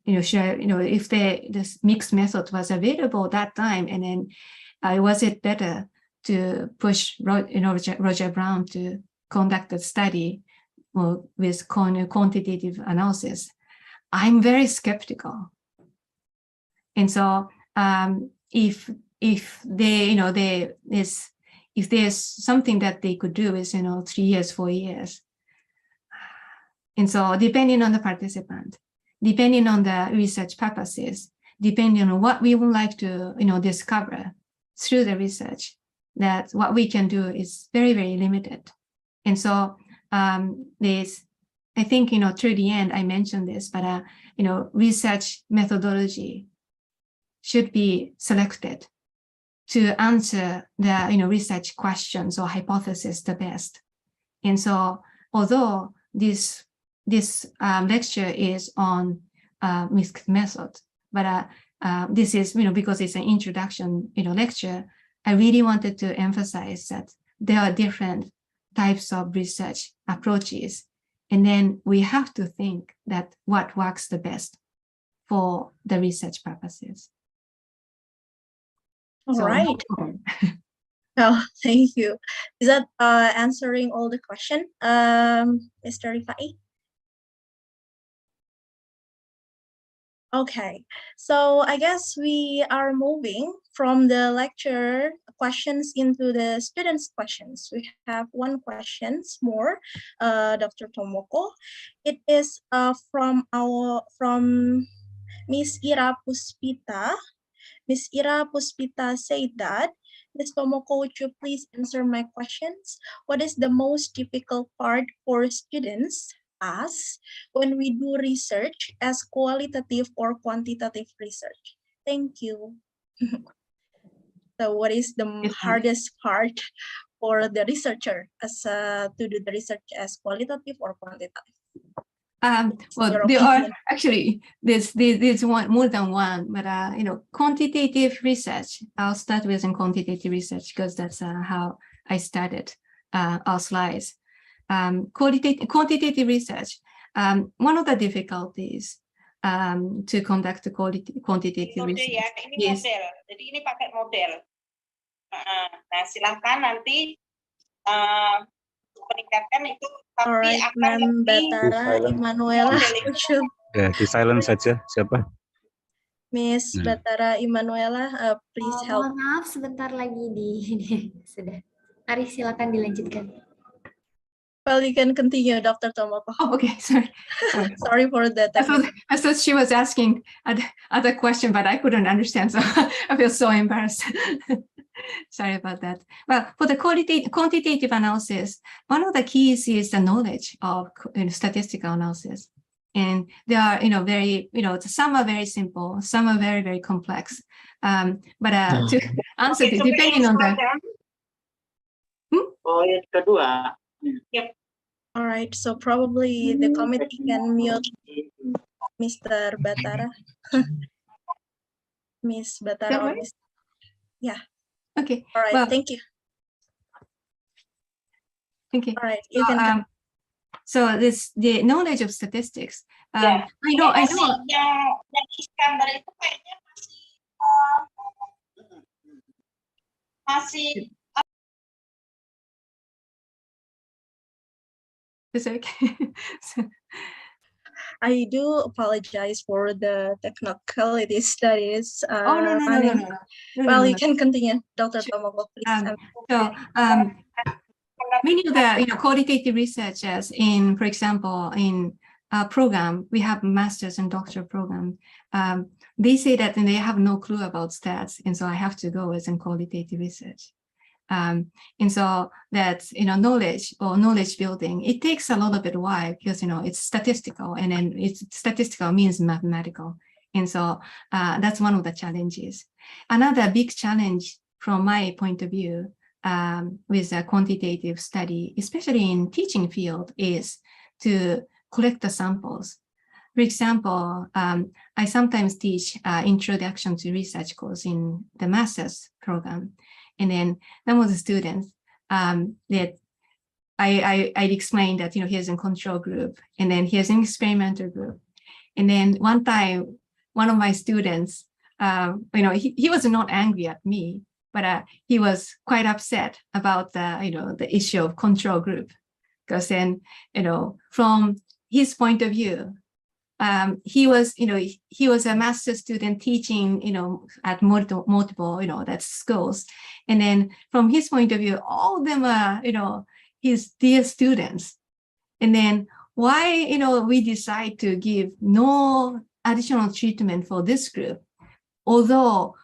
if this mixed method was available that time, and then was it better to push Roger Brown to conduct a study with quantitative analysis? I'm very skeptical. And so if there's something that they could do is 3 years, 4 years. And so depending on the participant, depending on the research purposes, depending on what we would like to discover through the research, that what we can do is very, very limited. And so I think, through the end, I mentioned this, but, research methodology should be selected to answer the, research questions or hypothesis the best. And so, although this lecture is on mixed method, but this is, because it's an introduction, lecture, I really wanted to emphasize that there are different types of research approaches. And then we have to think that what works the best for the research purposes. All So, right. Well, thank you. Is that answering all the question, Mr. Rifai? Okay, so I guess we are moving from the lecture questions into the students' questions. We have one question more, Dr. Tomoko. It is from Miss Ira Puspita. Miss Ira Puspita said that, Ms. Tomoko, would you please answer my questions? What is the most difficult part for students, us, when we do research as qualitative or quantitative research? Thank you. So what is the hardest part for the researcher as to do the research as qualitative or quantitative? Well, there are actually there's one more than one, but quantitative research. I'll start with quantitative research because that's how I started our slides. Quantitative research. One of the difficulties to conduct quantitative research. Ya, ini Yes. model. Jadi ini pakai model. Nah, silahkan nanti meningkatkan itu, tapi Alright, akan Ma'am lebih Batara Immanuela, Ya, di silent saja. Siapa? Miss Batara Immanuela, please help. Mohon maaf, sebentar lagi sudah. Mari silakan dilanjutkan. Well, you can continue, Dr. Tomoko. Oh, okay. Sorry. Sorry for that. I thought she was asking other question, but I couldn't understand, so I feel so embarrassed. Sorry about that. Well, for the quantitative analysis, one of the keys is the knowledge of statistical analysis. And there are, very, some are very simple, some are very, very complex. But to answer, depending on the... Oh, yang kedua. All right, so probably the committee can mute Mr. Batara. Miss Batara or Miss... Yeah. Okay. All right, well, thank you. Okay. All right, you can. So the knowledge of statistics. I know. Yang Iskandar itu kayaknya masih. Is it okay? I do apologize for the technicality studies. No. Well, you can continue, Dr. Tomoko, please. Many of the qualitative researchers in, for example, in a program, we have master's and doctoral program. They say that they have no clue about stats, and so I have to go with qualitative research. And so that's knowledge or knowledge building. It takes a little bit while because it's statistical, and then it's statistical means mathematical, and so that's one of the challenges. Another big challenge from my point of view with a quantitative study, especially in teaching field, is to collect the samples. For example, I sometimes teach introduction to research course in the master's program. And then some of the students that I explained that, here's a control group, and then here's an experimental group. And then one time, one of my students, he was not angry at me, but he was quite upset about the issue of control group, because then, from his point of view, he was a master student teaching, at multiple, that's schools. And then from his point of view, all of them are, his dear students. And then why, we decide to give no additional treatment for this group, although,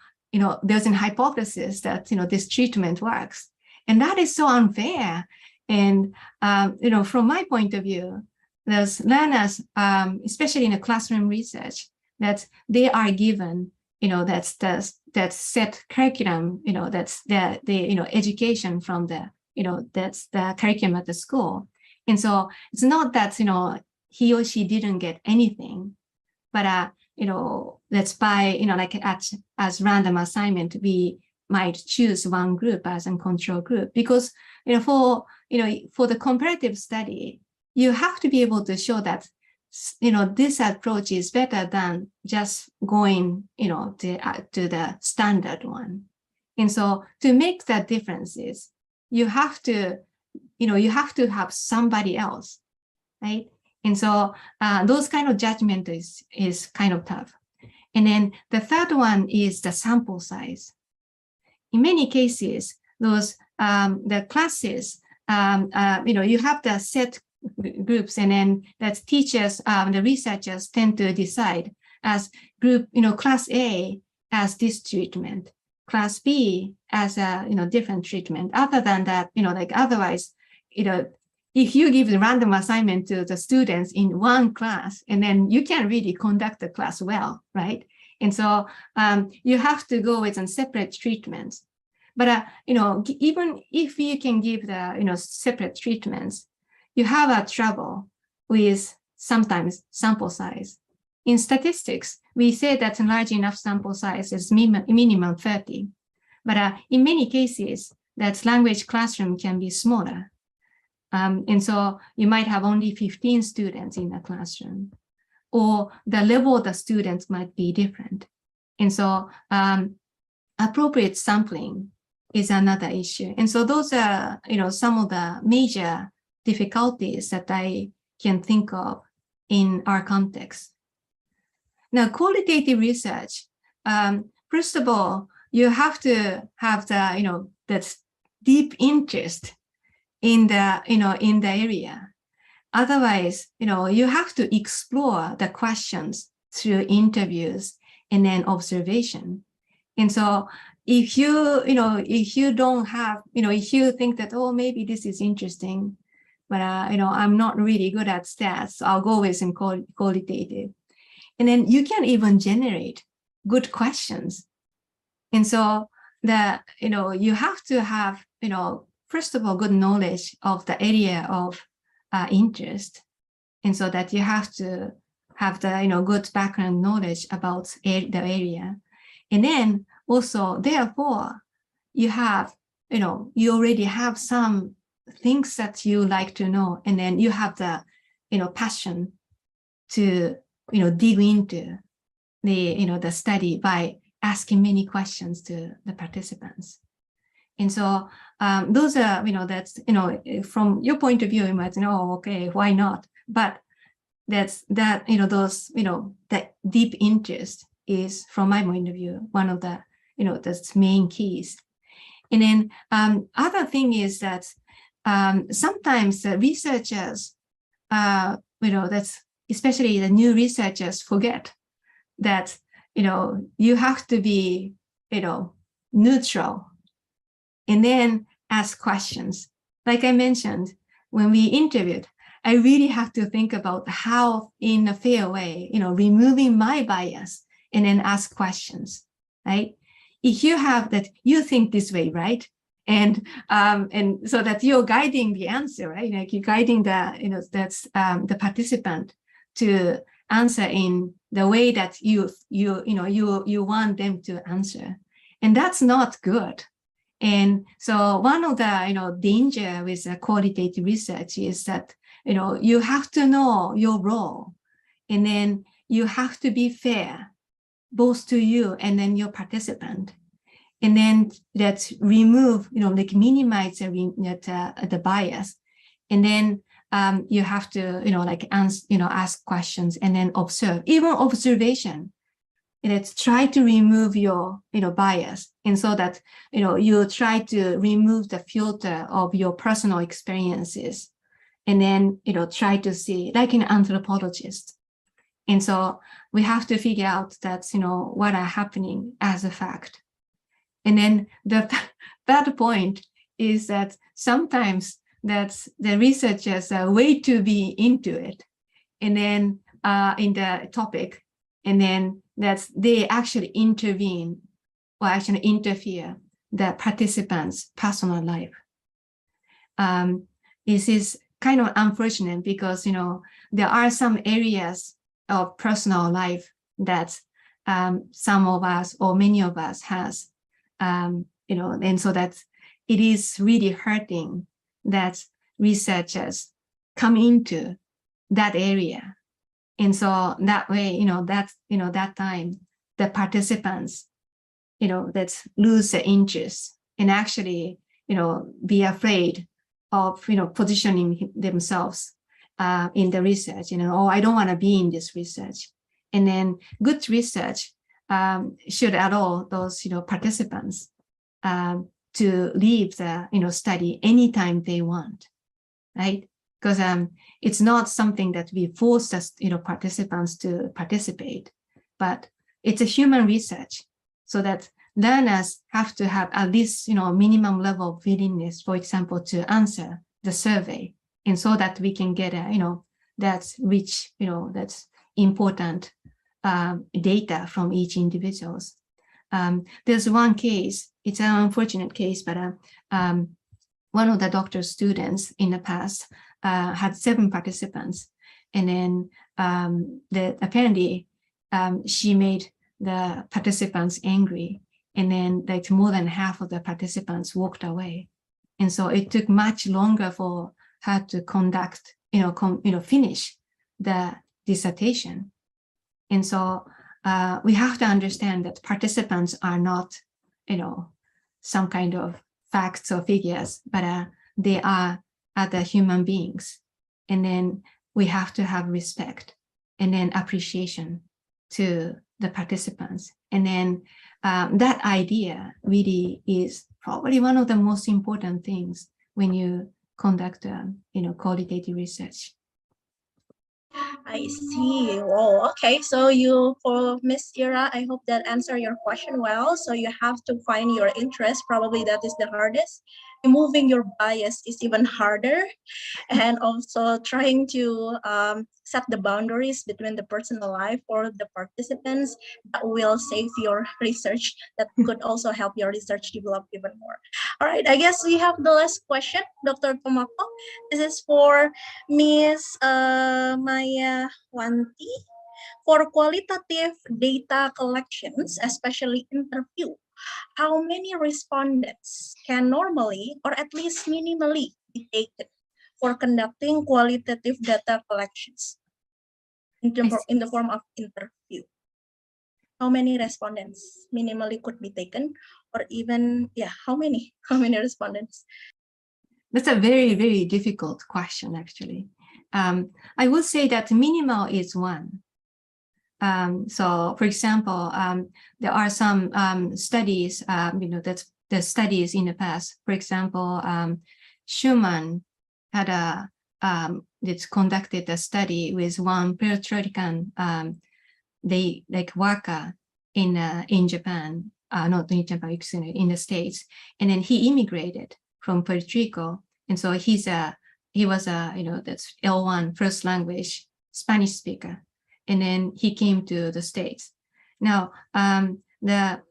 there's an hypothesis that, this treatment works. And that is so unfair. And, from my point of view, there's learners, especially in a classroom research, that they are given, that's set curriculum, that's the education from the, that's the curriculum at the school. And so it's not that, he or she didn't get anything, but, that's by, like as random assignment, we might choose one group as a control group, because for the comparative study, you have to be able to show that this approach is better than just going to the standard one. And so to make that differences, you have to have somebody else, right? And so those kind of judgment is kind of tough. And then the third one is the sample size. In many cases, those the classes, you have the set groups, and then that teachers, the researchers tend to decide as group, class A as this treatment, class B as a different treatment. Other than that, like otherwise, if you give the random assignment to the students in one class, and then you can't really conduct the class well, right? And so you have to go with some separate treatments. But even if you can give the separate treatments, you have a trouble with sometimes sample size. In statistics, we say that a large enough sample size is minimum 30. But in many cases, that language classroom can be smaller. And so you might have only 15 students in a classroom, or the level of the students might be different. And so appropriate sampling is another issue. And so those are, some of the major difficulties that I can think of in our context. Now, qualitative research, first of all, you have to have the, that deep interest in the, in the area. Otherwise, you have to explore the questions through interviews and then observation. And so if you, if you don't have, if you think that, oh, maybe this is interesting, but, I'm not really good at stats, so I'll go with some qualitative. And then you can even generate good questions. And so you have to have, first of all, good knowledge of the area of interest. And so that you have to have the, good background knowledge about the area. And then also, therefore, you have, you already have some things that you like to know, and then you have the, passion to, dig into the study by asking many questions to the participants. And so those are, that's, from your point of view, you might know, okay, why not? But that's that, those, that deep interest is, from my point of view, one of the, that's main keys. And then other thing is that sometimes the researchers, that's especially the new researchers forget that, you have to be, neutral and then ask questions. Like I mentioned, when we interviewed, I really have to think about how in a fair way, removing my bias and then ask questions, right? If you have that, you think this way, right? And so that you're guiding the answer, right? Like you're guiding the, that's the participant to answer in the way that you want them to answer. And that's not good. And so one of the, danger with qualitative research is that, you have to know your role, and then you have to be fair, both to you and then your participant. And then let's remove, like minimize the bias. And then you have to, like ask questions and then observe, even observation. Let's try to remove your, bias. And so that, you try to remove the filter of your personal experiences. And then, try to see, like an anthropologist. And so we have to figure out that, what are happening as a fact. And then the third point is that sometimes that's the researchers are way too be into it, and then in the topic, and then that's they actually intervene or actually interfere the participants' personal life. This is kind of unfortunate because there are some areas of personal life that some of us or many of us has and so that it is really hurting that researchers come into that area. And so that way, that time, the participants, that lose the interest and actually, be afraid of, positioning themselves in the research, oh, I don't want to be in this research. And then good research should allow those, participants to leave the, study anytime they want, right? Because it's not something that we force the, participants to participate, but it's a human research, so that learners have to have at least, minimum level of willingness, for example, to answer the survey, and so that we can get a, that's rich, that's important data from each individuals. There's one case, it's an unfortunate case, but one of the doctor's students in the past had 7 participants, and then apparently she made the participants angry, and then like more than half of the participants walked away, and so it took much longer for her to conduct, finish the dissertation. And so we have to understand that participants are not, some kind of facts or figures, but they are other human beings. And then we have to have respect and then appreciation to the participants. And then that idea really is probably one of the most important things when you conduct, qualitative research. I see. Oh, okay. So for Miss Ira, I hope that answered your question well. So you have to find your interest. Probably that is the hardest. Removing your bias is even harder. And also trying to set the boundaries between the personal life or the participants that will save your research, that could also help your research develop even more. All right, I guess we have the last question, Dr. Tomoko. This is for Miss Maya Wanti. For qualitative data collections, especially interview, how many respondents can normally or at least minimally be taken for conducting qualitative data collections in the form of interview? How many respondents minimally could be taken, or even, how many respondents? That's a very, very difficult question, actually. I would say that minimal is 1. So, for example, there are some studies, that the studies in the past. For example, Schumann had conducted a study with one Puerto Rican worker in Japan, not in Japan, in the States, and then he immigrated from Puerto Rico, and so he was a that's L1 first language Spanish speaker. And then he came to the States. Now, the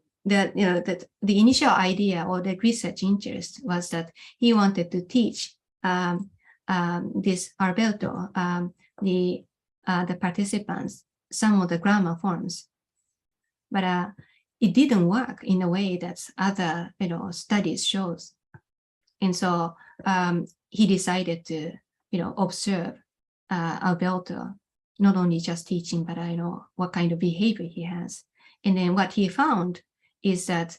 initial idea or the research interest was that he wanted to teach this Alberto, the participants, some of the grammar forms, but it didn't work in a way that other studies shows. And so he decided to observe Alberto, not only just teaching, but what kind of behavior he has. And then what he found is that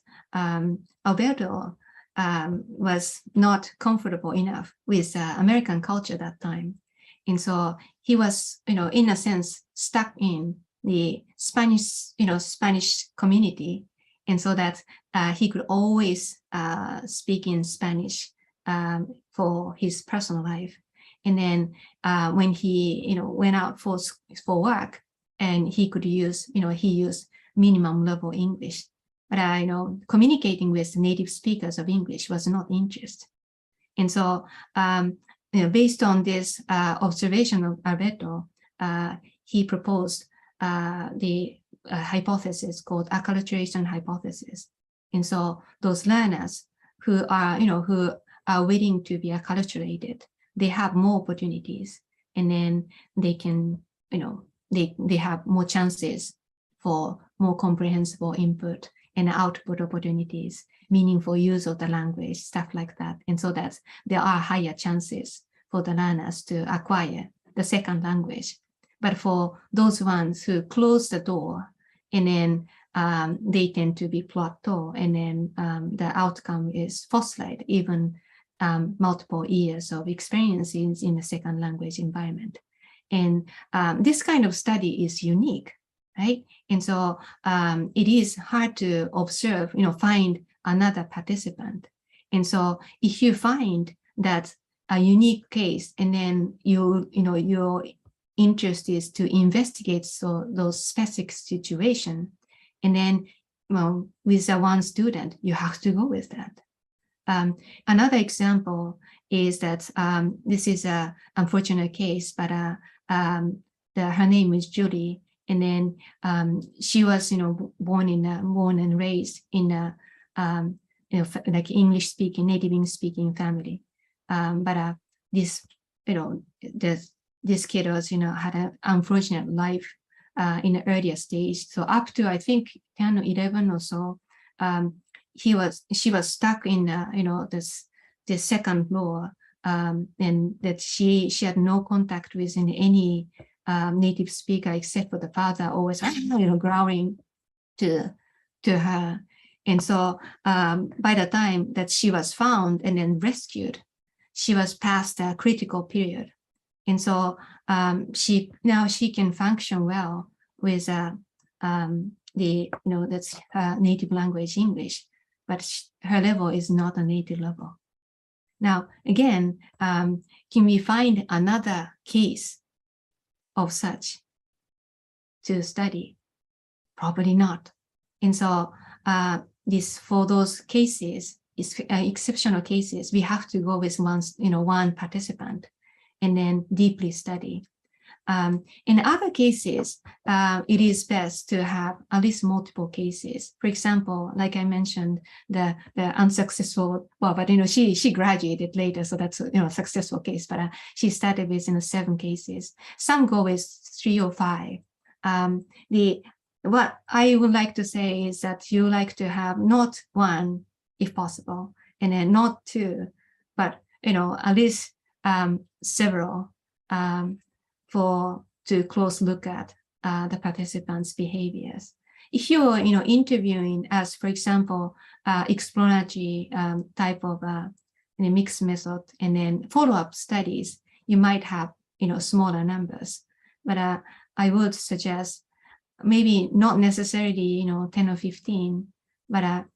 Alberto was not comfortable enough with American culture that time. And so he was, in a sense, stuck in the Spanish community. And so that he could always speak in Spanish for his personal life. And then when he, went out for work, and he could use, he used minimum level English. But communicating with native speakers of English was not interest. And so, based on this observation of Alberto, he proposed the hypothesis called acculturation hypothesis. And so, those learners who are willing to be acculturated, they have more opportunities, and then they can, they have more chances for more comprehensible input, and output opportunities, meaningful use of the language, stuff like that. And so that there are higher chances for the learners to acquire the second language. But for those ones who close the door and then they tend to be plateau, and then the outcome is fostered even multiple years of experiences in the second language environment. And this kind of study is unique, right? And so it is hard to observe, find another participant. And so if you find that a unique case, and then your interest is to investigate those specific situation, and then with one student, you have to go with that. Another example is that this is an unfortunate case, but her name is Julie, and then she was, born and raised in a, like English-speaking, native English-speaking family. But this kid was, had an unfortunate life in the earlier stage. So up to, I think, 10 or 11 or so, she was stuck in, this second floor, and that she had no contact with any native speaker except for the father, always, growling to her. And so by the time that she was found and then rescued, she was past a critical period. And so she can function well with that's her native language, English, but her level is not a native level. Now, again, can we find another case of such to study? Probably not. And so for those cases, exceptional cases, we have to go with one participant and then deeply study. In other cases, it is best to have at least multiple cases. For example, like I mentioned, the unsuccessful, but she graduated later, so that's a successful case. But she started with 7 cases. Some go with 3 or 5. What I would like to say is that you like to have not 1, if possible, and then not 2, but at least several. To close look at the participants' behaviors. If you're interviewing as, for example, exploratory type of mixed method and then follow-up studies, you might have smaller numbers. But I would suggest maybe not necessarily 10 or 15, but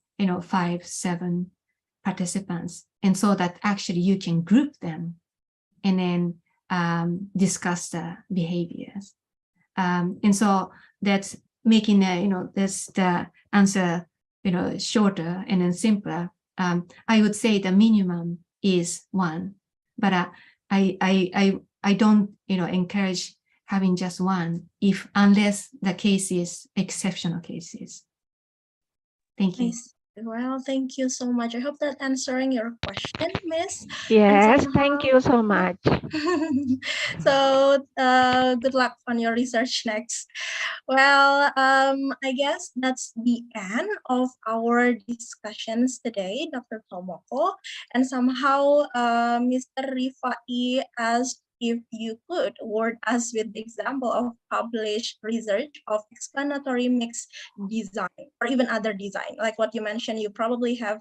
5, 7 participants, and so that actually you can group them and then discuss the behaviors. And so that's making the answer shorter and then simpler. I would say the minimum is 1, but I don't encourage having just 1 unless the case is exceptional cases. Thank you. Nice. Well, thank you so much. I hope that answering your question, Miss. Yes, thank you so much. So good luck on your research next. Well, I guess that's the end of our discussions today, Dr. Tomoko. And somehow Mr. Rifai asked if you could award us with the example of published research of explanatory mixed design or even other design. Like what you mentioned, you probably have,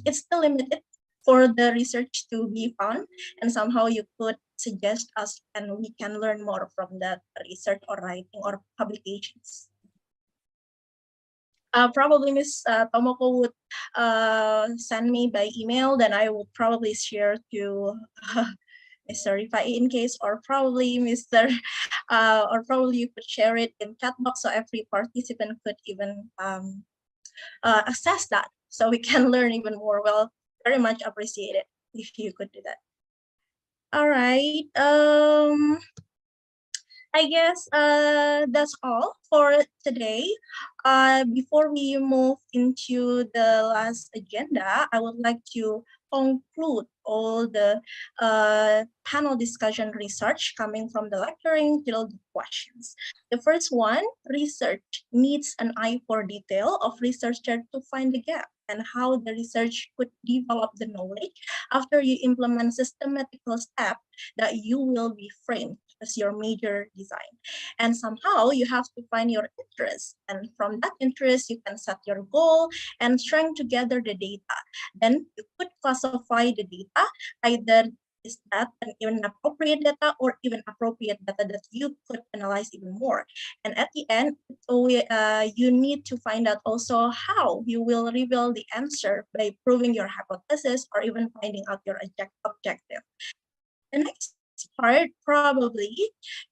it's still limited for the research to be found, and somehow you could suggest us and we can learn more from that research or writing or publications. Probably Ms. Tomoko would send me by email, then I will probably share to Mr. Rifai in case, or probably Mr. Or probably you could share it in chat box so every participant could even access that, so we can learn even more. Well, very much appreciate it if you could do that. All right. I guess that's all for today. Before we move into the last agenda, I would like to conclude all the panel discussion research coming from the lecturing till the questions. The first one, research needs an eye for detail of researcher to find the gap and how the research could develop the knowledge after you implement systematical steps that you will be framed as your major design. And somehow you have to find your interest. And from that interest, you can set your goal and string together the data. Then you could classify the data, either is that an inappropriate data or even appropriate data that you could analyze even more. And at the end, you need to find out also how you will reveal the answer by proving your hypothesis or even finding out your objective. The next part, probably,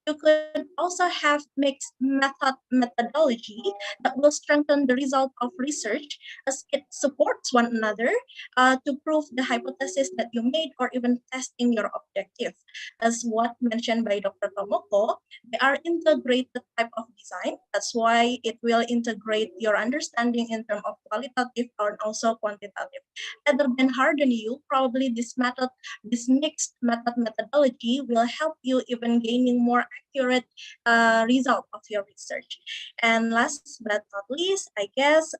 you could also have mixed methodology that will strengthen the result of research as it supports one another to prove the hypothesis that you made or even testing your objective. As what mentioned by Dr. Tomoko, they are integrated type of design. That's why it will integrate your understanding in terms of qualitative or also quantitative. Rather than harden you, probably this mixed methodology will help you even gaining more accurate result of your research. And last but not least, I guess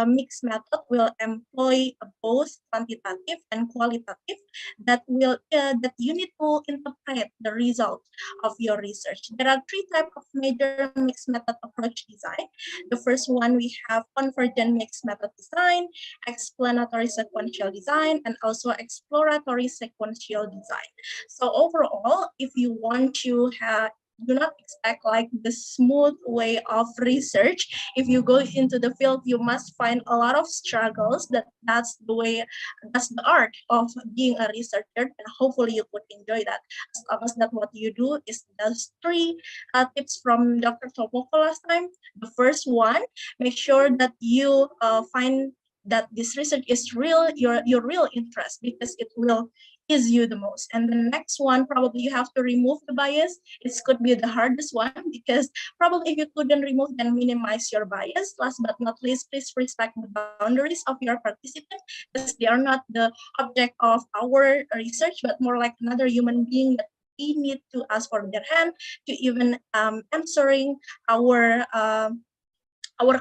mixed method will employ both quantitative and qualitative that you need to interpret the result of your research. There are three types of major mixed method approach design. The first one, we have convergent mixed method design, explanatory sequential design, and also exploratory sequential design. So overall, if you want to do not expect like the smooth way of research. If you go into the field, you must find a lot of struggles. That's the art of being a researcher, and hopefully you could enjoy that. As long as that what you do is those three tips from Dr. Tomoko last time. The first one, make sure that you find that this research is your real interest, because it will ease you the most. And the next one, probably you have to remove the bias. It could be the hardest one, because probably if you couldn't remove, then minimize your bias. Last but not least, please respect the boundaries of your participant, because they are not the object of our research, but more like another human being that we need to ask for their hand to even answering our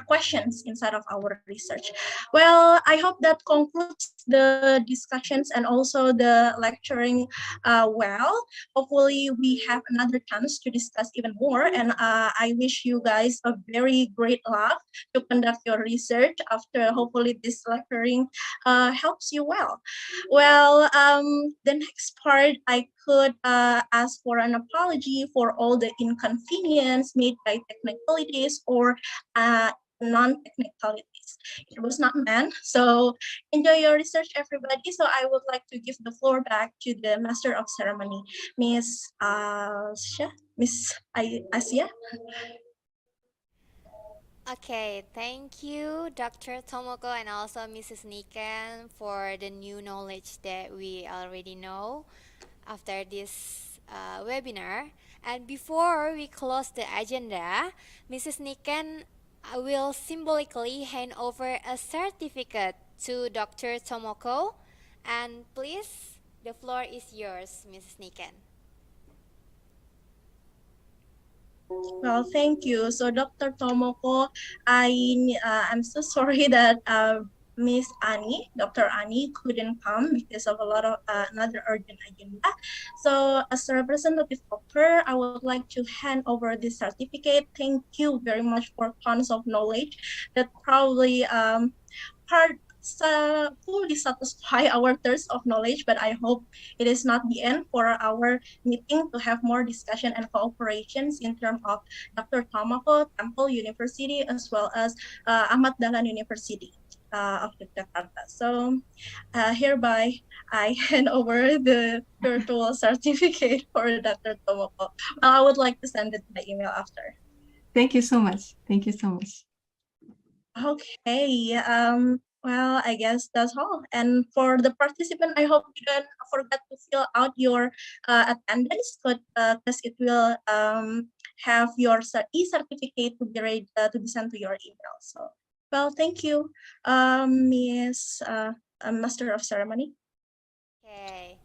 questions inside of our research. Well, I hope that concludes the discussions and also the lecturing well. Hopefully we have another chance to discuss even more, and I wish you guys a very great luck to conduct your research after hopefully this lecturing helps you well. Well, the next part, I could ask for an apology for all the inconvenience made by technicalities or non-technicalities. It was not meant. So enjoy your research, everybody. So I would like to give the floor back to the Master of Ceremony, Miss Asia. Okay, thank you, Dr. Tomoko and also Mrs. Niken, for the new knowledge that we already know after this webinar. And before we close the agenda, Mrs. Niken will symbolically hand over a certificate to Dr. Tomoko. And please, the floor is yours, Mrs. Niken. Well, thank you. So, Dr. Tomoko, I'm so sorry that Miss Annie, Dr. Annie, couldn't come because of a lot of another urgent agenda. So, as a representative of her, I would like to hand over this certificate. Thank you very much for tons of knowledge that probably fully satisfy our thirst of knowledge, but I hope it is not the end for our meeting to have more discussion and cooperations in terms of Dr. Tomoko, Temple University, as well as Ahmad Dahlan University of Jakarta. So hereby, I hand over the virtual certificate for Dr. Tomoko. Well, I would like to send it by email after. Thank you so much. Thank you so much. Okay. Well, I guess that's all. And for the participant, I hope you don't forget to fill out your attendance, because it will have your e-certificate to be ready, to be sent to your email. So, well, thank you, Miss Master of Ceremony. Okay.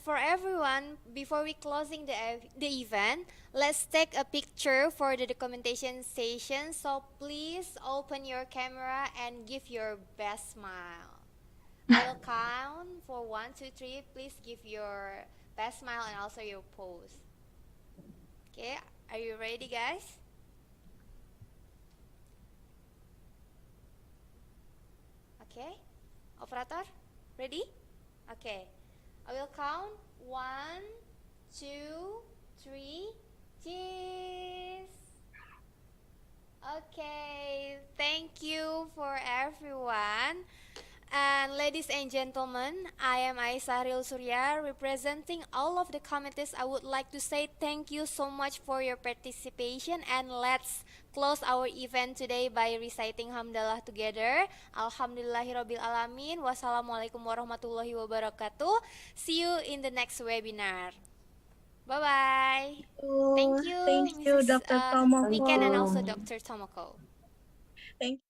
For everyone, before we closing the event, let's take a picture for the documentation session. So please open your camera and give your best smile. I will count for 1, 2, 3. Please give your best smile and also your pose. Okay, are you ready, guys? Okay, operator, ready? Okay, I will count 1, 2, 3. Cheers. Okay, thank you for everyone. And ladies and gentlemen, I am Aisyah Ril Surya, representing all of the committees. I would like to say thank you so much for your participation, and let's close our event today by reciting Hamdalah together. Alhamdulillahirabbil alamin. Wassalamualaikum warahmatullahi wabarakatuh. See you in the next webinar. Bye bye. Thank you, Thank you, Mrs. Dr. Tomoko. Niken and also Dr. Tomoko. Thank